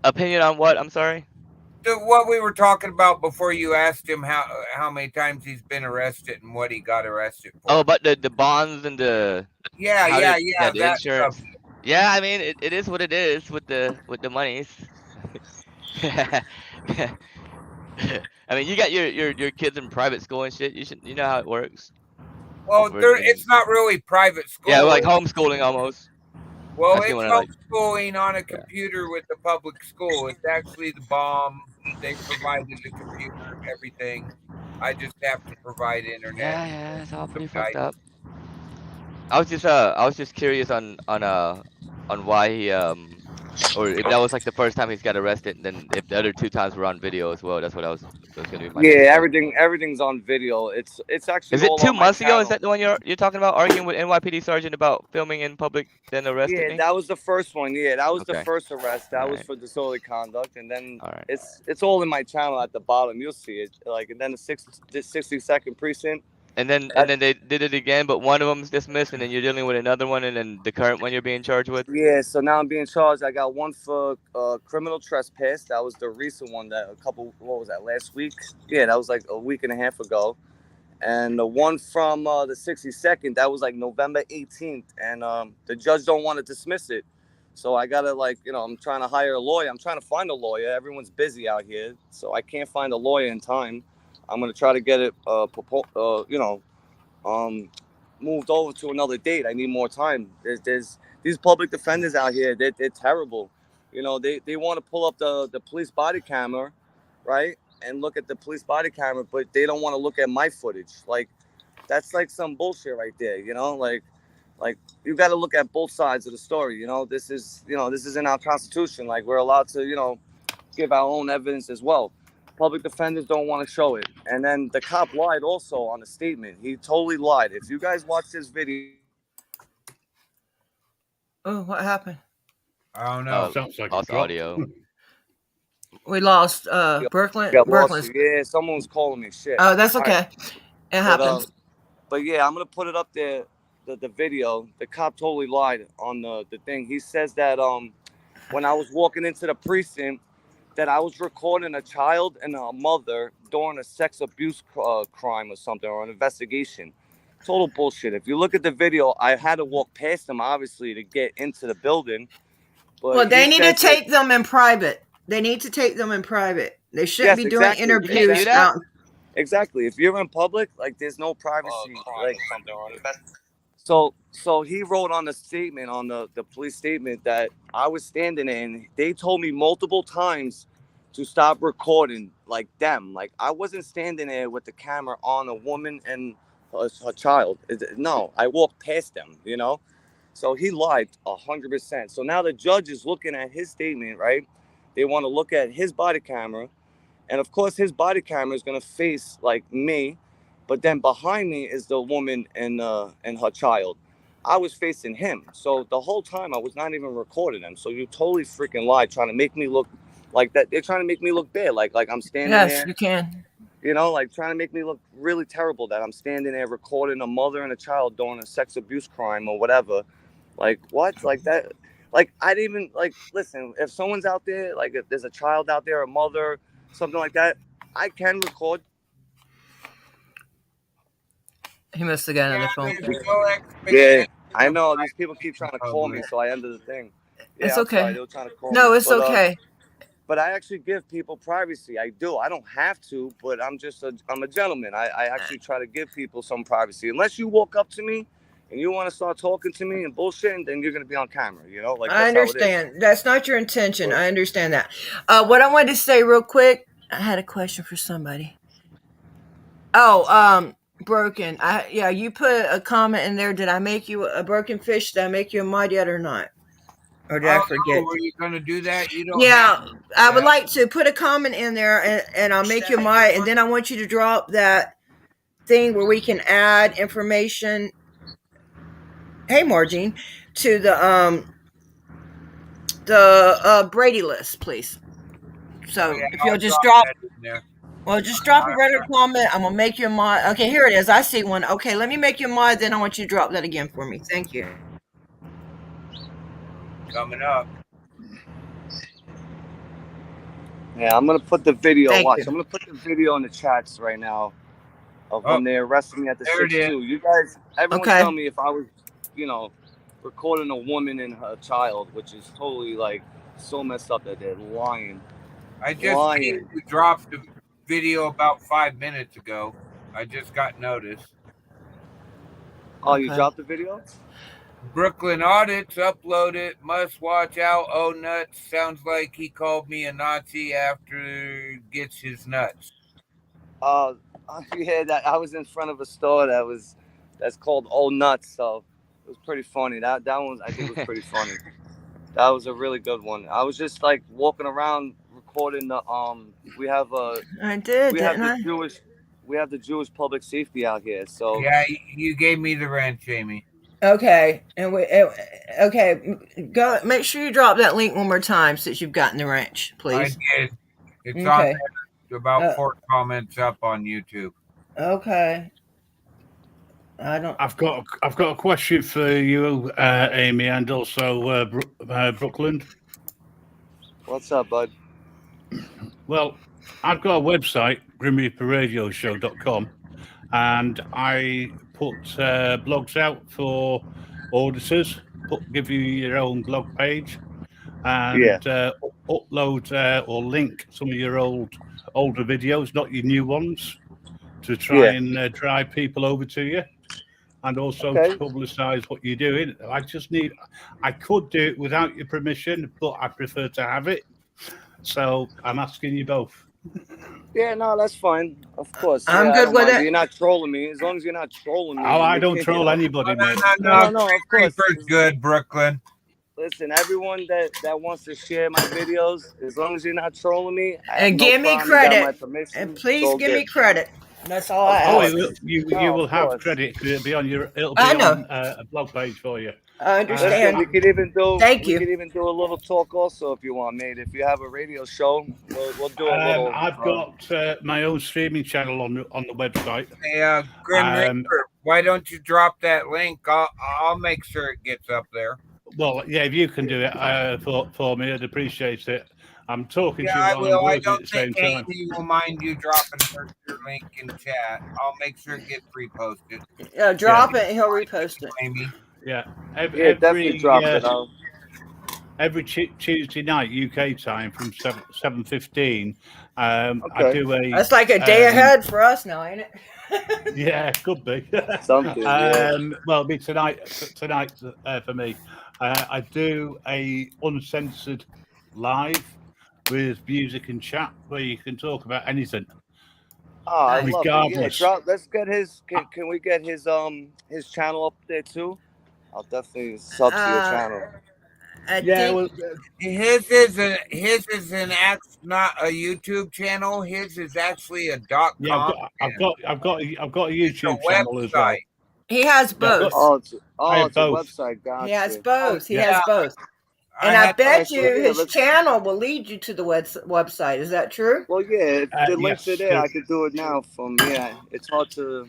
Opinion on what? I'm sorry. What we were talking about before you asked him how many times he's been arrested and what he got arrested for. Oh, but the bonds and the the that insurance. subject. Yeah, I mean it is what it is with the monies. I mean, you got your kids in private school and shit. You know how it works. Well, it's not really private school. Yeah, like homeschooling almost. Well, it's homeschooling on a computer with the public school. It's actually the bomb. They provided the computer, everything. I just have to provide internet. Yeah, it's all pretty fucked up. I was just curious on why he or if that was like the first time he's got arrested, and then if the other 2 times were on video as well. That's what was gonna be my everything's on video. It's actually. Is it all 2 on my months ago? channel. Is that the one you're talking about, arguing with NYPD sergeant about filming in public, then arresting me? Yeah, that was the first one. Yeah, that was the Okay. first arrest. That was Alright. for disorderly conduct, and then Alright. it's all in my channel at the bottom. You'll see it. Like, and then the 62nd precinct. And then they did it again, but one of them's dismissed, and then you're dealing with another one, and then the current one you're being charged with. Yeah, so now I'm being charged. I got one for criminal trespass. That was the recent one last week? Yeah, that was like a week and a half ago. And the one from the 62nd, that was like November 18th. And the judge don't want to dismiss it. So I got to I'm trying to hire a lawyer. I'm trying to find a lawyer. Everyone's busy out here. So I can't find a lawyer in time. I'm going to try to get it, moved over to another date. I need more time. There's these public defenders out here. They're terrible. They want to pull up the police body camera, right, and look at the police body camera, but they don't want to look at my footage. Like, that's like some bullshit right there. Like you got to look at both sides of the story. This is in our Constitution. Like, we're allowed to give our own evidence as well. Public defenders don't want to show it. And then the cop lied also on the statement. He totally lied. If you guys watch this video. Oh, what happened? I don't know. Sounds like lost audio. We lost Brooklyn. Yeah, someone was calling me. Shit. Oh, that's okay. Right. It happens. But yeah, I'm going to put it up there. the video, the cop totally lied on the thing. He says that when I was walking into the precinct, that I was recording a child and a mother during a sex abuse crime or something, or an investigation. Total bullshit. If you look at the video, I had to walk past him, obviously, to get into the building. But Well, he they need to says that, take them in private. They need to take them in private. They shouldn't yes, be doing exactly. You can't do interviews that. out. Exactly. If you're in public, like, there's no privacy. Like, so he wrote on the statement, on the police statement, that I was standing there and they told me multiple times to stop recording, like, them. Like, I wasn't standing there with the camera on a woman and her child. No, I walked past them, you know? So he lied 100%. So now the judge is looking at his statement, right? They want to look at his body camera. And of course, his body camera is going to face, like, me. But then behind me is the woman and her child. I was facing him. So the whole time I was not even recording them. So you totally freaking lied, trying to make me look like that. They're trying to make me look bad. Like I'm standing Yes, there, you can. you know, like trying to make me look really terrible, that I'm standing there recording a mother and a child doing a sex abuse crime or whatever. Like, what? Like that? Like, I didn't even, like, listen, if someone's out there, like if there's a child out there, a mother, something like that, I can record. He must have got another phone There's call. no Yeah, expectation I of know. These people keep trying to call me, public. so I ended the thing. It's Yeah, I'm sorry. okay. They were trying to call No, me. it's okay. But I actually give people privacy. I do. I don't have to, but I'm a gentleman. I actually try to give people some privacy. Unless you walk up to me and you want to start talking to me and bullshitting, then you're going to be on camera, you know? Like, I that's how it is. understand. That's not your intention. But I understand that. What I wanted to say real quick, I had a question for somebody. Oh, broken. Yeah, you put a comment in there. Did I make you a broken fish? Did I make you a mod yet or not? Or did I Oh, forget? were you going to do that? You don't Yeah, have to do I would that. like to put a comment in there and I'll make you a mod, and then I want you to drop that thing where we can add information. Hey, Margene, to the Brady list, please. So Yeah, if you'll I'll just drop, that in there. well, just drop a regular comment. I'm gonna make you a mod. Okay, here it is. I see one. Okay, let me make you a mod. Then I want you to drop that again for me. Thank you. Coming up. yeah, I'm going to put the video. Thank Watch. you. I'm going to put the video in the chats right now of Oh, when they arrested me at the there it 6-2. You guys, everyone Okay. tell me if I was, you know, recording a woman and her child, which is totally, like, so messed up that they're lying. I just Lying. dropped the video about 5 minutes ago. I just got notice. Oh, you Okay. dropped the video? Brooklyn audits uploaded. Must watch out. Oh, nuts. Sounds like he called me a Nazi after gets his nuts. Yeah, that I was in front of a store that's called Old Nuts, so it was pretty funny. That one I think was pretty funny. That was a really good one. I was just like walking around recording the we have I did, we have didn't the I? we have the Jewish public safety out here. So Yeah, you gave me the wrench, Amy. Okay, and okay, go. Make sure you drop that link one more time since you've gotten the wrench, I please. did. It's on Okay. there. About 4 comments up on YouTube. Okay. I don't. I've got a question for you, Amy, and also Brooklyn. what's up, bud? Well, I've got a website, grimreaperradioshow.com, and I put blogs out for auditors. Give you your own blog page, and upload or link some of your older videos, not your new ones, to try and drive people over to you, and also to publicize what you're doing. I could do it without your permission, but I prefer to have it. So I'm asking you both. Yeah, no, that's fine. Of course. I'm I good don't with mind. it. You're not trolling me. As long as you're not trolling me. Oh, I don't troll anybody, mate. No, of course. Creeper's good, Brooklyn. Listen, everyone that wants to share my videos, as long as you're not trolling me, I have And no give me problem. You got my credit. permission. And please So give me good. credit. That's all I Oh, ask. you No, will of have course. credit because it'll be on I know. on a blog page for you. I understand. Listen, we could even do. Thank we you. could even do a little talk also if you want, mate. If you have a radio show, we'll do a little. I've got my own streaming channel on the website. Hey, Grim Reaper, Why don't you drop that link? I'll make sure it gets up there. Well, yeah, if you can do it for me, I'd appreciate it. I'm talking to you I while will. I'm I working don't at the think same time. Amy will mind you dropping your link in chat. I'll make sure it gets reposted. Drop it, he'll repost it. Amy. Yeah, definitely drop it out. Every Tuesday night UK time from 7:15. I Okay. do a. That's like a day ahead for us now, ain't it? Yeah, could be. Something. Yeah. Well, it'll be tonight for me. I do a uncensored live with music and chat where you can talk about anything. Oh, I love it. Yeah, regardless. let's get his. Can we get his channel up there too? I'll definitely sub to your channel. Yeah, well, his is not a YouTube channel. His is actually a .com. Yeah, I've got a YouTube channel as well. He has both. It's a both. website. Gotcha. He has both. He Yeah. has both. And I bet you yeah, his channel will lead you to the website. Is that true? Well, yeah, if the links yes, are there, I could do it now from, it's hard to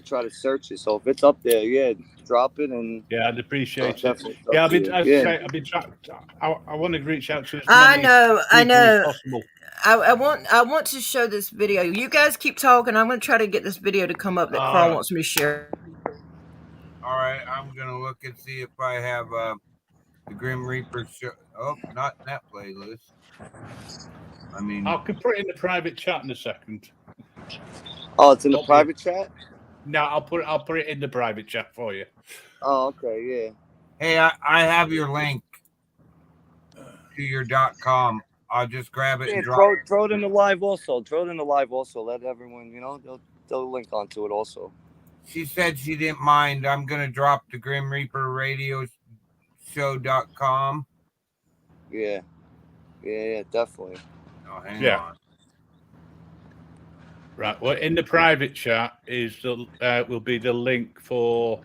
try to search it. So if it's up there, yeah, drop it and. Yeah, I'd appreciate it. definitely Yeah, sub to you. I've been trying. I want to reach out to as I many know. people as possible. I want to show this video. You guys keep talking. I'm going to try to get this video to come up that Carl wants me to share. All right, I'm going to look and see if I have the Grim Reaper show. Oh, not that playlist. I mean, I could put it in the private chat in a second. Oh, it's in the private chat? No, I'll put it in the private chat for you. Oh, okay, yeah. Hey, I have your link to your .com. I'll just grab it and throw it in the live also. Let everyone, they'll link onto it also. She said she didn't mind. I'm going to drop the Grim Reaper Radio Show.com. Yeah, definitely. Oh, hang on. Right. Well, in the private chat will be the link for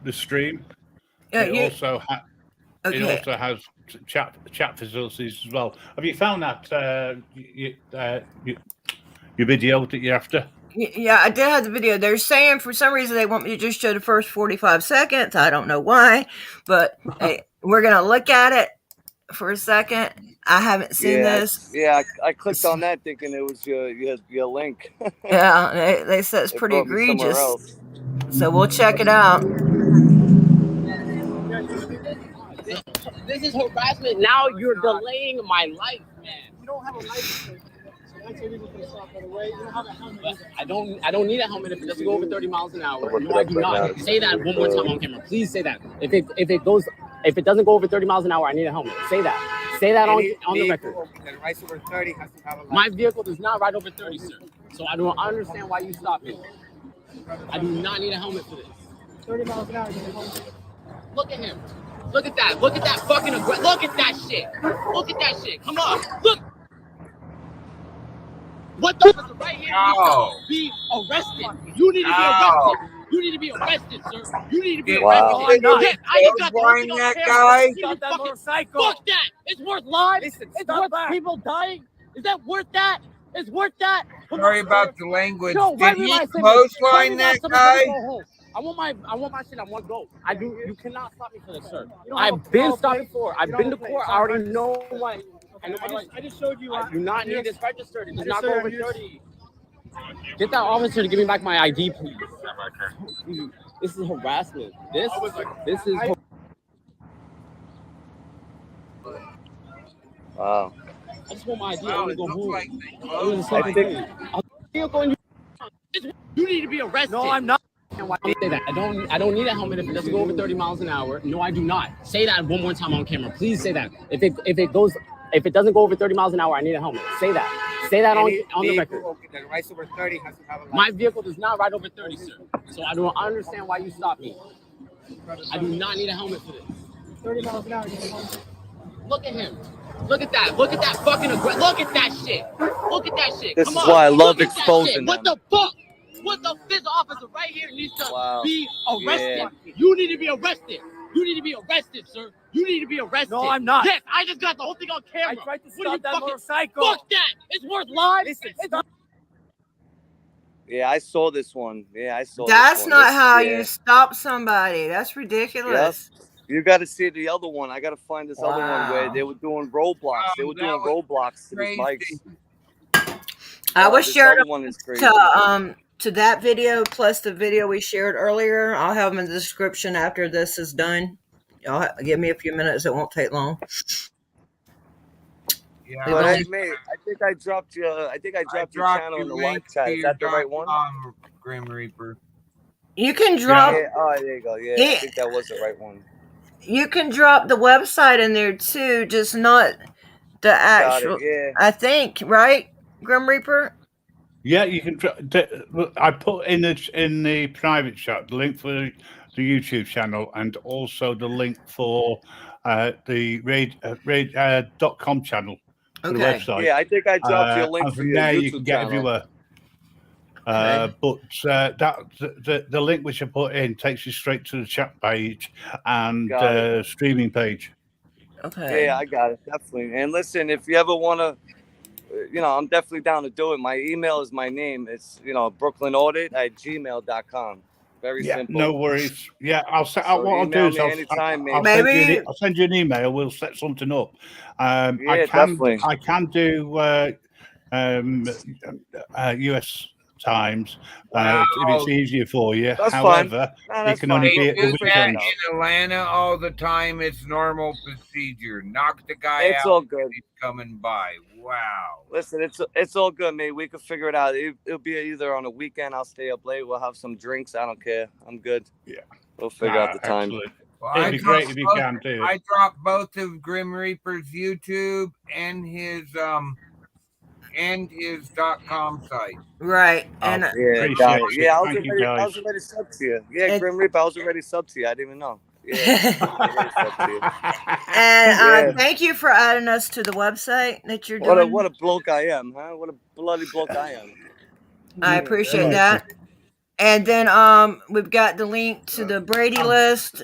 the stream. It also has chat facilities as well. Have you found that your video that you're after? Yeah, I did have the video. They're saying for some reason they want me to just show the first 45 seconds. I don't know why, but hey, we're going to look at it for a second. I haven't seen this. I clicked on that thinking it was your link. Yeah, they said it's pretty egregious. So we'll check it out. This is harassment. Now you're delaying my life, man. You don't have a license. I don't need a helmet if it doesn't go over 30 miles an hour. No, I do not. Say that one more time on camera. Please say that. If it doesn't go over 30 miles an hour, I need a helmet. Say that. Say that on the record. That rides over 30 has to have a license. My vehicle does not ride over 30, sir. So I don't understand why you stopped me. I do not need a helmet for this. 30 miles an hour. Look at him. Look at that. Look at that fucking look at that shit. Look at that shit. Come on. Look. What the fuck right here needs to be arrested. You need to be arrested. You need to be arrested, sir. You need to be arrested. Yes, I just got the whole thing on camera. Stop that motorcycle. Fuck that. It's worth lives. It's worth people dying. Is that worth that? It's worth that. Sorry about the language. No, did he clothesline that guy? I want my shit on one go. You cannot stop me for this, sir. I've been stopped before. I've been to court. I already know what. I just showed you. I do not need this registered. It does not go over 30. Get that officer to give me back my ID, please. This is harassment. This is. Wow. I just want my ID. I want to go home. You need to be arrested. No, I'm not. Say that. I don't need a helmet if it doesn't go over 30 miles an hour. No, I do not. Say that one more time on camera. Please say that. If it doesn't go over 30 miles an hour, I need a helmet. Say that. Say that on the record. That rides over 30 has to have a license. My vehicle does not ride over 30, sir. So I don't understand why you stopped me. I do not need a helmet for this. 30 miles an hour. Look at him. Look at that. Look at that fucking look at that shit. Look at that shit. This is why I love exposing them. What the fuck? What the fifth officer right here needs to be arrested. Yeah. You need to be arrested. You need to be arrested, sir. You need to be arrested. No, I'm not. Yes, I just got the whole thing on camera. I tried to stop that motorcycle. Fuck that. It's worth lives. Listen, Yeah, I saw this one. Yeah, I saw That's this one. not how Yeah. you stop somebody. That's Yep. ridiculous. You got to see the other one. I got to find this other one where they Wow. were doing roadblocks. They were That doing was roadblocks to these crazy. bikes. I will This share other them one is crazy. to that video plus the video we shared earlier. I'll have them in the description after this is done. Give me a few minutes. It won't take long. Yeah, We've But only- hey, mate, I think I dropped your dropped channel in your the live link chat. to Is your that the right one? Grim Reaper. You can drop. Yeah. Oh, there you go. Yeah, I Yeah. think that was the right one. You can drop the website in there too, just not the actual. Yeah. I think, right, Grim Reaper. Yeah, you can. I put in the private chat the link for the YouTube channel and also the link for the raid.com channel for the Okay. website. Yeah, I think I dropped your link and for from your there YouTube you can get channel. everywhere. But the link which I put in takes you straight to the chat page and streaming page. Okay. Yeah, I got it, definitely. And listen, if you ever want to, I'm definitely down to do it. My email is my name. It's, brooklynaudit@gmail.com. Very simple. No worries. Yeah, I'll set So out what I'll do email is me anytime, I'll mate. send you an email. We'll set something up. Definitely. I can do US times if it's easier for you. That's However, fine. it can only be at the weekend. In Atlanta all the time. It's normal procedure. Knock the guy It's out. all good. He's coming by. Wow. Listen, it's all good, mate. We can figure it out. It'll be either on a weekend. I'll stay up late. We'll have some drinks. I don't care. I'm good. Yeah. We'll figure out the time. Excellent. Well, It'd be great if you can do it. I dropped both of Grim Reaper's YouTube and his .com site. Right. And got it. Appreciate Yeah, I Thank you, was guys. already sub to you. Yeah, Grim Reaper, I was already sub to you. I didn't even know. Yeah, I was already sub to you. And thank you for adding us to the website that you're doing. What a bloke I am, huh? What a bloody bloke I am. I appreciate that. And then we've got the link to the Brady list.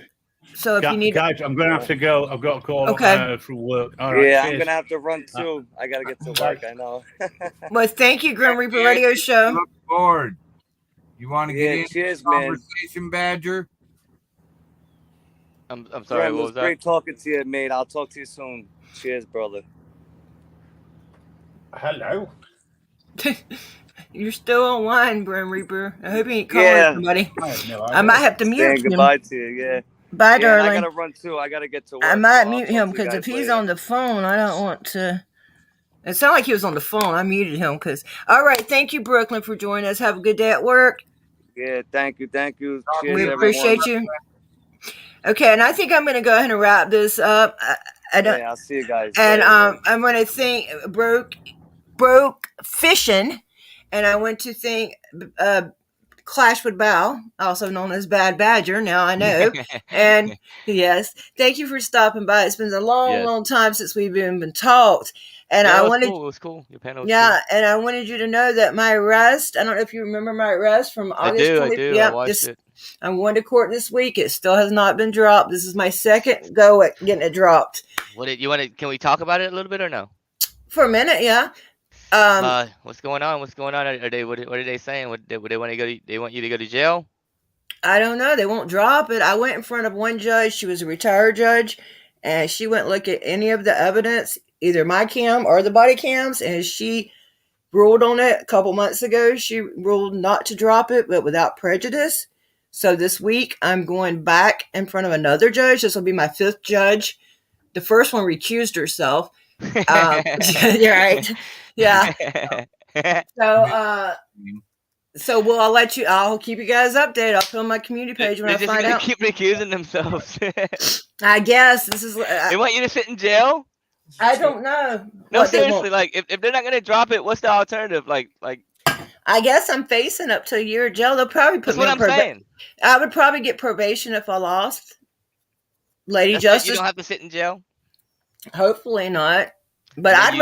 So if you need, guys, I'm going to have to go. I've got a call through work. All right, yeah, cheers. I'm gonna have to run too. I gotta get to work. I know. Well, thank you, Grim Reaper Radio Show. Look forward. You want to get in cheers, the conversation, Badger? I'm sorry. It What was was that? great talking to you, mate. I'll talk to you soon. Cheers, brother. Hello. You're still online, Grim Reaper. I hope you ain't calling somebody. I might have to mute Saying him. goodbye to you. Yeah. Bye, darling. I gotta run too. I gotta get to work. I might so mute him because if he's on the phone, I don't want to. It sounded like he was on the phone. I muted him because. All right, thank you, Brooklyn, for joining us. Have a good day at work. Yeah, thank you. Cheers, we appreciate you. Okay, and I think I'm going to go ahead and wrap this up. I'll see you guys. And I'm going to thank broke fishing, and I want to thank Clash with Bow, also known as Bad Badger. Now I know. And yes, thank you for stopping by. It's been a long time since we've been talked. And I wanted, it was cool. Your panel was cool. And I wanted you to know that my arrest, I don't know if you remember my arrest from August 20th. I do. I watched it. I'm going to court this week. It still has not been dropped. This is my second go at getting it dropped. Can we talk about it a little bit or no? For a minute, yeah. What's going on? What are they saying? Would they want to go? They want you to go to jail? I don't know. They won't drop it. I went in front of one judge. She was a retired judge, and she wouldn't look at any of the evidence, either my cam or the body cams, and she ruled on it a couple months ago. She ruled not to drop it, but without prejudice. So this week, I'm going back in front of another judge. This will be my fifth judge. The first one recused herself. You're right. Yeah. So I'll keep you guys updated. I'll put on my community page when I find out. Keep recusing themselves. I guess this is. They want you to sit in jail? I don't know. No, seriously. Like, if they're not gonna drop it, what's the alternative? Like. I guess I'm facing up to a year of jail. They'll probably put me on probation. I would probably get probation if I lost. Lady Justice. You don't have to sit in jail. Hopefully not. But I'd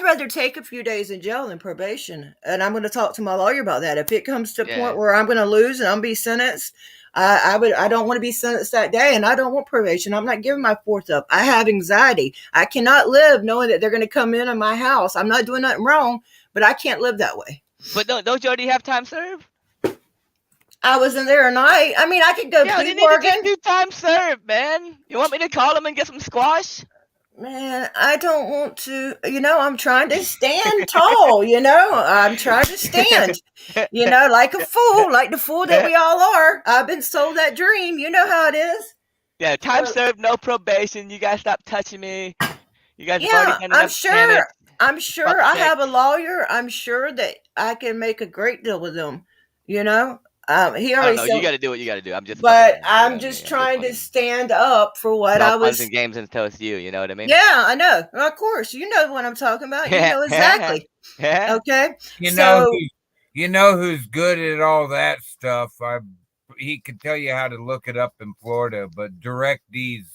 rather take a few days in jail than probation. And I'm going to talk to my lawyer about that. If it comes to a point where I'm going to lose and I'm be sentenced, I don't want to be sentenced that day, and I don't want probation. I'm not giving my fourth up. I have anxiety. I cannot live knowing that they're going to come in my house. I'm not doing nothing wrong, but I can't live that way. But don't you already have time served? I wasn't there tonight. I mean, I could go Yeah, plea you need to just bargain. do time served, man. You want me to call him and get some squash? Man, I don't want to. I'm trying to stand tall. I'm trying to stand. Like a fool, like the fool that we all are. I've been sold that dream. You know how it is. Yeah, time served, no probation. You guys stop touching me. You guys have already Yeah, done I'm enough damage. sure. I'm sure Fuck I check. have a lawyer. I'm sure that I can make a great deal with him. He I already don't know. You said, got to do what you got to do. I'm just fucking but around. You know I'm what I mean? just I'm just trying to fucking. stand up for what It's all I funs was. and games until it's you. You know what I mean? Yeah, I know. Of course, you know what I'm talking about. You know exactly. Yeah. Okay, You so know who's good at all that stuff. He could tell you how to look it up in Florida, but Direct D's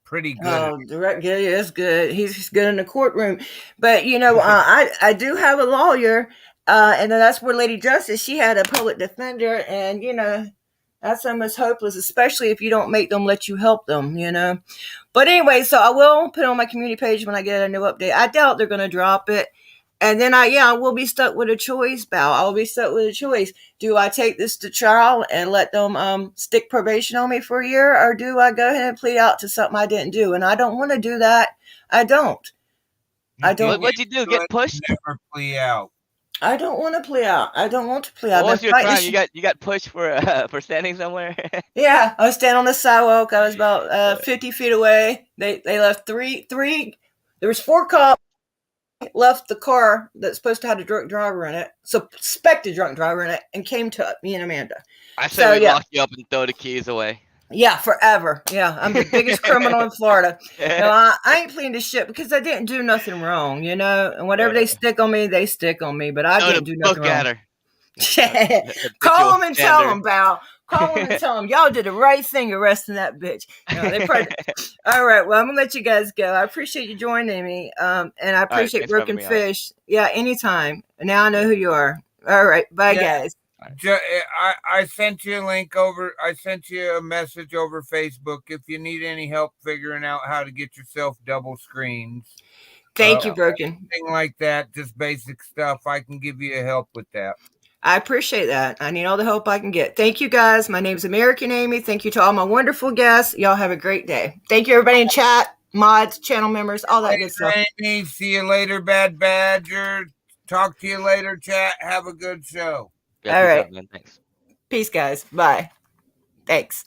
pretty good. oh, direct, yeah, it's good. He's good in the courtroom, but I do have a lawyer, and then that's where Lady Justice. She had a public defender, and that's almost hopeless, especially if you don't make them let you help them. But anyway, so I will put it on my community page when I get a new update. I doubt they're going to drop it. And then I will be stuck with a choice, Val. I'll be stuck with a choice. Do I take this to trial and let them stick probation on me for a year, or do I go ahead and plead out to something I didn't do? And I don't want to do that. I don't. I don't. What'd you do? Get pushed? Never plea out. I don't want to plea out. I don't want to plea out. What was I've been your fighting crime? You got pushed for standing somewhere? Yeah, I was standing on the sidewalk. I was about 50 feet away. They left three. There was 4 cops. Left the car that's supposed to have a drunk driver in it, suspected drunk driver in it, and came to me and Amanda. I said we yeah, lock you up and throw the keys away. yeah, forever. Yeah, I'm the biggest criminal in Florida. No, I ain't pleading to shit because I didn't do nothing wrong, and whatever they stick on me, they stick on me. But I didn't do nothing Look at wrong. her. Call them and tell them, Val. Call them and tell them y'all did the right thing arresting that bitch. They probably. All right, well, I'm gonna let you guys go. I appreciate you joining me, and I appreciate Broken Fish. Yeah, anytime. Now I know who you are. All right, bye, guys. I sent you a link over. I sent you a message over Facebook. If you need any help figuring out how to get yourself double screens, thank you, Broken. Anything like that, just basic stuff. I can give you help with that. I appreciate that. I need all the help I can get. Thank you, guys. My name's American Amy. Thank you to all my wonderful guests. Y'all have a great day. Thank you, everybody in chat, mods, channel members, all that good stuff. Amy, see you later, Bad Badger. Talk to you later, chat. Have a good show. All right. Peace, guys. Bye. Thanks.